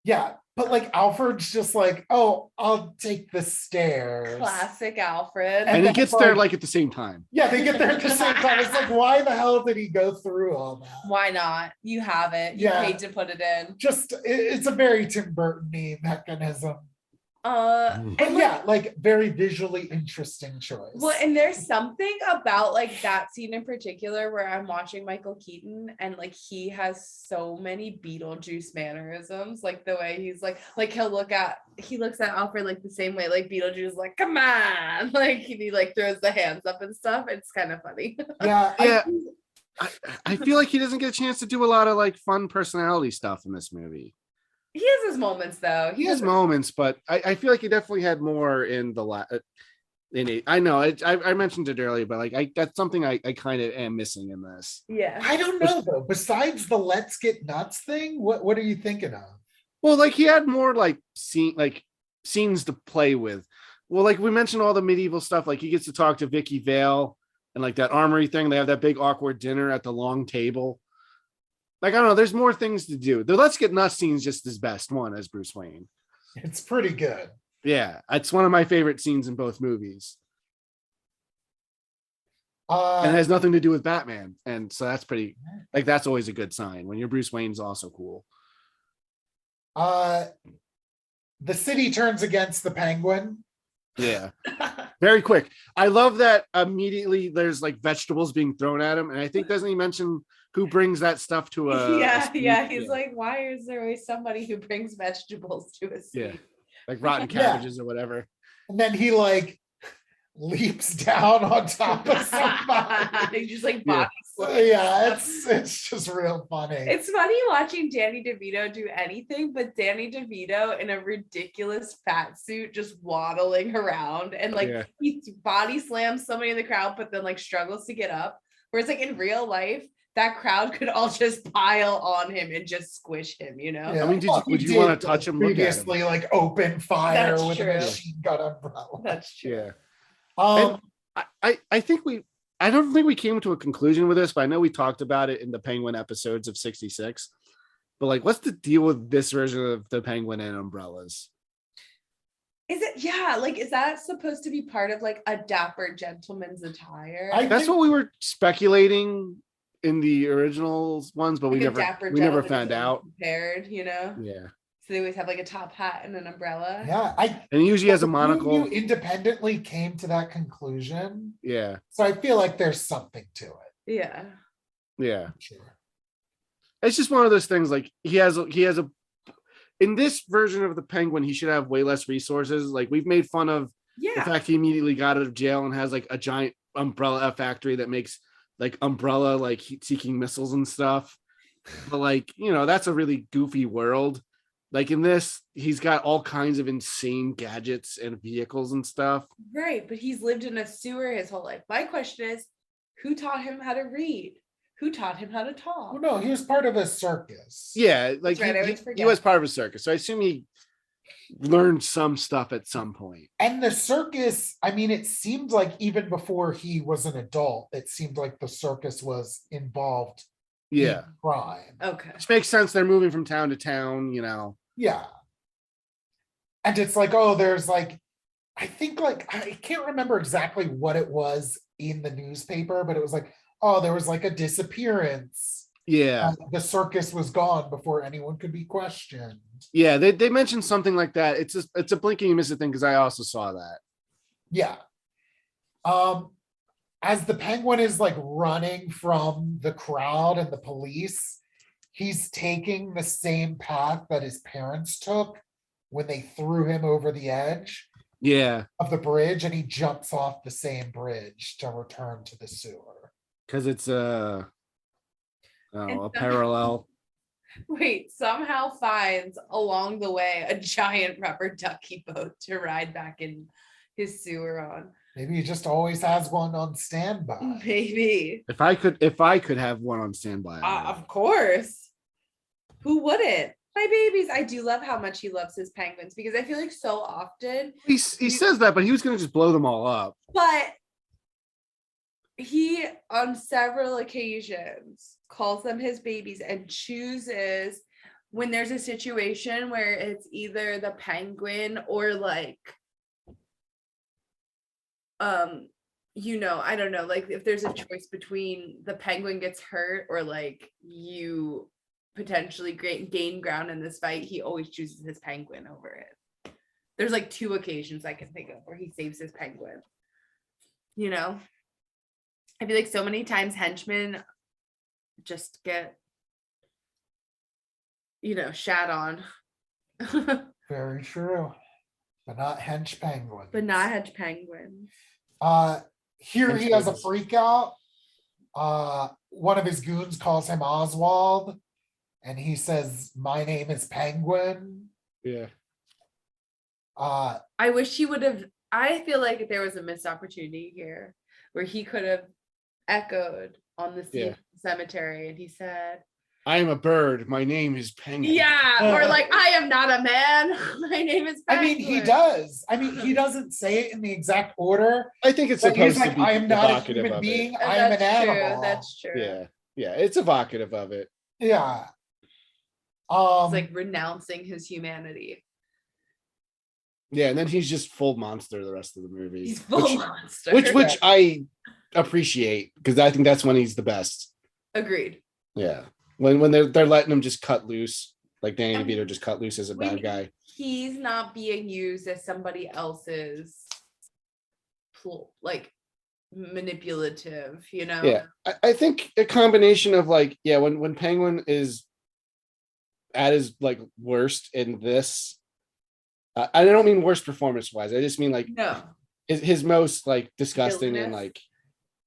Yeah, but like Alfred's just like, oh, I'll take the stairs. Classic Alfred. And he that's gets there like- like at the same time. Yeah, they get there at the same time. It's like, why the hell did he go through all that? Why not? You have it. You Yeah. paid to put it in. Just it's a very Tim Burton-y mechanism. And But like, yeah, like very visually interesting choice. well, and there's something about like that scene in particular where I'm watching Michael Keaton and like he has so many Beetlejuice mannerisms, like the way he's like he looks at Alfred like the same way like Beetlejuice is like, come on, like he like throws the hands up and stuff. It's kind of funny. yeah, Yeah. I feel like he doesn't get a chance to do a lot of like fun personality stuff in this movie. He has his moments though. He has moments, but I feel like he definitely had more in the I know I mentioned it earlier, but like that's something I kind of am missing in this. Yeah. I don't know though. Besides the let's get nuts thing, what are you thinking of? Well, like he had more like scenes to play with. Well, like we mentioned all the medieval stuff, like he gets to talk to Vicky Vale and like that armory thing. They have that big awkward dinner at the long table. Like, I don't know, there's more things to do. The let's get nuts scene's just his best one as Bruce Wayne. It's pretty good. Yeah, it's one of my favorite scenes in both movies. And it has nothing to do with Batman. And so that's pretty, like, that's always a good sign when your Bruce Wayne's also cool. The city turns against the Penguin. Yeah. Very quick. I love that immediately there's like vegetables being thrown at him. And I think, doesn't he mention who brings that stuff to a He's like, why is there always somebody who brings vegetables to a scene? Yeah. Like rotten cabbages or whatever. And then he like leaps down on top of somebody. He just like body slams. Yeah, it's just real funny. It's funny watching Danny DeVito do anything, but Danny DeVito in a ridiculous fat suit just waddling around and like he body slams somebody in the crowd, but then like struggles to get up. Whereas like in real life, that crowd could all just pile on him and just squish him, you know? Yeah. I mean, would you want to touch him? Previously, like open fire That's with true. a machine gun umbrella. That's true. Yeah. I think I don't think we came to a conclusion with this, but I know we talked about it in the Penguin episodes of 66. But like, what's the deal with this version of the Penguin and umbrellas? Is it? Yeah. Like, is that supposed to be part of like a dapper gentleman's attire? That's what we were speculating in the original ones, but like we never found out. Prepared, you know? Yeah. So they always have like a top hat and an umbrella. Yeah, and he usually has a monocle. You independently came to that conclusion. Yeah. So I feel like there's something to it. Yeah. Yeah. Sure. It's just one of those things. Like he has a in this version of the Penguin, he should have way less resources. Like we've made fun of the fact he immediately got out of jail and has like a giant umbrella factory that makes like umbrella like heat-seeking missiles and stuff. But like, you know, that's a really goofy world. Like in this, he's got all kinds of insane gadgets and vehicles and stuff. Right, but he's lived in a sewer his whole life. My question is, who taught him how to read? Who taught him how to talk? Well, no, he was part of a circus. Yeah, like he was part of a circus. So I assume he learned some stuff at some point. And the circus, I mean, it seemed like even before he was an adult, it seemed like the circus was involved in crime. Okay. Which makes sense. They're moving from town to town, you know. Yeah. And it's like, oh, there's like, I think like, I can't remember exactly what it was in the newspaper, but it was like, oh, there was like a disappearance. Yeah. The circus was gone before anyone could be questioned. Yeah, they mentioned something like that. It's a blinking and miss it thing because I also saw that. Yeah. As the Penguin is like running from the crowd and the police, he's taking the same path that his parents took when they threw him over the edge of the bridge, and he jumps off the same bridge to return to the sewer. Because it's a parallel. Wait, somehow finds along the way a giant rubber ducky boat to ride back in his sewer on. Maybe he just always has one on standby. Maybe. If I could have one on standby. Of course. Who wouldn't? My babies. I do love how much he loves his penguins because I feel like so often he says that, but he was going to just blow them all up. But he, on several occasions, calls them his babies and chooses when there's a situation where it's either the penguin or like, you know, I don't know, like if there's a choice between the penguin gets hurt or like you potentially gain ground in this fight, he always chooses his penguin over it. There's like 2 occasions I can think of where he saves his penguin. You know? I feel like so many times henchmen just get, you know, shat on. Very true. But not hench penguins. Here he has a freak out. One of his goons calls him Oswald, and he says, "My name is Penguin." Yeah. I wish he would have. I feel like there was a missed opportunity here where he could have echoed on the scene Yeah. of the cemetery, and he said, I am a bird. My name is Penguin. "Yeah," or like, "I am not a man. My name is." I mean, he Penguin." does. I mean, he doesn't say it in the exact order. I think it's But he's supposed to like, be I am not a evocative human of being. it. I am an That's true. animal. That's true. Yeah. Yeah. It's evocative of it. Yeah. It's like renouncing his humanity. Yeah, and then he's just full monster the rest of the movie. He's full which, monster. which I appreciate because I think that's when he's the best. Agreed. Yeah, when they're letting him just cut loose, like Danny And DeVito just cut loose as a bad guy. He's not being used as somebody else's like manipulative, you know? Yeah, I think a combination of like, yeah, when Penguin is at his like worst in this, I don't mean worst performance wise. I just mean like No. his most like disgusting and Villainous. like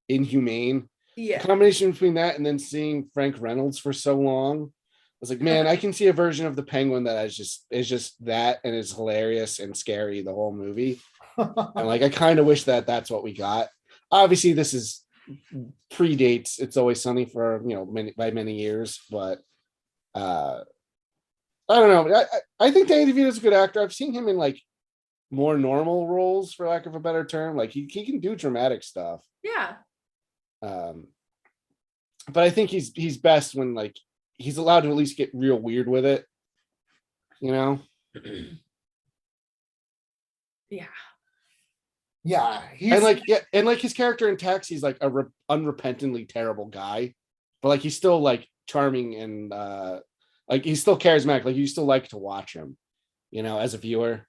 inhumane. Yeah. The combination between that and then seeing Frank Reynolds for so long, I was like, man, I can see a version of the Penguin that is just that and is hilarious and scary the whole movie. And like, I kind of wish that that's what we got. Obviously, this is predates It's Always Sunny for by many years, but I don't know. I think Danny DeVito's a good actor. I've seen him in like more normal roles, for lack of a better term. Like he can do dramatic stuff. Yeah. But I think he's best when like he's allowed to at least get real weird with it, you know? Yeah. Yeah. And like his character in Taxi is like a unrepentantly terrible guy, but like he's still like charming and like he's still charismatic. Like you still like to watch him, as a viewer.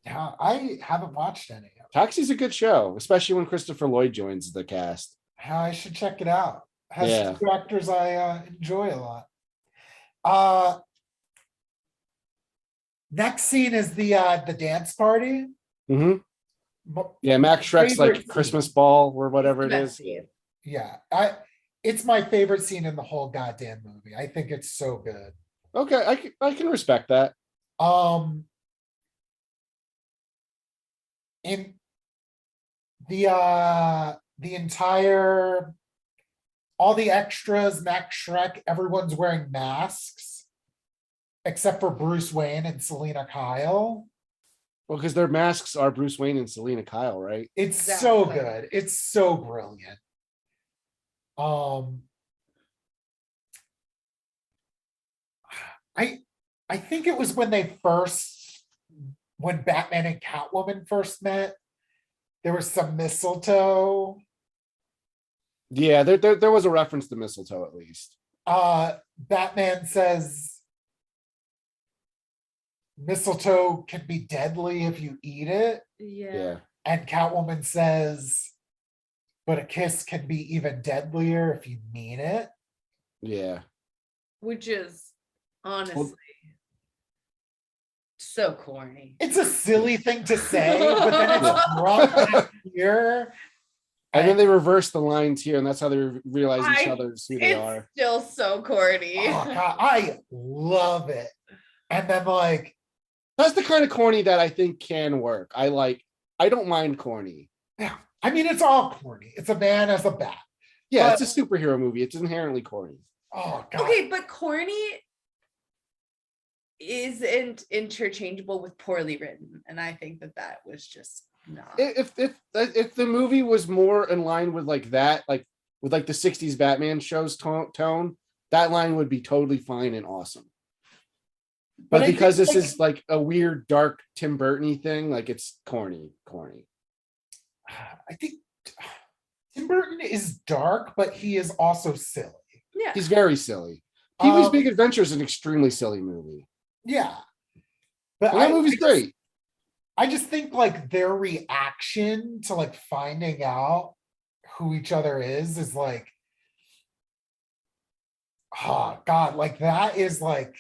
Yeah, I haven't watched any. Taxi's a good show, especially when Christopher Lloyd joins the cast. I should check it out. Has Yeah. two actors I enjoy a lot. Next scene is the dance party. Mm-hmm. But Yeah, Max Shrek's favorite like Christmas ball or whatever it is. yeah, it's my favorite scene in the whole goddamn movie. I think it's so good. Okay, I can respect that. In the entire, all the extras, Max Shrek, everyone's wearing masks except for Bruce Wayne and Selena Kyle. Well, because their masks are Bruce Wayne and Selena Kyle, right? It's Exactly. so good. It's so brilliant. I think it was when Batman and Catwoman first met, there was some mistletoe. Yeah, there was a reference to mistletoe at least. Batman says mistletoe can be deadly if you eat it. Yeah. And Catwoman says, but a kiss can be even deadlier if you mean it. Yeah. Which is honestly so corny. It's a silly thing to say, but then it's brought back here. And then they reverse the lines here, and that's how they realize each I- other's who they It's are. still so corny. Oh God, I love it. And then like, That's the kind of corny that I think can work. I don't mind corny. yeah, I mean, it's all corny. It's a man as a bat. Yeah, But- it's a superhero movie. It's inherently corny. Oh God. Okay, but corny isn't interchangeable with poorly written, and I think that was just not. If the movie was more in line with like that, like with like the 60s Batman shows tone, that line would be totally fine and awesome. But I because think, this like- is like a weird, dark Tim Burton-y thing, like it's corny. I think Tim Burton is dark, but he is also silly. Yeah. He's very silly. Pee-wee's Um, Big Adventure is an extremely silly movie. Yeah. But And that movie's great. I just think like their reaction to like finding out who each other is like, oh God, like that is like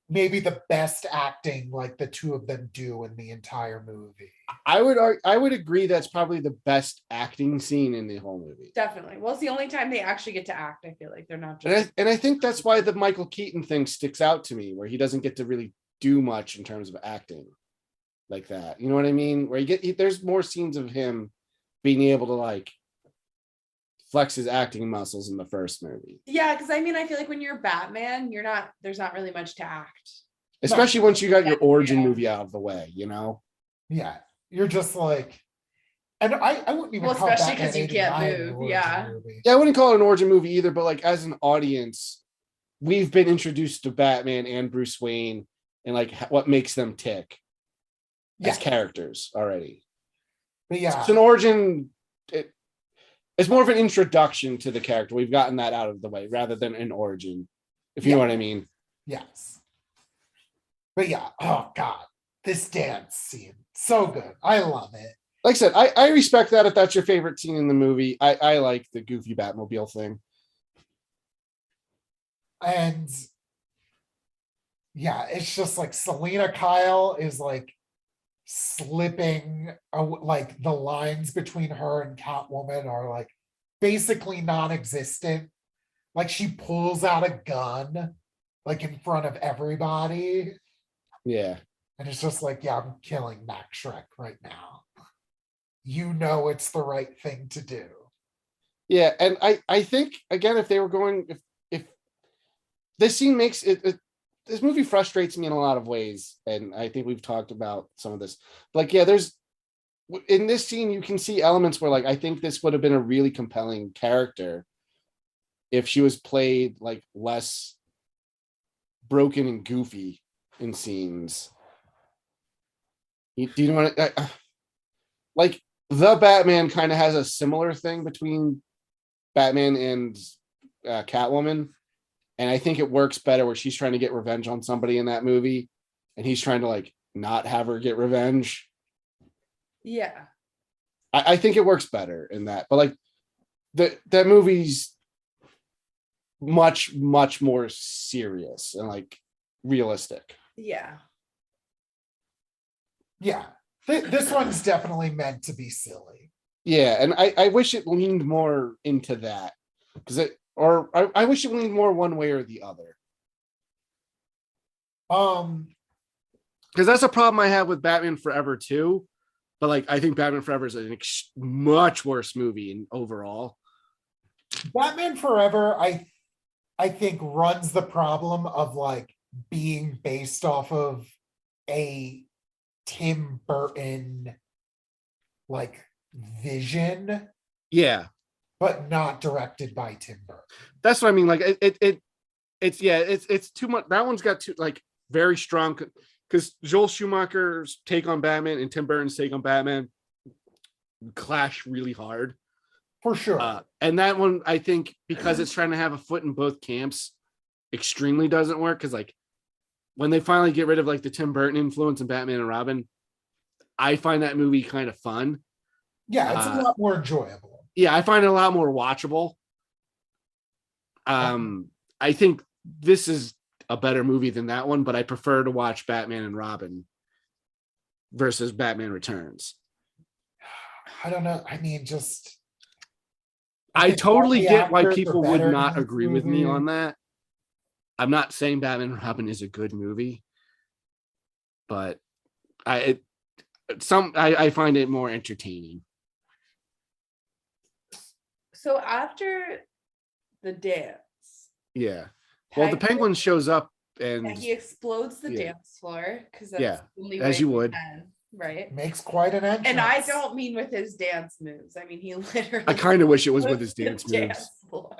maybe the best acting like the two of them do in the entire movie. I would agree that's probably the best acting scene in the whole movie. Definitely. Well, it's the only time they actually get to act. I feel like they're not And just. I think that's why the Michael Keaton thing sticks out to me, where he doesn't get to really do much in terms of acting like that. You know what I mean? Where there's more scenes of him being able to like flex his acting muscles in the first movie. Yeah, because I mean, I feel like when you're Batman, there's not really much to act. Especially once you got your origin Yeah. movie out of the way, you know? Yeah, you're just like, and I wouldn't even Well, call especially Batman 'cause you can't 89 an move, origin yeah. movie. Yeah, I wouldn't call it an origin movie either, but like as an audience, we've been introduced to Batman and Bruce Wayne and like what makes them tick as Yeah. characters already. But yeah, It's an origin. It's more of an introduction to the character. We've gotten that out of the way rather than an origin, if you know what I mean. yes. But yeah, oh God, this dance scene, so good. I love it. Like I said, I respect that if that's your favorite scene in the movie. I like the goofy Batmobile thing. And yeah, it's just like Selena Kyle is like slipping, like the lines between her and Catwoman are like basically non-existent. Like she pulls out a gun like in front of everybody, Yeah. and it's just like, yeah, I'm killing Max Shrek right now. You know it's the right thing to do. Yeah, and I think again, if they were going, if this scene makes it, this movie frustrates me in a lot of ways, and I think we've talked about some of this. Like, yeah, there's in this scene you can see elements where like I think this would have been a really compelling character if she was played like less broken and goofy in scenes. Do you know what? Like the Batman kind of has a similar thing between Batman and Catwoman, and I think it works better where she's trying to get revenge on somebody in that movie, and he's trying to like not have her get revenge. Yeah. I think it works better in that, but like that movie's much more serious and like realistic. Yeah. Yeah, this one's definitely meant to be silly. Yeah, and I wish it leaned more into that because I wish it leaned more one way or the other. Because that's a problem I have with Batman Forever too. But like, I think Batman Forever is a much worse movie in overall. Batman Forever, I think runs the problem of like being based off of a Tim Burton like vision, Yeah, but not directed by Tim Burton. that's what I mean. Like it's too much. That one's got too like very strong because Joel Schumacher's take on Batman and Tim Burton's take on Batman clash really hard. For sure. And that one, I think, because it's trying to have a foot in both camps, extremely doesn't work. Because like when they finally get rid of like the Tim Burton influence in Batman and Robin, I find that movie kind of fun. Yeah, it's a lot more enjoyable. Yeah, I find it a lot more watchable. I think this is a better movie than that one, but I prefer to watch Batman and Robin versus Batman Returns. I don't know. I mean, just I totally get why actors people are would better not in this agree with me movie. on that. I'm not saying Batman and Robin is a good movie, but I find it more entertaining. So after the dance, Yeah. Well, the Penguin shows up and he explodes the yeah. dance floor because that's Yeah, the only as way you he would. can, right? Makes quite an entrance. And I don't mean with his dance moves. I mean he literally. I kind of wish it was with his the dance moves. floor.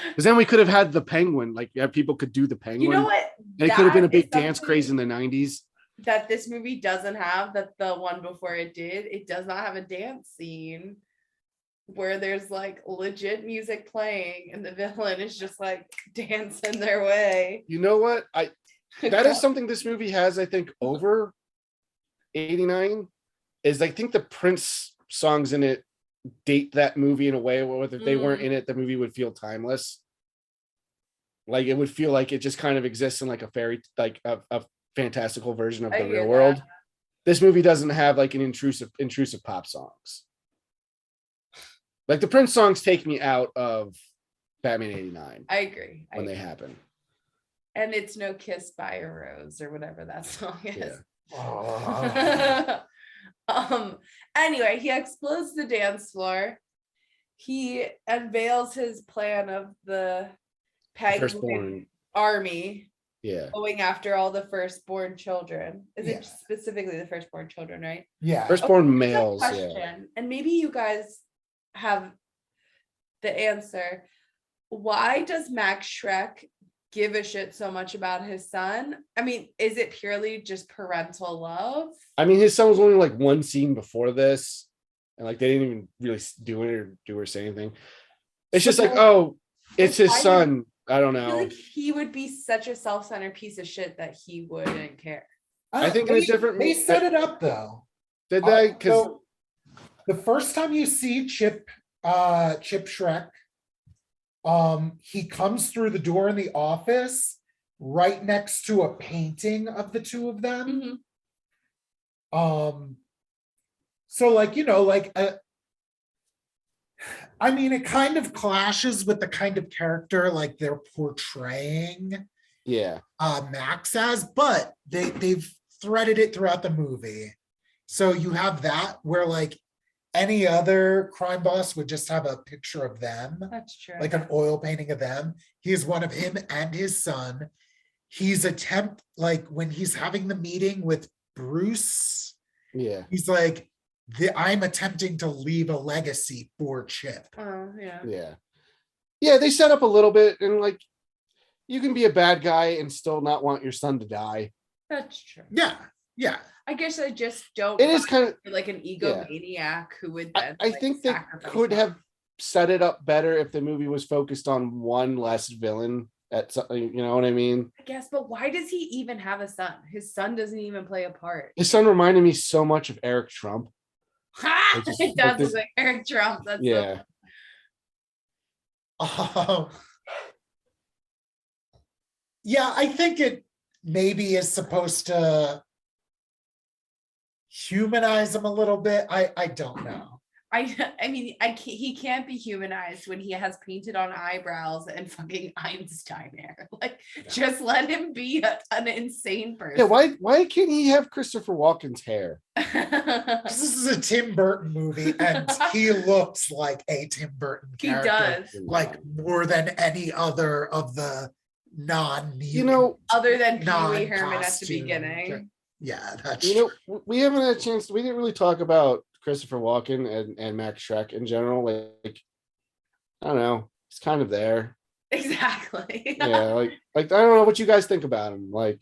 Because then we could have had the Penguin, like yeah, people could do the Penguin. You know what? And it could have been a That big is dance something craze in the 90s. that this movie doesn't have, that the one before it did. It does not have a dance scene where there's like legit music playing and the villain is just like dancing their way. You know what? That is something this movie has, I think, over 89, is I think the Prince songs in it date that movie in a way where if they weren't in it, the movie would feel timeless. Like it would feel like it just kind of exists in like a fairy, like a fantastical version of I the hear real world. that. This movie doesn't have like an intrusive pop songs. Like the Prince songs take me out of Batman 89 I agree. when they happen. And it's no Kiss by a Rose or whatever that song is. Oh. Anyway, he explodes the dance floor. He unveils his plan of the Penguin Firstborn. army Yeah. going after all the firstborn children. Is Yeah. it specifically the firstborn children, right? Yeah. Firstborn Okay, males. Yeah. question, and maybe you guys have the answer. Why does Max Shrek give a shit so much about his son? I mean, is it purely just parental love? I mean, his son was only like one scene before this, and like they didn't even really do it or do or say anything. It's just like, oh, it's his son. I don't I feel know. like he would be such a self-centered piece of shit that he wouldn't care. I think in a different they set it up though. Did they? Because So the first time you see Chip Shrek, he comes through the door in the office right next to a painting of the two of them. Mhm. So like, I mean, it kind of clashes with the kind of character like they're portraying yeah, Max as, but they've threaded it throughout the movie. So you have that where like any other crime boss would just have a picture of them, That's true. like an oil painting of them. He's one of him and his son. Like when he's having the meeting with Bruce, yeah. he's like, I'm attempting to leave a legacy for Chip. Oh, yeah. Yeah, they set up a little bit, and like you can be a bad guy and still not want your son to die. That's true. Yeah. I guess I just don't. It is kind of like an egomaniac who would then. I think they could have set it up better if the movie was focused on one less villain at something, you know what I mean? I guess, but why does he even have a son? His son doesn't even play a part. His son reminded me so much of Eric Trump. Ha! Just It does like this- look like Eric Trump. That's Yeah. Yeah, I think it maybe is supposed to humanize him a little bit. I don't know. I mean, he can't be humanized when he has painted on eyebrows and fucking Einstein hair. Like, just let him be an insane person. Yeah, why can't he have Christopher Walken's hair? This is a Tim Burton movie, and he looks like a Tim Burton He character. does. Like more than any other of the non Other than Pee Wee Herman at the non-costume. beginning. Yeah, that's We haven't had a chance. We didn't really talk about Christopher Walken and Max Shrek in general. Like I don't know, it's kind of there. Exactly. Yeah, like I don't know what you guys think about him. Like,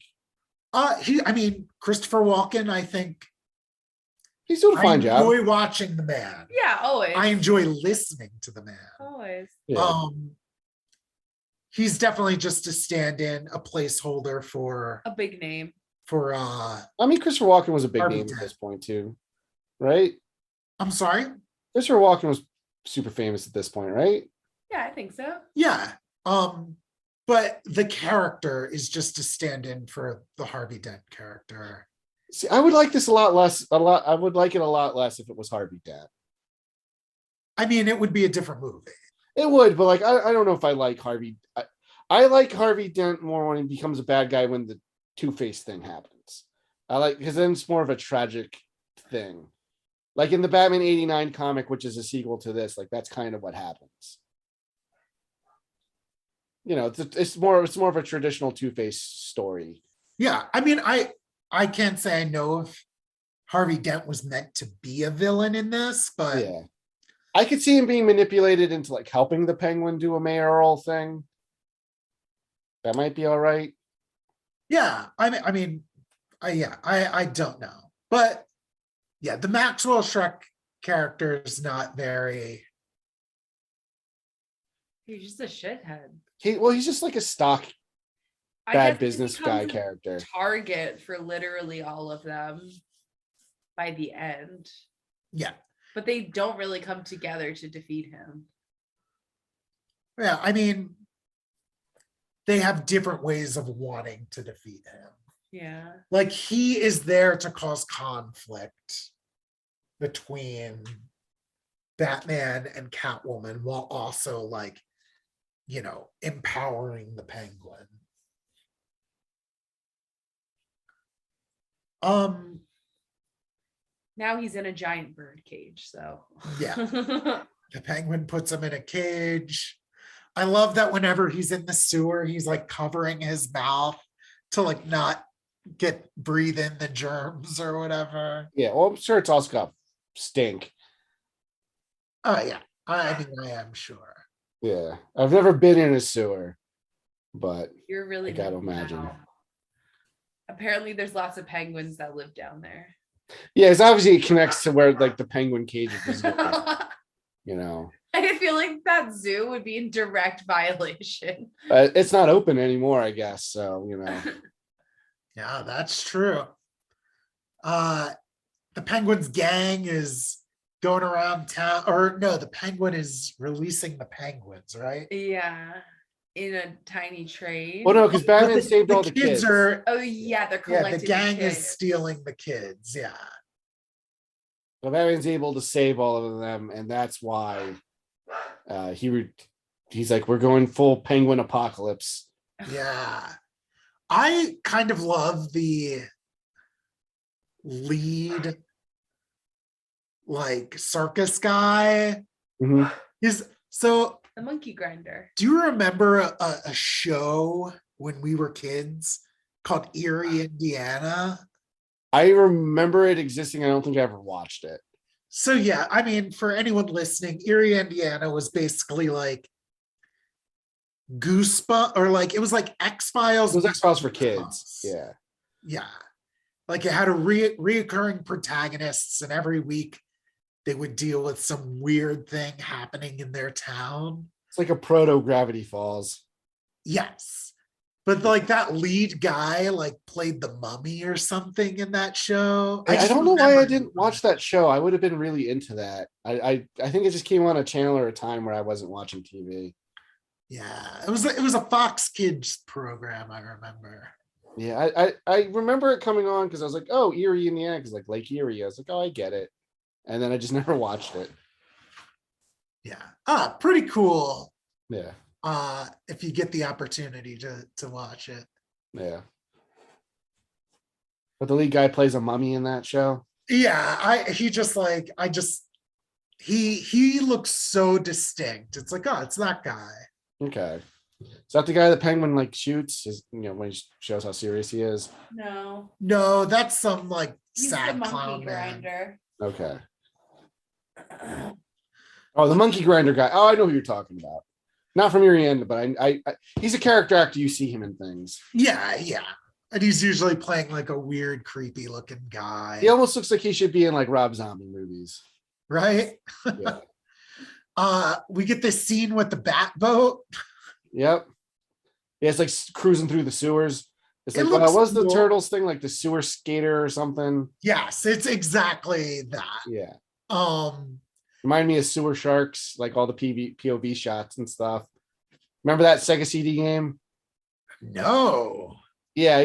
I mean, Christopher Walken, I think he's doing a fine job. I enjoy watching the man. Yeah, always. I enjoy listening to the man. Always. Yeah. He's definitely just a stand-in, a placeholder for A big name. I mean, Christopher Walken was a big Harvey name Dent. at this point too, right? I'm sorry? Christopher Walken was super famous at this point, right? Yeah, I think so. Yeah. But the character is just a stand-in for the Harvey Dent character. See, I would like this a lot less. I would like it a lot less if it was Harvey Dent. I mean, it would be a different movie. It would, but like I don't know if I like Harvey. I like Harvey Dent more when he becomes a bad guy when the Two-Face thing happens. I like because then it's more of a tragic thing. Like in the Batman 89 comic, which is a sequel to this, like that's kind of what happens. You know, it's more of a traditional Two-Face story. Yeah, I mean, I can't say I know if Harvey Dent was meant to be a villain in this, but Yeah. I could see him being manipulated into like helping the Penguin do a mayoral thing. That might be all right. yeah, I don't know. But yeah, the Maxwell Shrek character is not very. He's just a shithead. He's just like a stock I bad guess he business becomes guy a character. Target for literally all of them by the end. Yeah. But they don't really come together to defeat him. Yeah, I mean, they have different ways of wanting to defeat him. Yeah. Like he is there to cause conflict between Batman and Catwoman while also like, you know, empowering the Penguin. Now he's in a giant bird cage, so Yeah. The Penguin puts him in a cage. I love that whenever he's in the sewer, he's like covering his mouth to like not breathe in the germs or whatever. Yeah, well, I'm sure it's also got stink. Oh yeah, I mean, I am sure. Yeah, I've never been in a sewer, but you're really I gotta missing imagine. out. Apparently, there's lots of penguins that live down there. Yeah, it's obviously it connects to where like the penguin cage is going, you know. I feel like that zoo would be in direct violation. It's not open anymore, I guess. So, you know. Yeah, that's true. The Penguin's gang is going around town, or no, the Penguin is releasing the penguins, right? Yeah, in a tiny train. Well, no, because But Batman saved all the kids. are, Oh yeah, they're yeah, collecting the gang is kids. stealing the kids. Yeah. So Batman's able to save all of them, and that's why he's like, we're going full penguin apocalypse. Yeah. I kind of love the lead like circus guy. Mhm. So The monkey grinder. do you remember a show when we were kids called Erie, Indiana? I remember it existing. I don't think I ever watched it. So yeah, I mean, for anyone listening, Erie, Indiana was basically like Goosebumps, or like it was like X-Files. It was X-Files for kids. Yeah. Yeah. Like it had a reoccurring protagonists, and every week they would deal with some weird thing happening in their town. It's like a proto Gravity Falls. Yes. But like that lead guy like played the mummy or something in that show. I just don't know why I remember- didn't watch that show. I would have been really into that. I think it just came on a channel or a time where I wasn't watching TV. Yeah, it was a Fox Kids program, I remember. Yeah, I remember it coming on because I was like, oh, Erie, Indiana, because like Lake Erie. I was like, oh, I get it. And then I just never watched it. Yeah. Pretty cool. Yeah. If you get the opportunity to watch it. Yeah. But the lead guy plays a mummy in that show. Yeah, he looks so distinct. It's like, oh, it's that guy. Okay. Is that the guy that Penguin like shoots? When he shows how serious he is? No, that's some like He's sad the monkey clown man. grinder. Okay. Oh, the monkey grinder guy. Oh, I know who you're talking about. Not from your end, but I he's a character actor. You see him in things. Yeah. And he's usually playing like a weird, creepy looking guy. He almost looks like he should be in like Rob Zombie movies. Right? Yeah. We get this scene with the bat boat. Yep. Yeah, it's like cruising through the sewers. It's It like, looks was the cool. Turtles thing like the sewer skater or something? Yes, it's exactly that. Yeah. Um, Remind me of Sewer Sharks, like all the POV shots and stuff. Remember that Sega CD game? no. Yeah,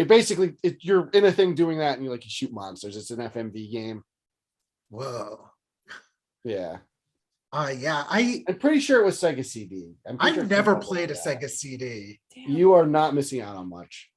you're in a thing doing that, and you shoot monsters. It's an FMV game. Whoa. Yeah. Yeah, I'm pretty sure it was Sega CD. I've never played a Sega CD. You are not missing out on much.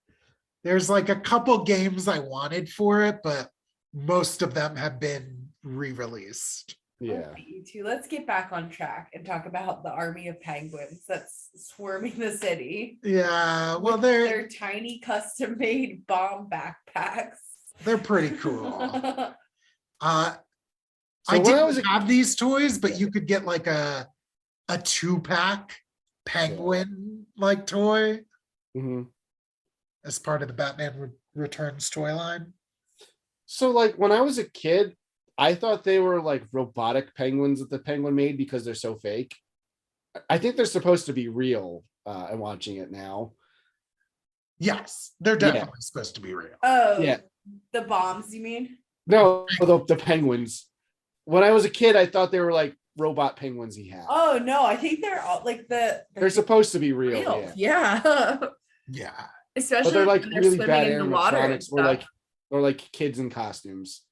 There's like a couple games I wanted for it, but most of them have been re-released. Yeah. You two, let's get back on track and talk about the army of penguins that's swarming the city. Yeah, well, with they're their tiny custom-made bomb backpacks. pretty cool. So I when I didn't was a- have these toys, but you could get like a 2-pack penguin like toy Mhm. as part of the Batman Returns toy line. So like when I was a kid, I thought they were like robotic penguins that the Penguin made because they're so fake. I think they're supposed to be real. I'm watching it now. Yes, they're definitely supposed to be real. Oh, Yeah. The bombs, you mean? No, the penguins. When I was a kid, I thought they were like robot penguins he had. Oh no, I think they're all like They're supposed to be real. Yeah. Yeah. Yeah. Especially But they're like when they're really swimming bad in the water and animatronics stuff. or like kids in costumes.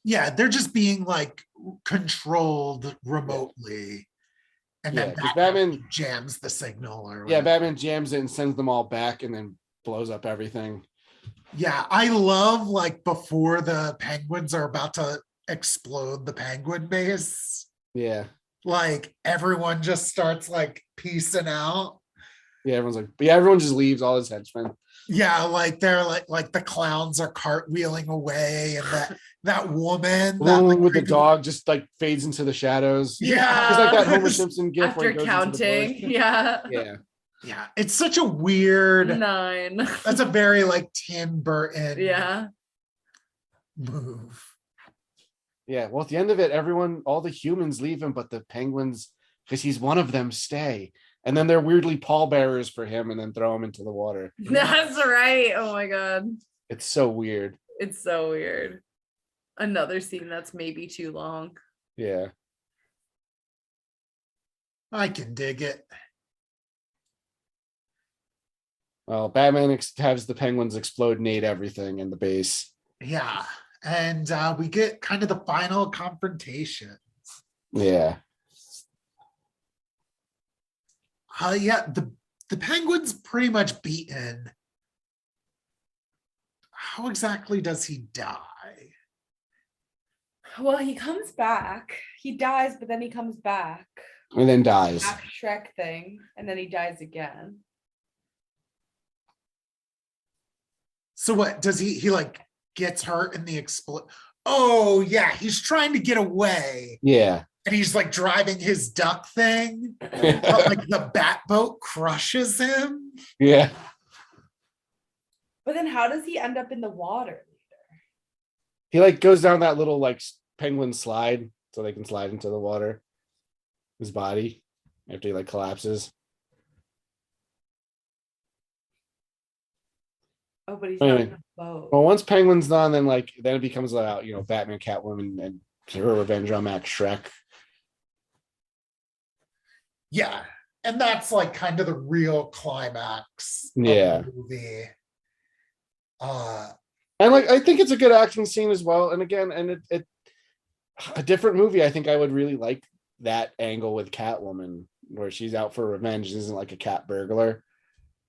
Yeah, they're just being like controlled remotely. And Yeah, then because Batman jams the signal or yeah, whatever. Batman jams it and sends them all back and then blows up everything. Yeah, I love like before the penguins are about to explode the penguin base, Yeah. like everyone just starts like piecing out. Yeah, everyone's like, but yeah, everyone just leaves, all his henchmen. Yeah, like they're like the clowns are cartwheeling away, and that woman, The that like woman with the creepy- dog just like fades into the shadows. Yeah. It's like that Homer Simpson gif where After he goes counting. into the bush. Yeah. Yeah. Yeah, it's such a weird. 9. That's a very like Tim Burton Yeah. move. Yeah. Well, at the end of it, all the humans leave him, but the penguins, because he's one of them, stay. And then they're weirdly pallbearers for him and then throw him into the water. That's right. Oh my God. It's so weird. It's so weird. Another scene that's maybe too long. Yeah. I can dig it. Well, Batman has the penguins explode and eat everything in the base. Yeah, and we get kind of the final confrontation. Yeah. Yeah, the penguin's pretty much beaten. How exactly does he die? Well, he comes back. He dies, but then he comes back. And then dies. Back Shrek thing, and then he dies again. So what does he like gets hurt in the explode? Oh yeah, he's trying to get away. Yeah. And he's like driving his duck thing, but like the bat boat crushes him. Yeah. But then how does he end up in the water? He like goes down that little like penguin slide so they can slide into the water. His body after he like collapses. Oh, but he's Anyway. not in a boat. Well, once Penguin's done, then it becomes about Batman, Catwoman, and her revenge on Max Shrek. Yeah. And that's like kind of the real climax Yeah. of the movie. And I think it's a good action scene as well. And again, it a different movie. I think I would really like that angle with Catwoman, where she's out for revenge, isn't like a cat burglar,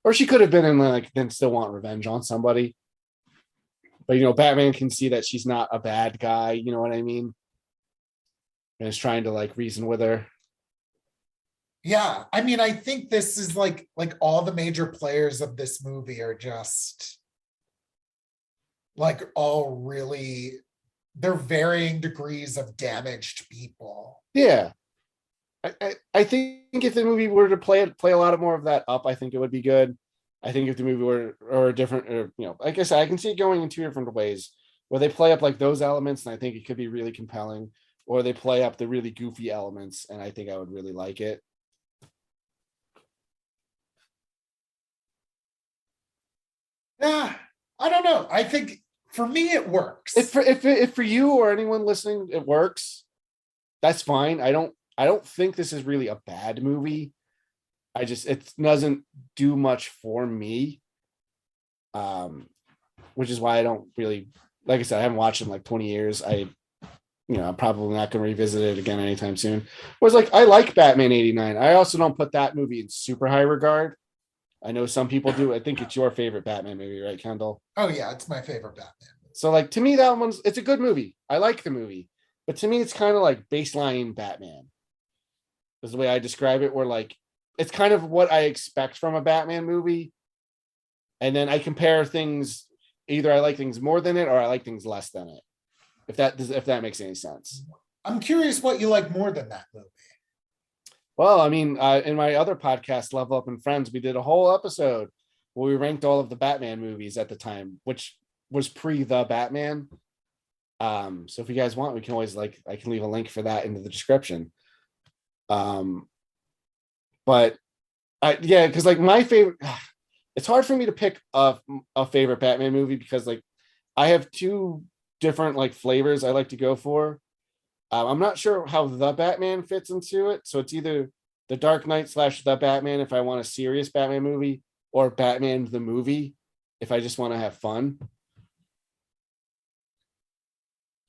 or she could have been in then still want revenge on somebody. But Batman can see that she's not a bad guy. You know what I mean? And is trying to reason with her. Yeah, I mean, I think this is like all the major players of this movie are just all really, they're varying degrees of damaged people. Yeah. I think if the movie were to play a lot more of that up, I think it would be good. I think if the movie were like I said, I can see it going in two different ways, where they play up those elements, and I think it could be really compelling, or they play up the really goofy elements, and I think I would really like it. Yeah, I don't know. I think for me it works. If for you or anyone listening it works, that's fine. I don't think this is really a bad movie. It doesn't do much for me. Which is why I don't really, like I said, I haven't watched it in 20 years. I'm probably not going to revisit it again anytime soon. Whereas I like Batman 89. I also don't put that movie in super high regard. I know some people do. I think it's your favorite Batman movie, right, Kendall? Oh yeah, it's my favorite Batman movie. So to me, it's a good movie. I like the movie, but to me, it's kind of like baseline Batman. Is the way I describe it, where it's kind of what I expect from a Batman movie. And then I compare things, either I like things more than it or I like things less than it. If that makes any sense. I'm curious what you like more than that movie. Well, I mean, in my other podcast, Level Up and Friends, we did a whole episode where we ranked all of the Batman movies at the time, which was pre the Batman. So if you guys want, we can always I can leave a link for that in the description. But because my favorite, it's hard for me to pick a favorite Batman movie because I have two different flavors I like to go for. I'm not sure how the Batman fits into it, so it's either the Dark Knight / the Batman if I want a serious Batman movie, or Batman the movie if I just want to have fun.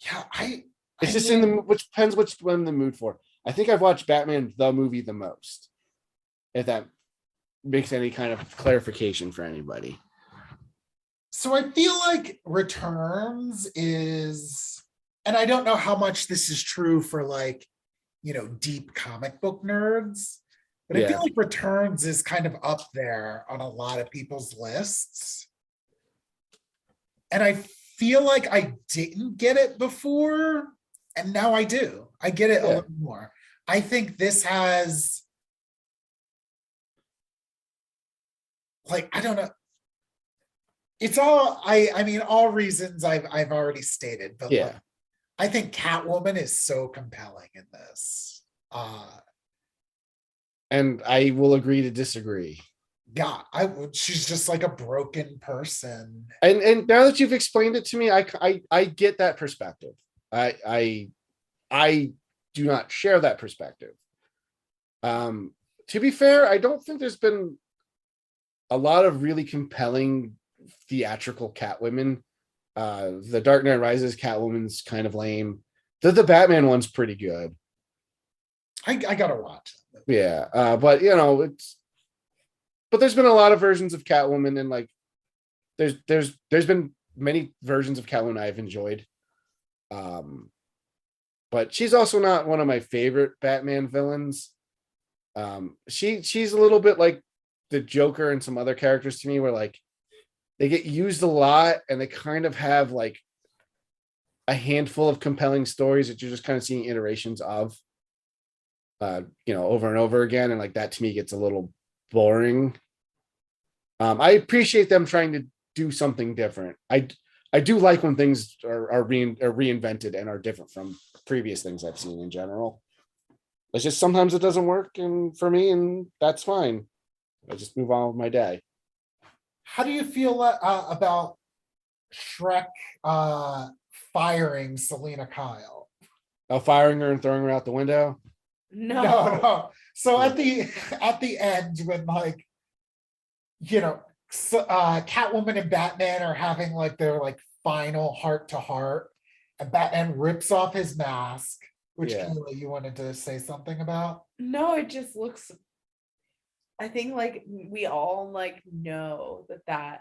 Yeah, It's just in the which depends which one I'm in the mood for. I think I've watched Batman the movie the most. If that makes any kind of clarification for anybody. So I feel like Returns is, and I don't know how much this is true for like, deep comic book nerds, but I feel like Returns is kind of up there on a lot of people's lists. And I feel like I didn't get it before, and now I do. I get it a little more. I think this has, like, I don't know. It's all, I mean, all reasons I've already stated, but like, I think Catwoman is so compelling in this. And I will agree to disagree. Yeah, she's just like a broken person. And now that you've explained it to me, I get that perspective. I do not share that perspective. To be fair, I don't think there's been a lot of really compelling theatrical Catwomen. The Dark Knight Rises Catwoman's kind of lame. The Batman one's pretty good. I gotta watch it. Yeah, but but there's been a lot of versions of Catwoman, and like there's been many versions of Catwoman I've enjoyed. But she's also not one of my favorite Batman villains. She's a little bit like the Joker and some other characters to me, where like they get used a lot and they kind of have like a handful of compelling stories that you're just kind of seeing iterations of, over and over again. And like that to me gets a little boring. I appreciate them trying to do something different. I do like when things are reinvented and are different from previous things I've seen in general. It's just sometimes it doesn't work and for me, and that's fine. I just move on with my day. How do you feel about Shrek firing Selena Kyle? Oh, firing her and throwing her out the window? No. So at the end, when like, Catwoman and Batman are having like their like final heart to heart, and Batman rips off his mask, which Kayla, you wanted to say something about? No, it just looks, I think like we all like know that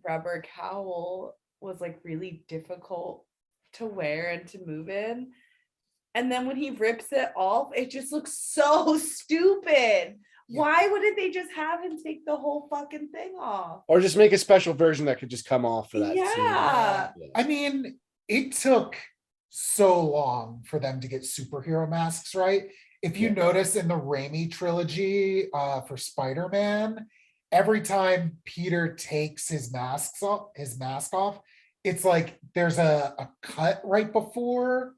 rubber cowl was like really difficult to wear and to move in. And then when he rips it off, it just looks so stupid. Why wouldn't they just have him take the whole fucking thing off? Or just make a special version that could just come off for that scene. Yeah. I mean, it took so long for them to get superhero masks right. If you notice in the Raimi trilogy for Spider-Man, every time Peter takes his mask off, it's like there's a cut right before,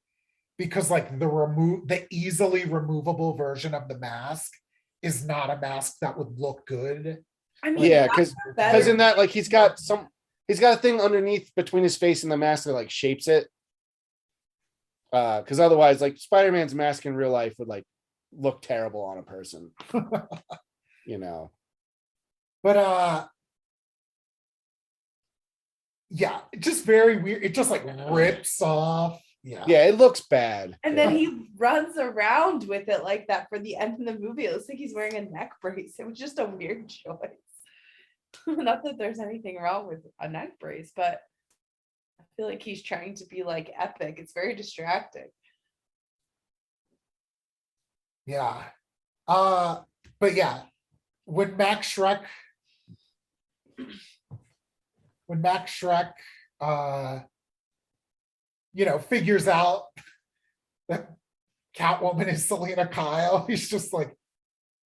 because like the easily removable version of the mask is not a mask that would look good. I mean, because in that, like he's got a thing underneath between his face and the mask that like shapes it. Because otherwise, like Spider-Man's mask in real life would like look terrible on a person. But yeah, just very weird. It just like rips off. Yeah, it looks bad. And then he runs around with it like that for the end of the movie. It looks like he's wearing a neck brace. It was just a weird choice. Not that there's anything wrong with a neck brace, but I feel like he's trying to be like epic. It's very distracting. Yeah. But yeah, when Max Shrek figures out that Catwoman is Selena Kyle, he's just like,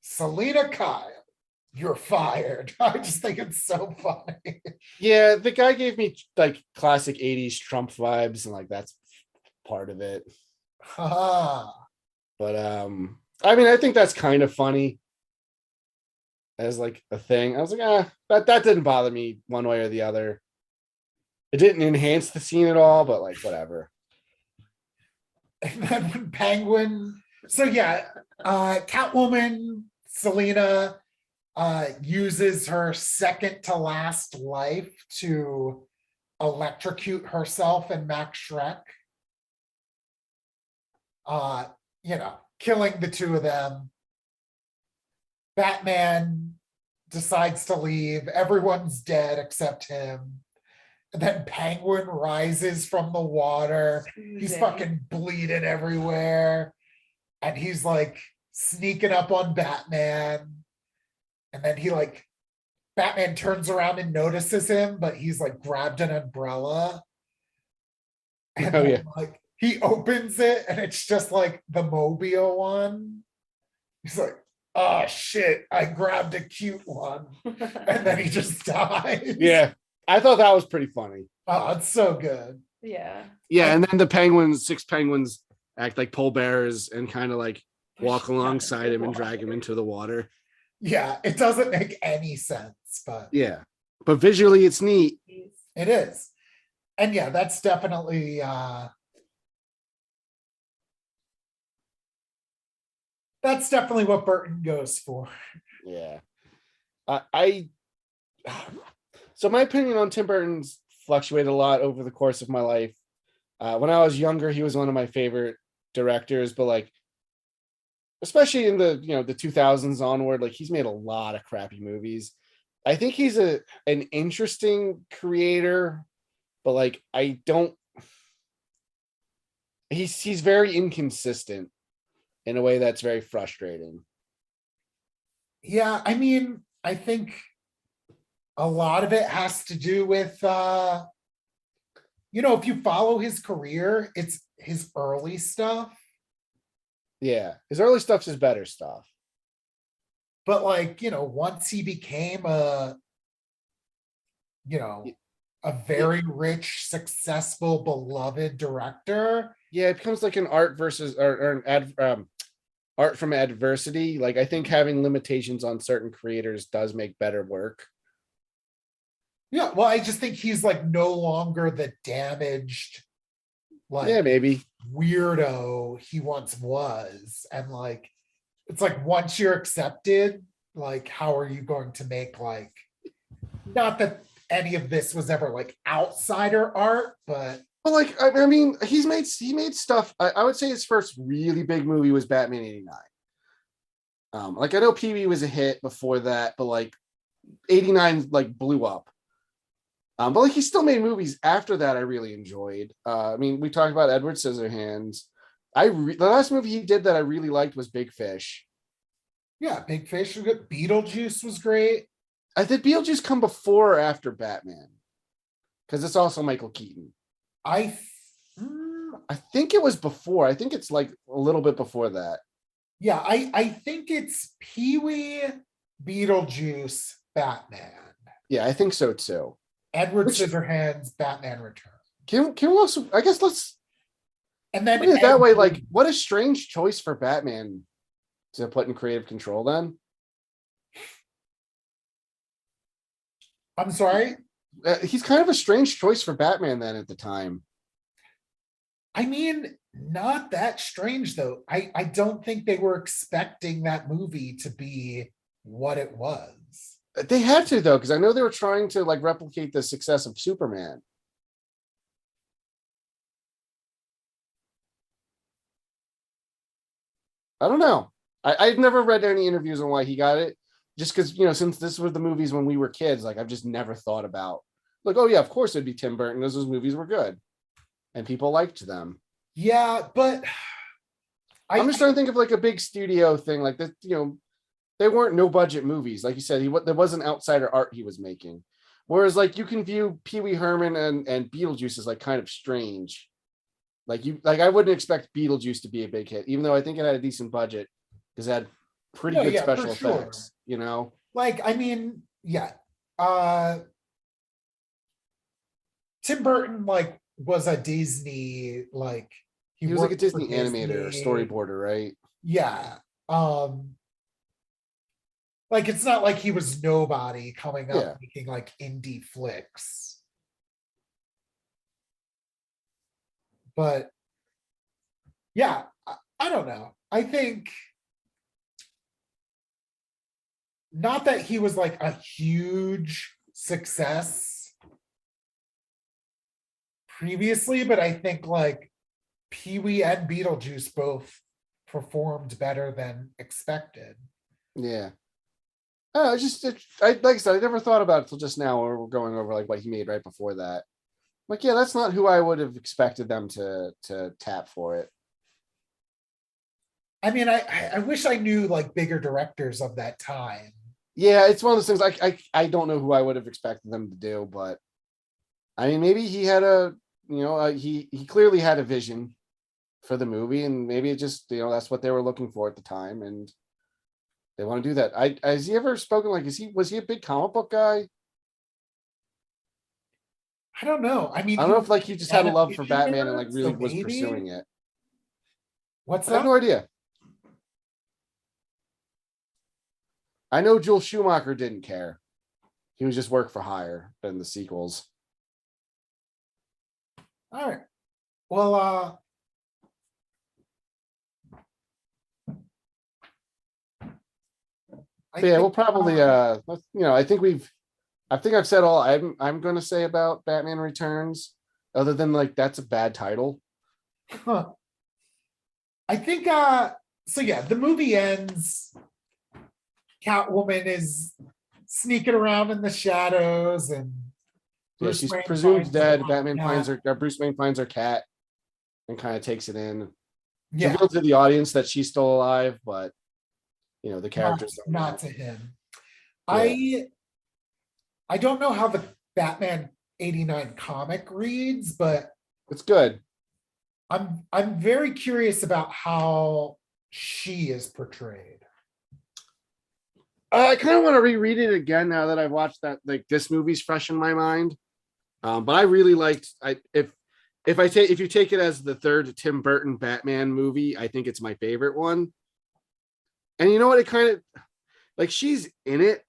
Selena Kyle, you're fired. I just think it's so funny. Yeah, the guy gave me like classic 80s Trump vibes, and like that's part of it. But I mean, I think that's kind of funny as like a thing. I was like, that didn't bother me one way or the other. It didn't enhance the scene at all, but like whatever. And then when Penguin, so yeah, Catwoman, Selena, uses her second to last life to electrocute herself and Max Shrek. Killing the two of them. Batman decides to leave. Everyone's dead except him. And then Penguin rises from the water. He's fucking bleeding everywhere. And he's like sneaking up on Batman. And then Batman turns around and notices him, but he's like grabbed an umbrella. And then, he opens it and it's just like the Mobile one. He's like, oh shit, I grabbed a cute one. And then he just dies. Yeah. I thought that was pretty funny. Oh, it's so good. Yeah. Yeah, and then the six penguins act like pole bearers and kind of like walk alongside him and drag him into the water. Yeah, it doesn't make any sense, but yeah. But visually it's neat. It is. And yeah, that's definitely what Burton goes for. Yeah. So my opinion on Tim Burton's fluctuated a lot over the course of my life. When I was younger, he was one of my favorite directors, but like, especially in the 2000s onward, like he's made a lot of crappy movies. I think he's an interesting creator, but like he's very inconsistent in a way that's very frustrating. Yeah, I mean, I think a lot of it has to do with if you follow his career, it's his early stuff. Yeah, his early stuff's his better stuff. But once he became a very rich, successful, beloved director. Yeah, it becomes like an art versus or an art from adversity. Like I think having limitations on certain creators does make better work. Yeah, well, I just think he's like no longer the damaged, maybe weirdo he once was. And like, it's like once you're accepted, like, how are you going to make not that any of this was ever like outsider art, but like I mean, he made stuff. I would say his first really big movie was Batman '89. Like I know Pee-wee was a hit before that, but like '89 like blew up. But like he still made movies after that I really enjoyed. I mean, we talked about Edward Scissorhands. The last movie he did that I really liked was Big Fish. Yeah, Big Fish was good. Beetlejuice was great. Did Beetlejuice come before or after Batman? Because it's also Michael Keaton. I think it was before. I think it's like a little bit before that. Yeah, I think it's Pee-wee, Beetlejuice, Batman. Yeah, I think so too. Edward Scissorhands, Batman Returns. Can we also? I guess let's. And then put it that way, like, what a strange choice for Batman to put in creative control. Then I'm sorry. He's kind of a strange choice for Batman then at the time. I mean, not that strange though. I don't think they were expecting that movie to be what it was. They had to though, because I know they were trying to like replicate the success of Superman. I don't know. I've never read any interviews on why he got it. Just because, since this were the movies when we were kids, like I've just never thought about like, oh yeah, of course it'd be Tim Burton because those movies were good and people liked them. Yeah, but I'm just trying to think of like a big studio thing like that. They weren't no budget movies, like you said. There wasn't outsider art he was making. Whereas like you can view Pee Wee Herman and Beetlejuice as like kind of strange. I wouldn't expect Beetlejuice to be a big hit, even though I think it had a decent budget because it had pretty good special effects. Like I mean, yeah. Tim Burton was a Disney he was like a Disney animator or storyboarder, right? Yeah. It's not like he was nobody coming up making indie flicks. But yeah, I don't know. I think not that he was like a huge success previously, but I think like Pee-wee and Beetlejuice both performed better than expected. Yeah. Oh, I like I said, I never thought about it till just now when we're going over like what he made right before that. Like, yeah, that's not who I would have expected them to tap for it. I mean, I wish I knew like bigger directors of that time. Yeah, it's one of those things. I don't know who I would have expected them to do, but I mean, maybe he had he clearly had a vision for the movie, and maybe it just that's what they were looking for at the time, and they want to do that. Has he ever spoken like was he a big comic book guy? I don't know. I mean, I don't know if like he just had a love for Batman and like really so was maybe. pursuing it. What's I have that? no idea. I know Joel Schumacher didn't care. He was just work for hire in the sequels. All right. Well, We'll probably I think I've said all I'm going to say about Batman Returns, other than like that's a bad title. huh. I think so yeah, the movie ends. Catwoman is sneaking around in the shadows, and Yeah, Bruce she's Wayne presumed finds dead. the Batman cat. finds her. Bruce Wayne finds her cat, and kind of takes it in. Yeah, Reveals to the audience that she's still alive, but the characters don't know. not to him. Yeah. I don't know how the Batman 89 comic reads, but It's good. I'm very curious about how she is portrayed. I kind of want to reread it again now that I've watched that. Like this movie's fresh in my mind, but I really liked. If you take it as the third Tim Burton Batman movie, I think it's my favorite one. And you know what? It kind of like she's in it,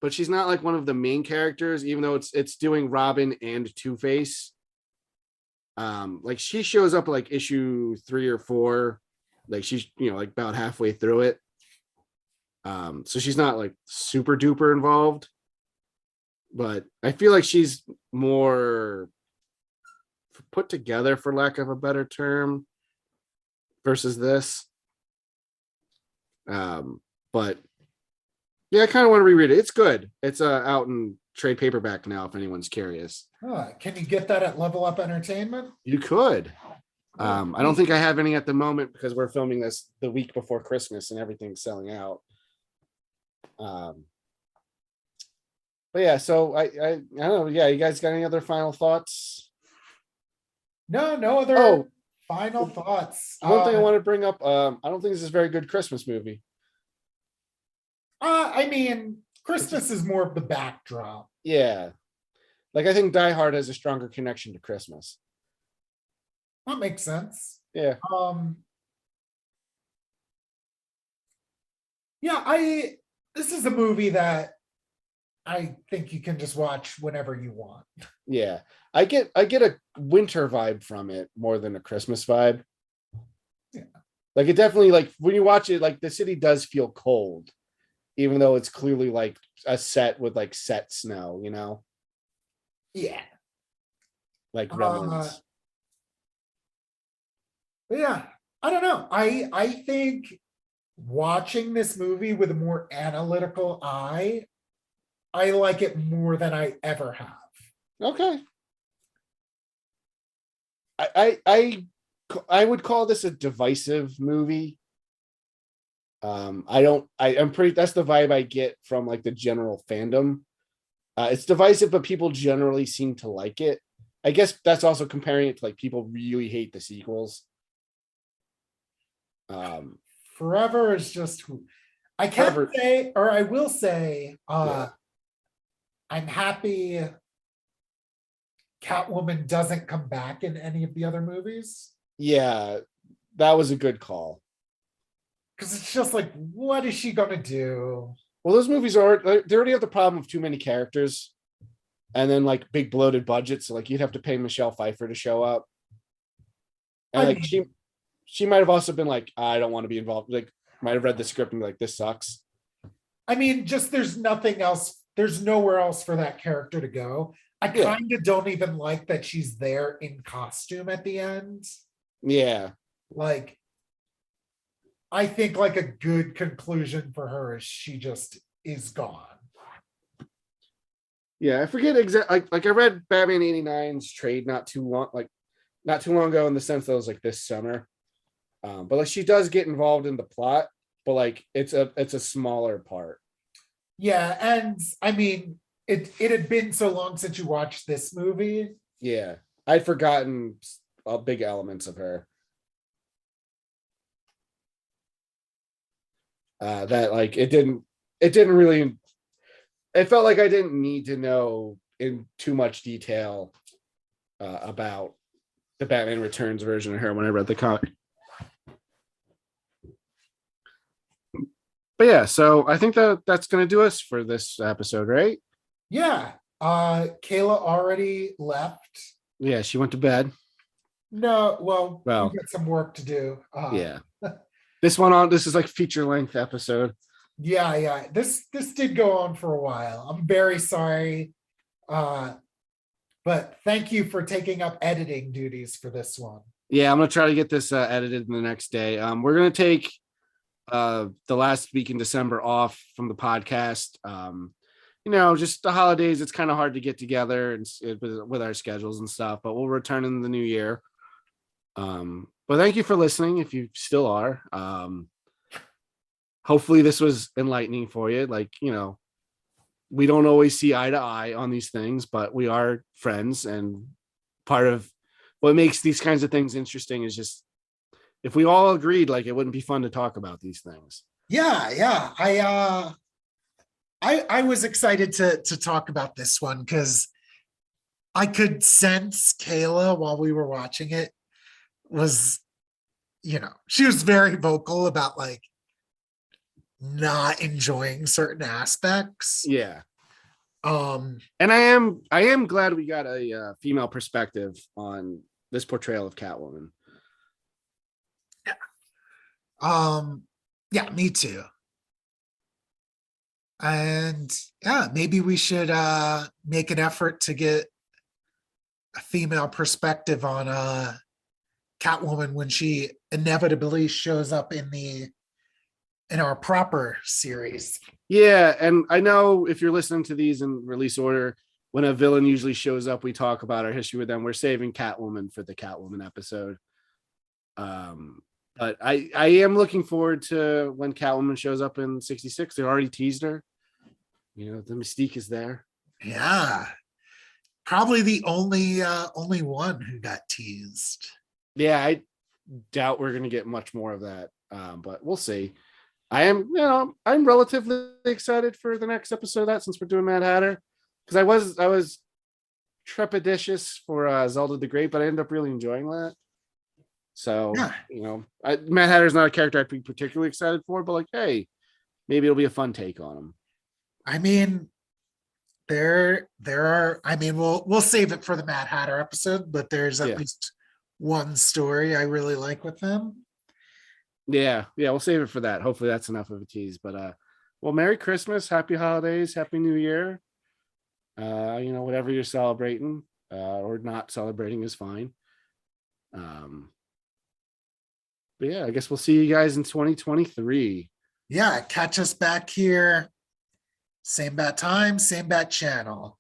but she's not like one of the main characters, even though it's doing Robin and Two-Face. Like she shows up like issue 3 or 4, like she's like about halfway through it. So she's not like super duper involved, but I feel like she's more put together, for lack of a better term, versus this. But yeah, I kind of want to reread it. It's good. It's out in trade paperback now, if anyone's curious. Can you get that at Level Up Entertainment? You could. I don't think I have any at the moment because we're filming this the week before Christmas and everything's selling out. But yeah, so I don't know. Yeah, you guys got any other final thoughts? No other final thoughts. One thing I want to bring up, I don't think this is a very good Christmas movie. I mean, Christmas is more of the backdrop. Yeah. Like I think Die Hard has a stronger connection to Christmas. That makes sense. Yeah. This is a movie that I think you can just watch whenever you want. Yeah. I get a winter vibe from it more than a Christmas vibe. Yeah. Like it definitely, like when you watch it, like the city does feel cold, even though it's clearly like a set with like set snow, Yeah. Like Gremlins. Yeah. I don't know. I think watching this movie with a more analytical eye, I like it more than I ever have. Okay. I would call this a divisive movie. I'm pretty, that's the vibe I get from like the general fandom. It's divisive, but people generally seem to like it. I guess that's also comparing it to like people really hate the sequels. Forever is just who I can't say, or I will say, I'm happy Catwoman doesn't come back in any of the other movies. Yeah, that was a good call. Because it's just like, what is she gonna do? Well, those movies they already have the problem of too many characters, and then like big bloated budgets. So like you'd have to pay Michelle Pfeiffer to show up, and she might have also been like, I don't want to be involved. Like might have read the script and be like, this sucks. I mean, just there's nothing else. There's nowhere else for that character to go. I Yeah. kind of don't even like that she's there in costume at the end. Yeah. Like, I think like a good conclusion for her is she just is gone. Yeah, I forget exactly. Like I read Batman 89's trade not too long ago, in the sense that it was like this summer. But like she does get involved in the plot, but like it's a smaller part. Yeah, and I mean, it had been so long since you watched this movie. Yeah, I'd forgotten big elements of her. That like it didn't really. It felt like I didn't need to know in too much detail about the Batman Returns version of her when I read the comic. But yeah, so I think that's going to do us for this episode, right? Yeah. Kayla already left. Yeah, she went to bed. No, well, Well, we got some work to do. Yeah. This is like feature length episode. Yeah. This did go on for a while. I'm very sorry. But thank you for taking up editing duties for this one. Yeah, I'm gonna try to get this edited in the next day. We're gonna take the last week in December off from the podcast. Just the holidays, it's kind of hard to get together and with our schedules and stuff, but we'll return in the new year. But thank you for listening if you still are. Hopefully this was enlightening for you. Like, we don't always see eye to eye on these things, but we are friends, and part of what makes these kinds of things interesting is just if we all agreed, like, it wouldn't be fun to talk about these things. Yeah. I was excited to talk about this one because I could sense Kayla while we were watching it was, she was very vocal about like not enjoying certain aspects. Yeah. And I am glad we got a female perspective on this portrayal of Catwoman. Yeah, me too. And yeah, maybe we should make an effort to get a female perspective on Catwoman when she inevitably shows up in our proper series. Yeah, and I know if you're listening to these in release order, when a villain usually shows up, we talk about our history with them. We're saving Catwoman for the Catwoman episode. But I am looking forward to when Catwoman shows up in 66. They already teased her. The mystique is there. Yeah. Probably the only one who got teased. Yeah, I doubt we're gonna get much more of that. But we'll see. I'm relatively excited for the next episode of that, since we're doing Mad Hatter. Because I was trepidatious for Zelda the Great, but I ended up really enjoying that. So, yeah. Mad Hatter is not a character I'd be particularly excited for, but like, hey, maybe it'll be a fun take on him. I mean, there are. I mean, we'll save it for the Mad Hatter episode, but there's at least one story I really like with them. Yeah, we'll save it for that. Hopefully, that's enough of a tease. But well, Merry Christmas, Happy Holidays, Happy New Year. Whatever you're celebrating or not celebrating is fine. But yeah, I guess we'll see you guys in 2023. Yeah, catch us back here. Same bat time, same bat channel.